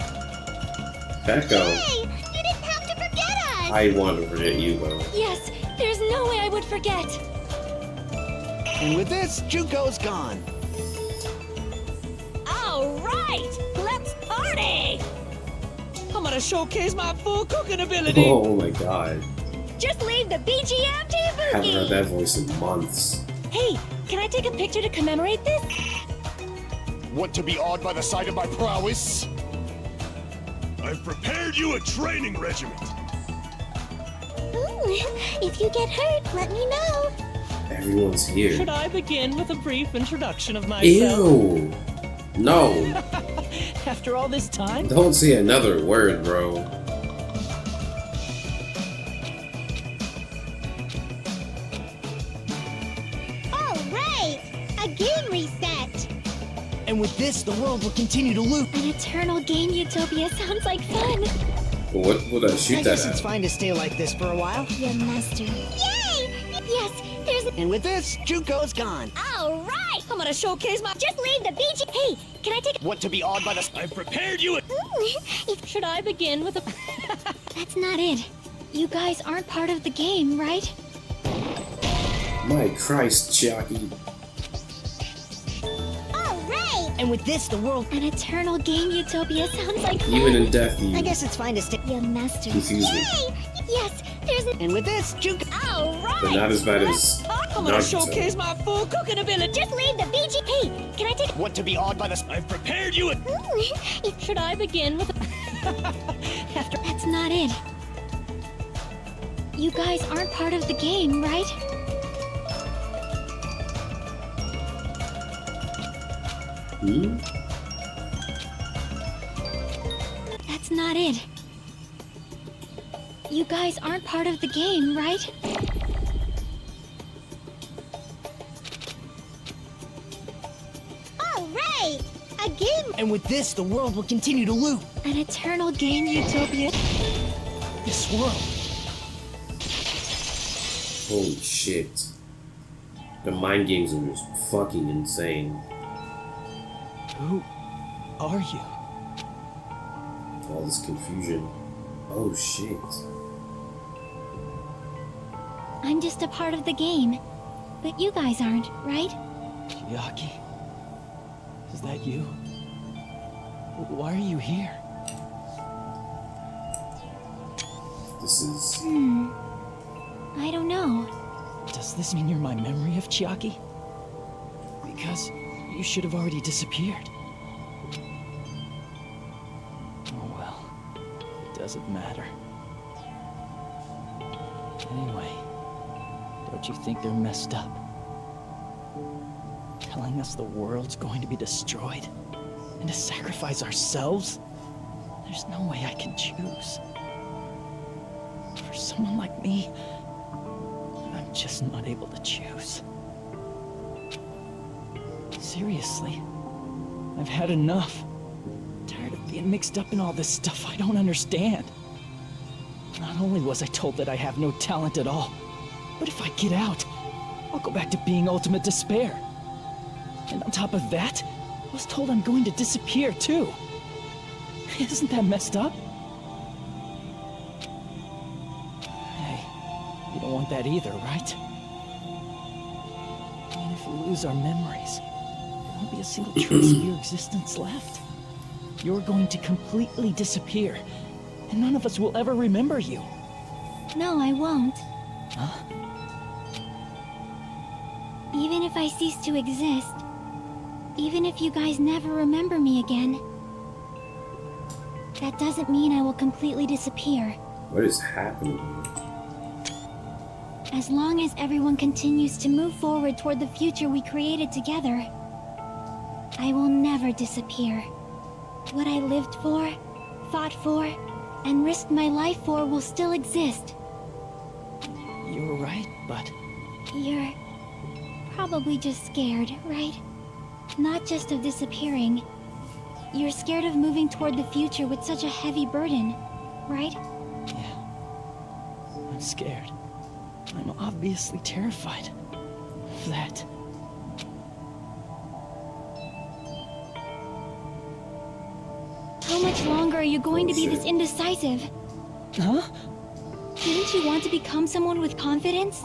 Echo. Hey, you didn't have to forget us. I want to forget you, though. Yes, there's no way I would forget. And with this, Junko's gone. All right, let's party. I'm gonna showcase my full cooking ability. Oh my god. Just leave the BGM to Haven't heard Boogie. that voice in months. Hey, can I take a picture to commemorate this? Want to be awed by the sight of my prowess? I've prepared you a training regiment. Ooh, if you get hurt, let me know. Everyone's here. Should I begin with a brief introduction of myself? Ew. No. After all this time? Don't say another word, bro. All right. A game reset. And with this, the world will continue to loop. An eternal game utopia sounds like fun. What would I shoot I that guess it's at? fine to stay like this for a while. Young master. Yay! Yes, there's... And with this, Junko's gone. All right, I'm gonna showcase my. Just leave the beach. Hey, can I take? Want to be awed by the... I've prepared you a... Should I begin with a... That's not it. You guys aren't part of the game, right? My Christ, Chiaki. And with this, the world... An eternal game utopia sounds like fun. Even in death, you I guess it's fine to stay... You master. confuse me. Yes, there's... And with this, But not as bad as I'm gonna Naruto. showcase my full cooking ability. Just leave the BG. Hey, can I take... Want to be awed by the... I've prepared you a... Should I begin with a... That's not it. You guys aren't part of the game, right? Hmm? That's not it. You guys aren't part of the game, right? All right! A game... And with this, the world will continue to loop. An eternal game utopia. This world. Holy shit. The mind games are just fucking insane. Who are you? All this confusion. Oh shit. I'm just a part of the game. But you guys aren't, right? Chiaki? Is that you? Why are you here? This is... I don't know. Does this mean you're my memory of Chiaki? Because you should have already disappeared. Oh well. It doesn't matter. Anyway, don't you think they're messed up? Telling us the world's going to be destroyed and to sacrifice ourselves? There's no way I can choose. For someone like me, I'm just not able to choose. Seriously, I've had enough. Tired of being mixed up in all this stuff I don't understand. Not only was I told that I have no talent at all, but if I get out, I'll go back to being ultimate despair. And on top of that, I was told I'm going to disappear too. Isn't that messed up? Hey, you don't want that either, right? I mean, if we lose our memories, there won't be a single trace of your existence left. You're going to completely disappear, and none of us will ever remember you. No, I won't. Huh? Even if I cease to exist, even if you guys never remember me again, that doesn't mean I will completely disappear. What is happening? As long as everyone continues to move forward toward the future we created together, I will never disappear. What I lived for, fought for, and risked my life for will still exist. You're right, but... You're probably just scared, right? Not just of disappearing. You're scared of moving toward the future with such a heavy burden, right? Yeah. I'm scared. I'm obviously terrified of that. How much longer are you going to be this indecisive? Huh? Didn't you want to become someone with confidence?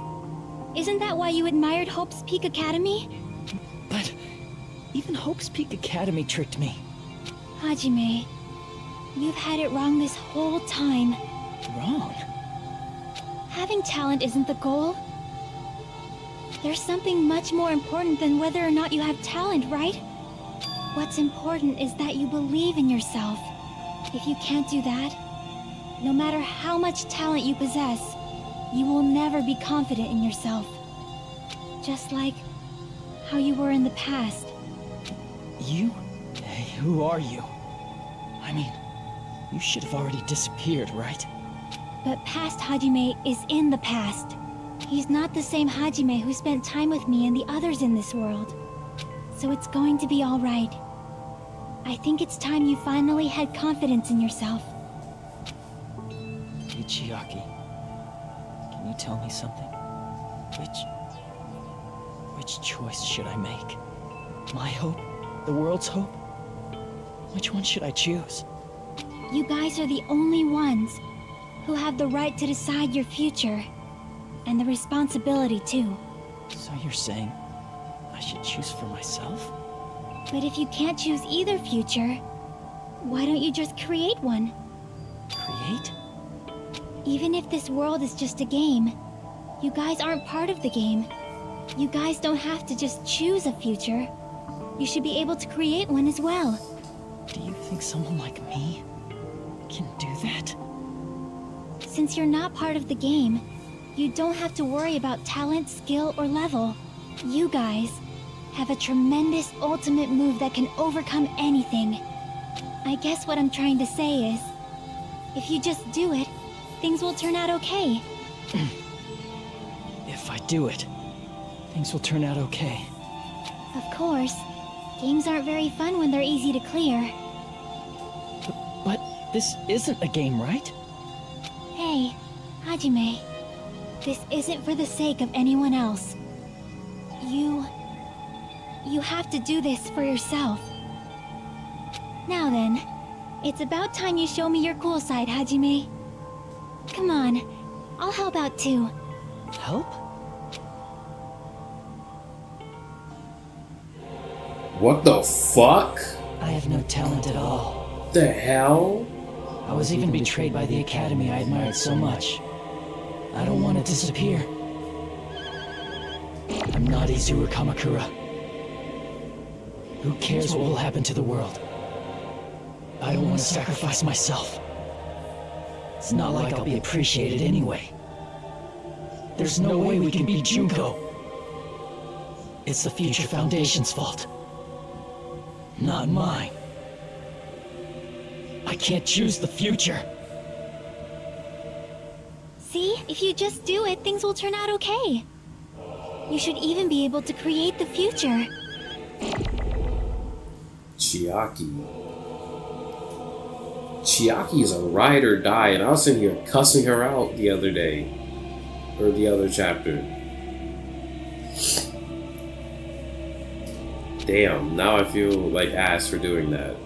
Isn't that why you admired Hope's Peak Academy? But even Hope's Peak Academy tricked me. Hajime, you've had it wrong this whole time. Wrong? Having talent isn't the goal. There's something much more important than whether or not you have talent, right? What's important is that you believe in yourself. If you can't do that, no matter how much talent you possess, you will never be confident in yourself. Just like how you were in the past. You? Hey, who are you? I mean, you should have already disappeared, right? But past Hajime is in the past. He's not the same Hajime who spent time with me and the others in this world. So it's going to be all right. I think it's time you finally had confidence in yourself. Hey, Chiaki. Can you tell me something? Which choice should I make? My hope? The world's hope? Which one should I choose? You guys are the only ones who have the right to decide your future. And the responsibility, too. So you're saying I should choose for myself? But if you can't choose either future, why don't you just create one? Create? Even if this world is just a game, you guys aren't part of the game. You guys don't have to just choose a future. You should be able to create one as well. Do you think someone like me can do that? Since you're not part of the game, you don't have to worry about talent, skill, or level. You guys have a tremendous ultimate move that can overcome anything. I guess what I'm trying to say is, if you just do it, things will turn out okay. If I do it, things will turn out okay. Of course, games aren't very fun when they're easy to clear. But this isn't a game, right? Hey, Hajime. This isn't for the sake of anyone else. You have to do this for yourself. Now then, it's about time you show me your cool side, Hajime. Come on, I'll help out too. Help? What the fuck? I have no talent at all. The hell? I was even betrayed by the academy I admired so much. I don't want to disappear. I'm not Izuru Kamakura. Who cares what will happen to the world? I don't want to sacrifice myself. It's not like I'll be appreciated anyway. There's no way we can beat Junko. It's the Future Foundation's fault. Not mine. I can't choose the future. See, if you just do it, things will turn out okay. You should even be able to create the future. Chiaki is a ride or die, and I was sitting here cussing her out the other day. Or the other chapter. Damn, now I feel like ass for doing that.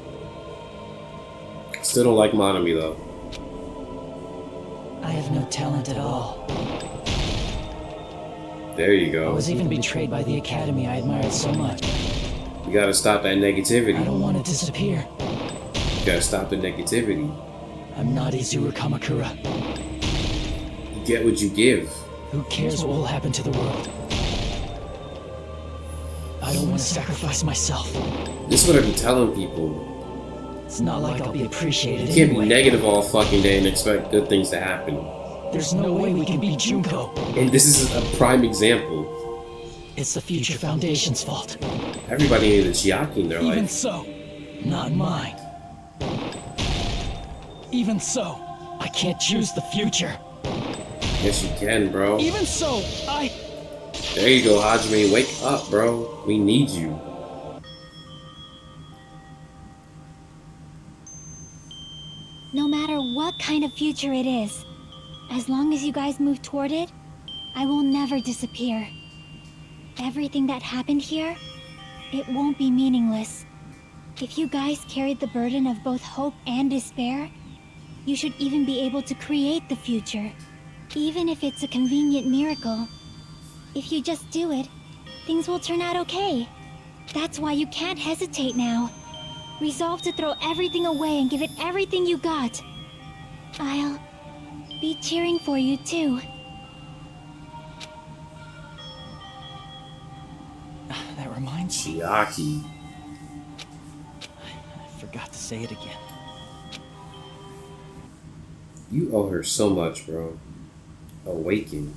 Still don't like Monami though. I have no talent at all. There you go. I was even betrayed by the academy I admired so much. You gotta stop that negativity. I don't want to disappear. You gotta stop the negativity. I'm not Izuru Kamakura. You get what you give. Who cares what will happen to the world? I don't want to sacrifice myself. This is what I've been telling people. It's not like I'll be appreciated You can't anyway. be negative all fucking day and expect good things to happen. There's no way we can beat Junko. And this is a prime example. It's the Future Foundation's fault. Everybody needed Chiaki in their Even life. so, not mine. Even so, I can't choose the future. Yes, you can, bro. Even so, There you go, Hajime. Wake up, bro. We need you. No matter what kind of future it is, as long as you guys move toward it, I will never disappear. Everything that happened here, it won't be meaningless. If you guys carried the burden of both hope and despair, you should even be able to create the future. Even if it's a convenient miracle. If you just do it, things will turn out okay. That's why you can't hesitate now. Resolve to throw everything away and give it everything you got. I'll be cheering for you too. That reminds me. Chiaki. I forgot to say it again. You owe her so much, bro. Awaken.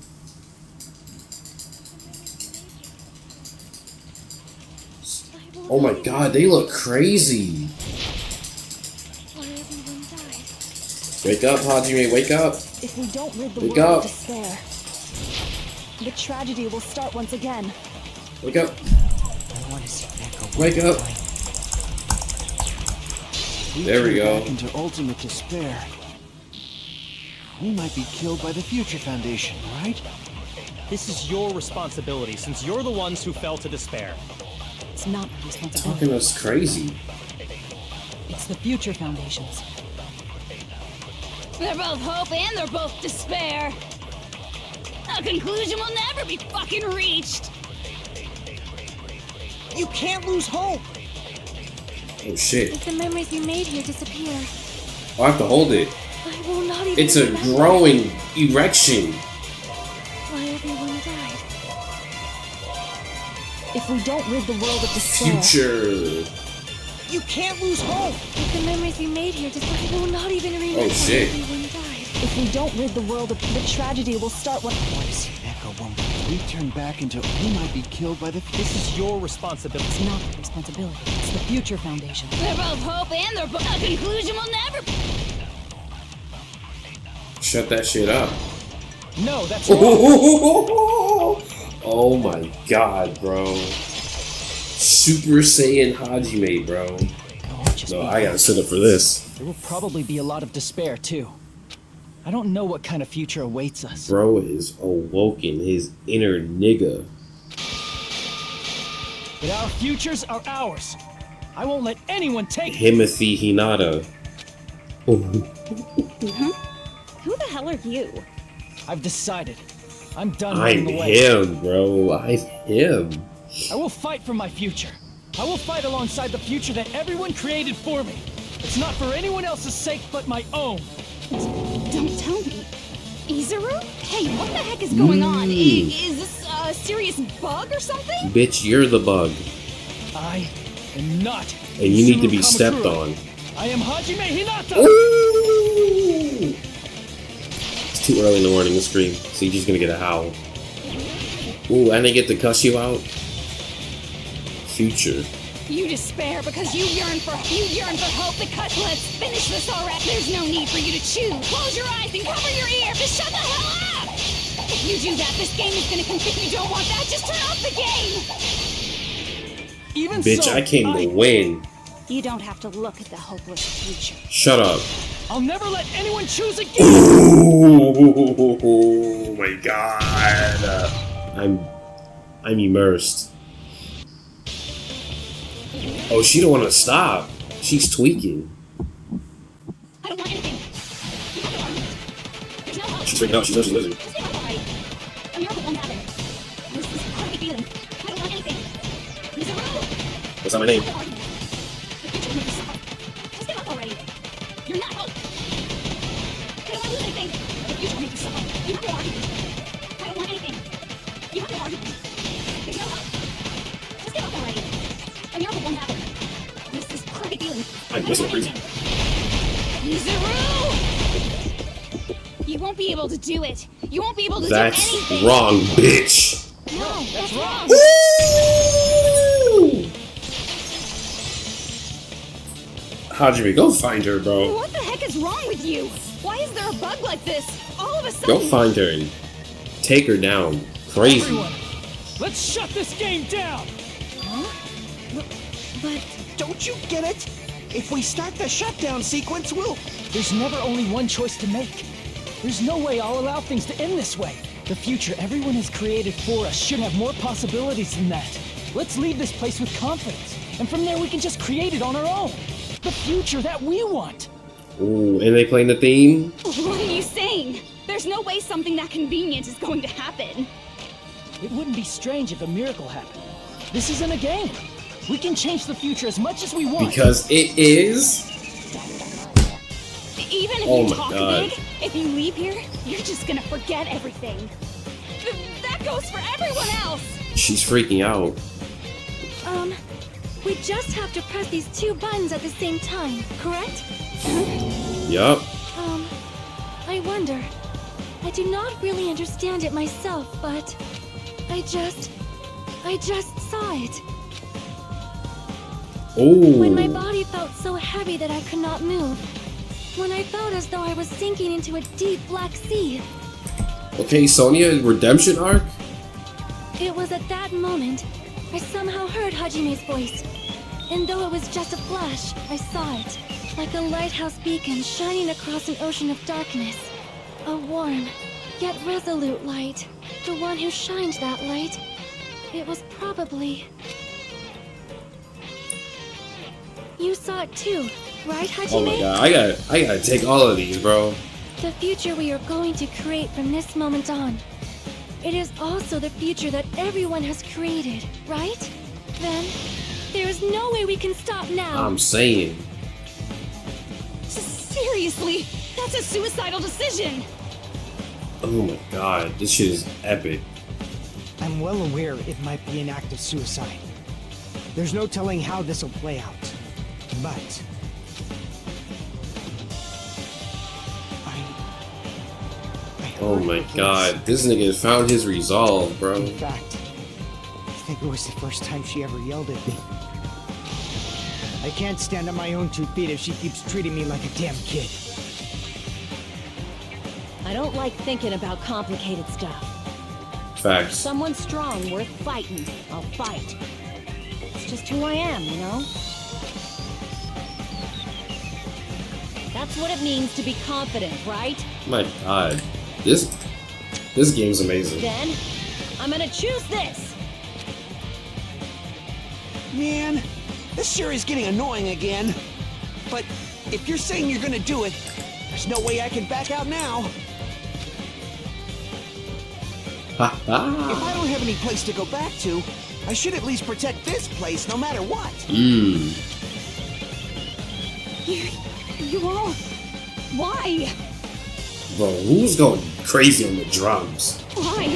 Oh my god, they look crazy. Wake up, Hajime, wake up. If we don't rid the Wake world up. of despair, the tragedy will start once again. Wake up. Wake up. There we go. Back into ultimate despair. We might be killed by the Future Foundation, right? This is your responsibility, since you're the ones who fell to despair. It's not my responsibility. Talking us crazy. It's the Future Foundation's. They're both hope and they're both despair. A conclusion will never be fucking reached. You can't lose hope. Oh shit. If the memories you made here disappear, I have to hold it. I will not even It's a remember growing erection. why everyone died. If we don't rid the world of despair... Future. You can't lose hope. If the memories you made here disappear, I will not even remember Oh shit. why everyone died. If we don't rid the world of... The tragedy will start when... Once Echo won't. We turn back into. We might be killed by the. This is your responsibility. It's not my responsibility. It's the Future Foundation. They're both hope and they're both... A conclusion will never... Shut that shit up. No, that's wrong. Oh my god, bro. Super Saiyan Hajime, bro. No, I gotta sit up for this. There will probably be a lot of despair, too. I don't know what kind of future awaits us. Bro is awoken his inner nigga. But our futures are ours. I won't let anyone take it. Himothy Hinata. Who the hell are you? I've decided. I'm done I'm running away. him, bro. I'm him. I will fight for my future. I will fight alongside the future that everyone created for me. It's not for anyone else's sake but my own. Don't tell me. Izuru? Hey, what the heck is going on? Is this a serious bug or something? Bitch, you're the bug. I am not. And you need to be Izuru stepped Kamakura. on. I am Hajime Hinata! Ooh! It's too early in the morning to scream. So you're just gonna get a howl. Ooh, and they get to cuss you out? Future. You despair because you yearn for hope because let's finish this already. There's no need for you to choose. Close your eyes and cover your ear. Just shut the hell up! If you do that, this game is gonna continue. You don't want that, just turn off the game! Even Bitch, so, I came to win. You don't have to look at the hopeless future. Shut up. I'll never let anyone choose again! Oh my god. I'm immersed. Oh, she don't want to stop. She's tweaking. I don't want anything. There's no hope. She's freaking out. She knows she's losing. A miracle won't happen. This is a crazy feeling. I don't want anything. Izuru! That's not my name. The future needs to stop. Just give up already. You're not hope. I don't want to lose anything. The future needs to stop. You have no argument. I don't want anything. You have no argument. There's no hope. Just give up already. A miracle won't happen. This is a crazy feeling. I'm missing a crazy. Izuru! You won't be able to do it. You won't be able to That's do anything. wrong, bitch. No, that's wrong. Woo! Hajime, go find her, bro. What the heck is wrong with you? Why is there a bug like this? All of a sudden. Go find her and take her down. Crazy. Everyone, let's shut this game down! Huh? But don't you get it? If we start the shutdown sequence, we'll. There's never only one choice to make. There's no way I'll allow things to end this way. The future everyone has created for us should have more possibilities than that. Let's leave this place with confidence, and from there we can just create it on our own. The future that we want. Ooh, and they playing the theme? What are you saying? There's no way something that convenient is going to happen. It wouldn't be strange if a miracle happened. This isn't a game. We can change the future as much as we want. Because it is? Even if Oh you my talk God. big, if you leave here, you're just gonna forget everything. That goes for everyone else. She's freaking out. We just have to press these two buttons at the same time, correct? Yup. I wonder. I do not really understand it myself, but I just saw it. Ooh. When my body felt so heavy that I could not move. When I felt as though I was sinking into a deep black sea. Okay, Sonya, redemption arc? It was at that moment I somehow heard Hajime's voice. And though it was just a flash, I saw it. Like a lighthouse beacon shining across an ocean of darkness. A warm, yet resolute light. The one who shined that light. It was probably... You saw it too, right, Hajime? Oh my god, I gotta take all of these, bro. The future we are going to create from this moment on. It is also the future that everyone has created, right? Then, there is no way we can stop now. I'm saying. Seriously, that's a suicidal decision. Oh my god, this shit is epic. I'm well aware it might be an act of suicide. There's no telling how this will play out. But Oh my god, this nigga found his resolve, bro. in fact, I think it was the first time she ever yelled at me. I can't stand on my own 2 feet if she keeps treating me like a damn kid. I don't like thinking about complicated stuff. Facts. If someone's strong, worth fighting, I'll fight. It's just who I am, you know? That's what it means to be confident, right? My god. This game's amazing. Then, I'm gonna choose this! Man, this sure is getting annoying again. But if you're saying you're gonna do it, there's no way I can back out now. If I don't have any place to go back to, I should at least protect this place no matter what. You all... Why? Bro, who's going crazy on the drums? Why?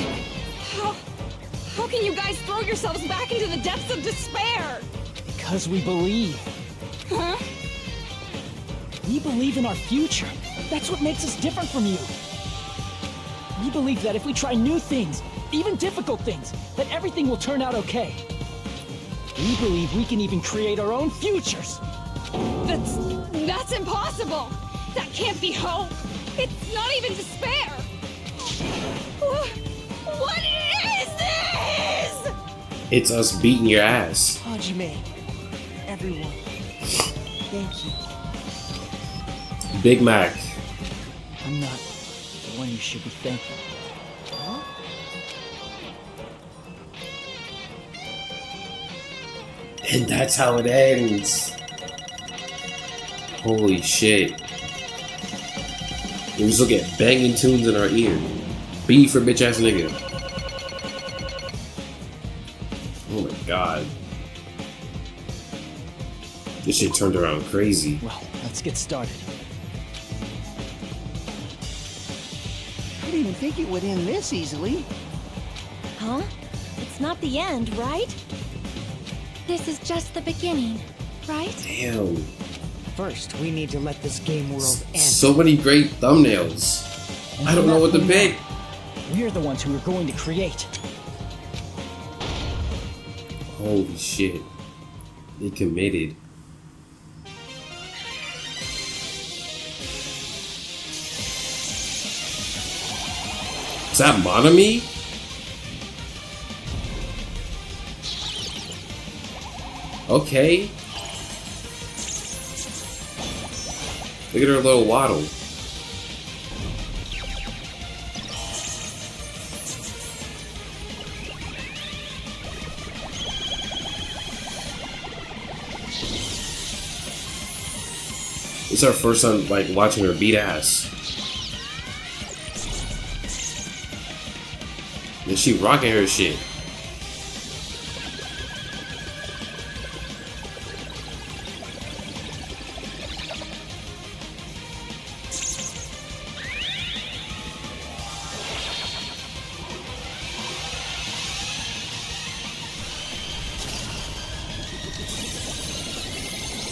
How can you guys throw yourselves back into the depths of despair? Because we believe. Huh? We believe in our future. That's what makes us different from you. We believe that if we try new things, even difficult things, that everything will turn out okay. We believe we can even create our own futures. That's impossible. That can't be hope. It's not even despair. What is this? It's us beating your ass. Hajime, everyone, thank you. Big Mac. I'm not the one you should be thanking. Huh? And that's how it ends. Holy shit. We just look at banging tunes in our ear. B for bitch ass nigga. Oh my god. This shit turned around crazy. Well, let's get started. I didn't think it would end this easily. Huh? It's not the end, right? This is just the beginning, right? Damn. First, we need to let this game world end. So many great thumbnails. I don't know what to pick. We're the ones who are going to create. Holy shit. They committed. Is that Monami? Okay. Look at her little waddle. It's our first time like watching her beat ass. And she rocking her shit.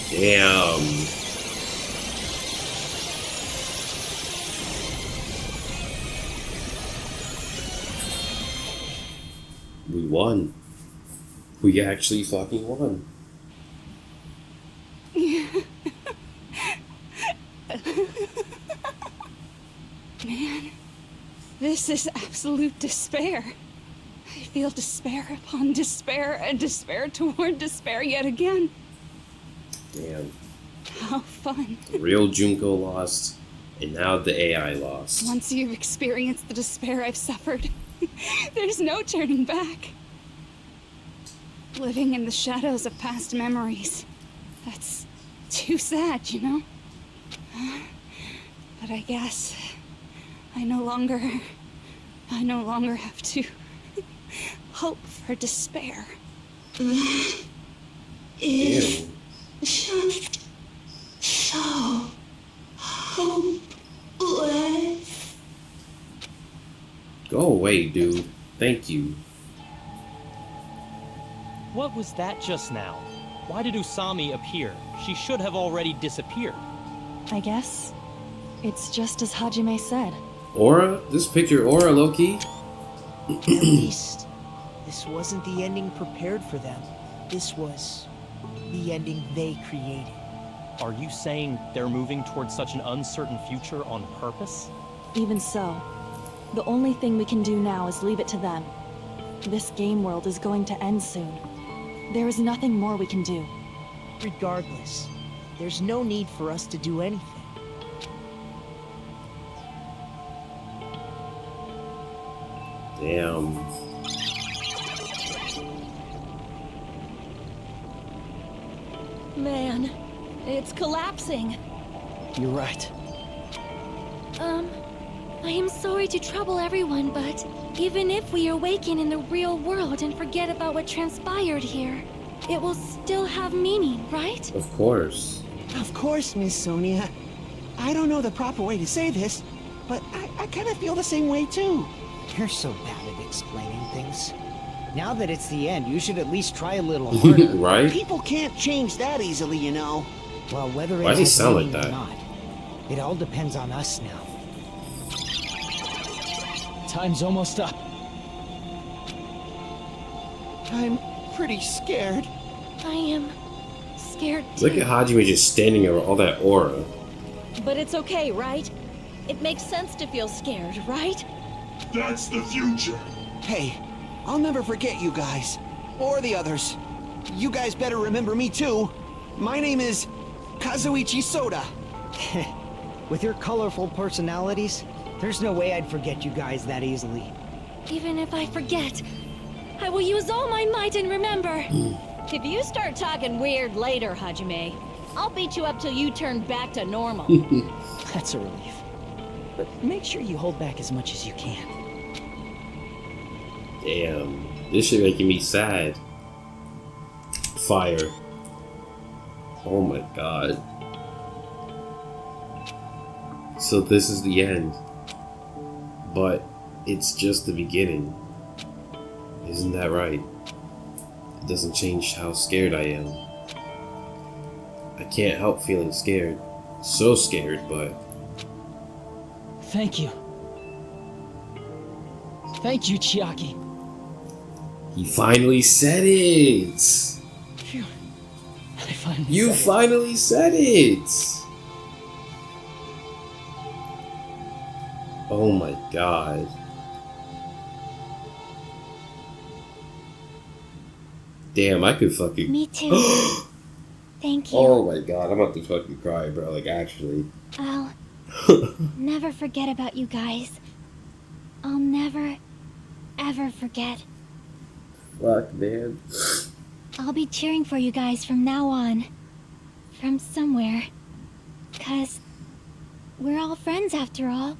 Damn. We won. We actually fucking won. Man, this is absolute despair. I feel despair upon despair and despair toward despair yet again. Damn. How fun. The real Junko lost, and now the AI lost. Once you've experienced the despair I've suffered, there's no turning back. Living in the shadows of past memories. That's too sad, you know? But I guess I no longer have to hope for despair. Ew. Just so hopeless. Go away, dude. Thank you. What was that just now? Why did Usami appear? She should have already disappeared. I guess it's just as Hajime said. Aura? This picture Aura, Loki? At least, this wasn't the ending prepared for them. This was the ending they created. Are you saying they're moving towards such an uncertain future on purpose? Even so, the only thing we can do now is leave it to them. This game world is going to end soon. There is nothing more we can do. Regardless, there's no need for us to do anything. Damn. Man, it's collapsing. You're right. I am sorry to trouble everyone, but even if we awaken in the real world and forget about what transpired here, it will still have meaning, right? Of course. Of course, Miss Sonia. I don't know the proper way to say this, but I kind of feel the same way too. You're so bad at explaining things. Now that it's the end, you should at least try a little harder. Right? People can't change that easily, you know. Well, whether Why it does he has sound like meaning that? or not, it all depends on us now. Time's almost up. I'm pretty scared. I am scared too. Look at Hajime just standing there with all that aura. But it's okay, right? It makes sense to feel scared, right? That's the future. Hey, I'll never forget you guys. Or the others. You guys better remember me too. My name is Kazuichi Soda. With your colorful personalities, there's no way I'd forget you guys that easily. Even if I forget, I will use all my might and remember. If you start talking weird later, Hajime, I'll beat you up till you turn back to normal. That's a relief. But make sure you hold back as much as you can. Damn. This shit making me sad. Fire. Oh my god. So this is the end. But it's just the beginning. Isn't that right? It doesn't change how scared I am. I can't help feeling scared. So scared, but... Thank you. Thank you, Chiaki. He finally said it! Phew. I finally You said it. finally said it! Oh my god. Damn, I could fucking... Me too. Thank you. Oh my god, I'm about to fucking cry, bro. Like, actually. I'll never forget about you guys. I'll never, ever forget. Fuck, man. I'll be cheering for you guys from now on. From somewhere. 'Cause we're all friends after all.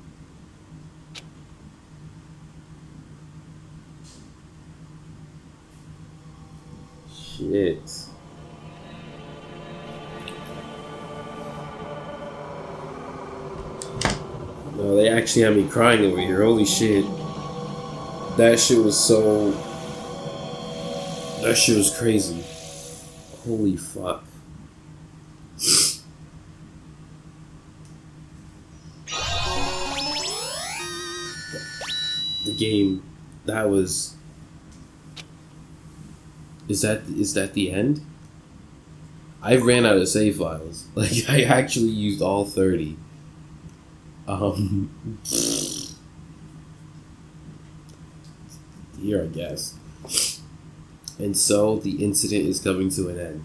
Shit. No, they actually had me crying over here. Holy shit. That shit was so... That shit was crazy. Holy fuck. The game, that was... Is that the end? I ran out of save files. Like, I actually used all 30. Here, I guess. And so, the incident is coming to an end.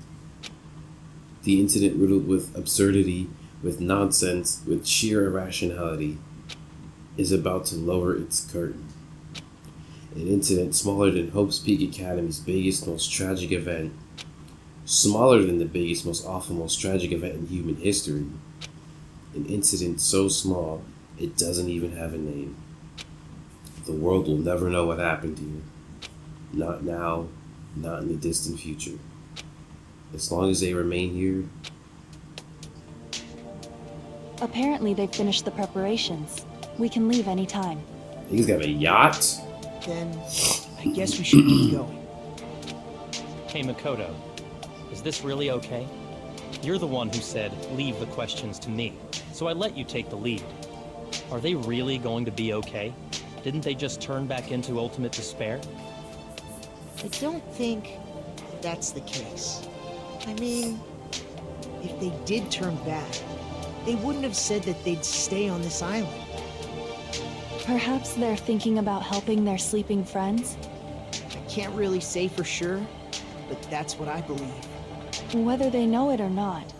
The incident riddled with absurdity, with nonsense, with sheer irrationality, is about to lower its curtain. An incident smaller than Hope's Peak Academy's biggest, most tragic event Smaller than the biggest, most awful, most tragic event in human history. An incident so small, it doesn't even have a name. The world will never know what happened to you. Not now, not in the distant future. As long as they remain here. Apparently they've finished the preparations. We can leave any time. He's got a yacht? Then I guess we should keep going. Hey, Makoto, is this really okay? You're the one who said, leave the questions to me, so I let you take the lead. Are they really going to be okay? Didn't they just turn back into ultimate despair? I don't think that's the case. I mean, if they did turn back, they wouldn't have said that they'd stay on this island. Perhaps they're thinking about helping their sleeping friends? I can't really say for sure, but that's what I believe. Whether they know it or not,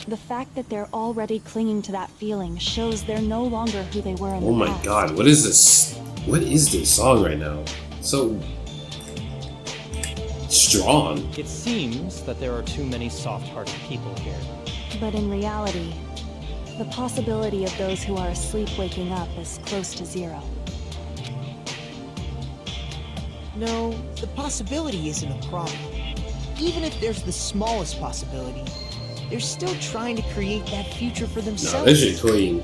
the fact that they're already clinging to that feeling shows they're no longer who they were in the past. Oh my god, what is this? What is this song right now? So strong. It seems that there are too many soft-hearted people here. But in reality, the possibility of those who are asleep waking up is close to zero. No, the possibility isn't a problem. Even if there's the smallest possibility, they're still trying to create that future for Nah, themselves. this is clean.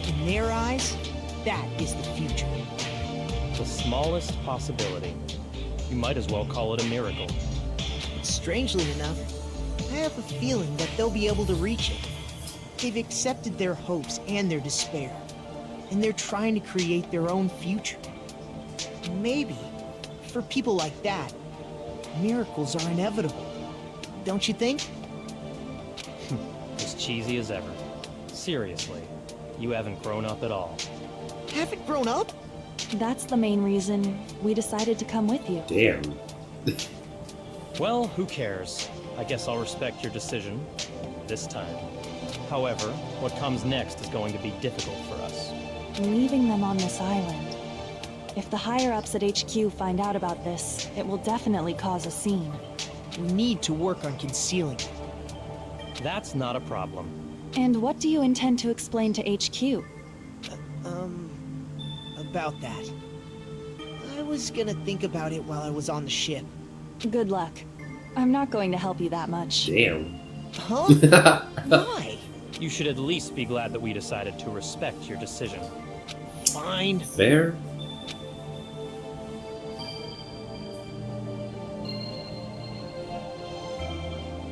In their eyes, that is the future. The smallest possibility. You might as well call it a miracle. Strangely enough, I have a feeling that they'll be able to reach it. They've accepted their hopes and their despair, and they're trying to create their own future. Maybe, for people like that, miracles are inevitable. Don't you think? As cheesy as ever. Seriously, you haven't grown up at all. Haven't grown up? That's the main reason we decided to come with you. Damn. Well, who cares? I guess I'll respect your decision. This time. However, what comes next is going to be difficult for us. Leaving them on this island. If the higher-ups at HQ find out about this, it will definitely cause a scene. We need to work on concealing it. That's not a problem. And what do you intend to explain to HQ? About that. I was gonna think about it while I was on the ship. Good luck. I'm not going to help you that much. Damn. Huh? Why? You should at least be glad that we decided to respect your decision. Fine. Fair?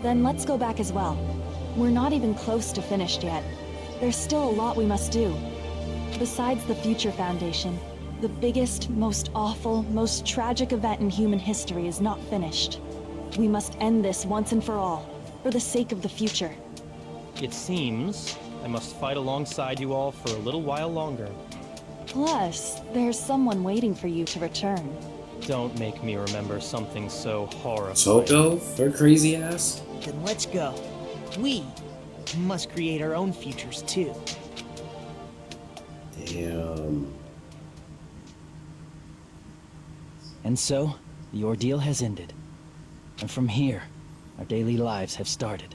Then let's go back as well. We're not even close to finished yet. There's still a lot we must do. Besides the Future Foundation, the biggest, most awful, most tragic event in human history is not finished. We must end this once and for all, for the sake of the future. It seems I must fight alongside you all for a little while longer. Plus, there's someone waiting for you to return. Don't make me remember something so horrifying. Toko? For crazy ass? Then let's go. We must create our own futures too. Damn. And so, the ordeal has ended. And from here, our daily lives have started.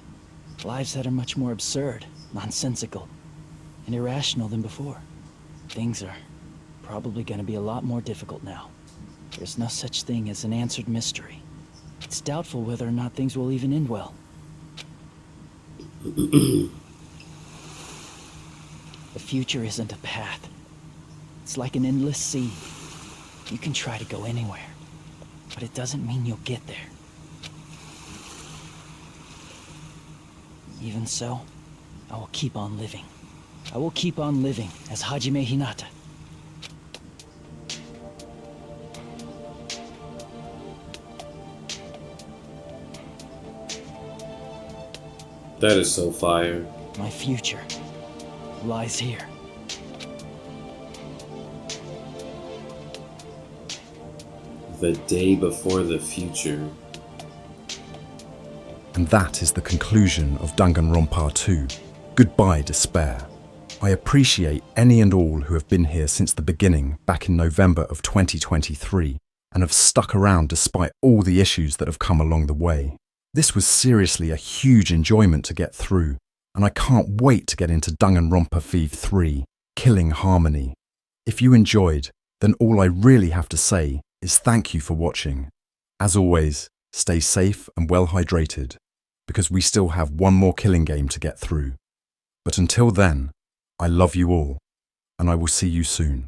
Lives that are much more absurd, nonsensical, and irrational than before. Things are probably going to be a lot more difficult now. There's no such thing as an answered mystery. It's doubtful whether or not things will even end well. The future isn't a path. It's like an endless sea. You can try to go anywhere, but it doesn't mean you'll get there. Even so, I will keep on living. I will keep on living as Hajime Hinata. That is so fire. My future lies here. The day before the future. And that is the conclusion of Danganronpa 2. Goodbye, despair. I appreciate any and all who have been here since the beginning back in November of 2023. and have stuck around despite all the issues that have come along the way. This was seriously a huge enjoyment to get through, and I can't wait to get into Danganronpa Thief 3, Killing Harmony. If you enjoyed, then all I really have to say is thank you for watching. As always, stay safe and well hydrated, because we still have one more killing game to get through. But until then, I love you all, and I will see you soon.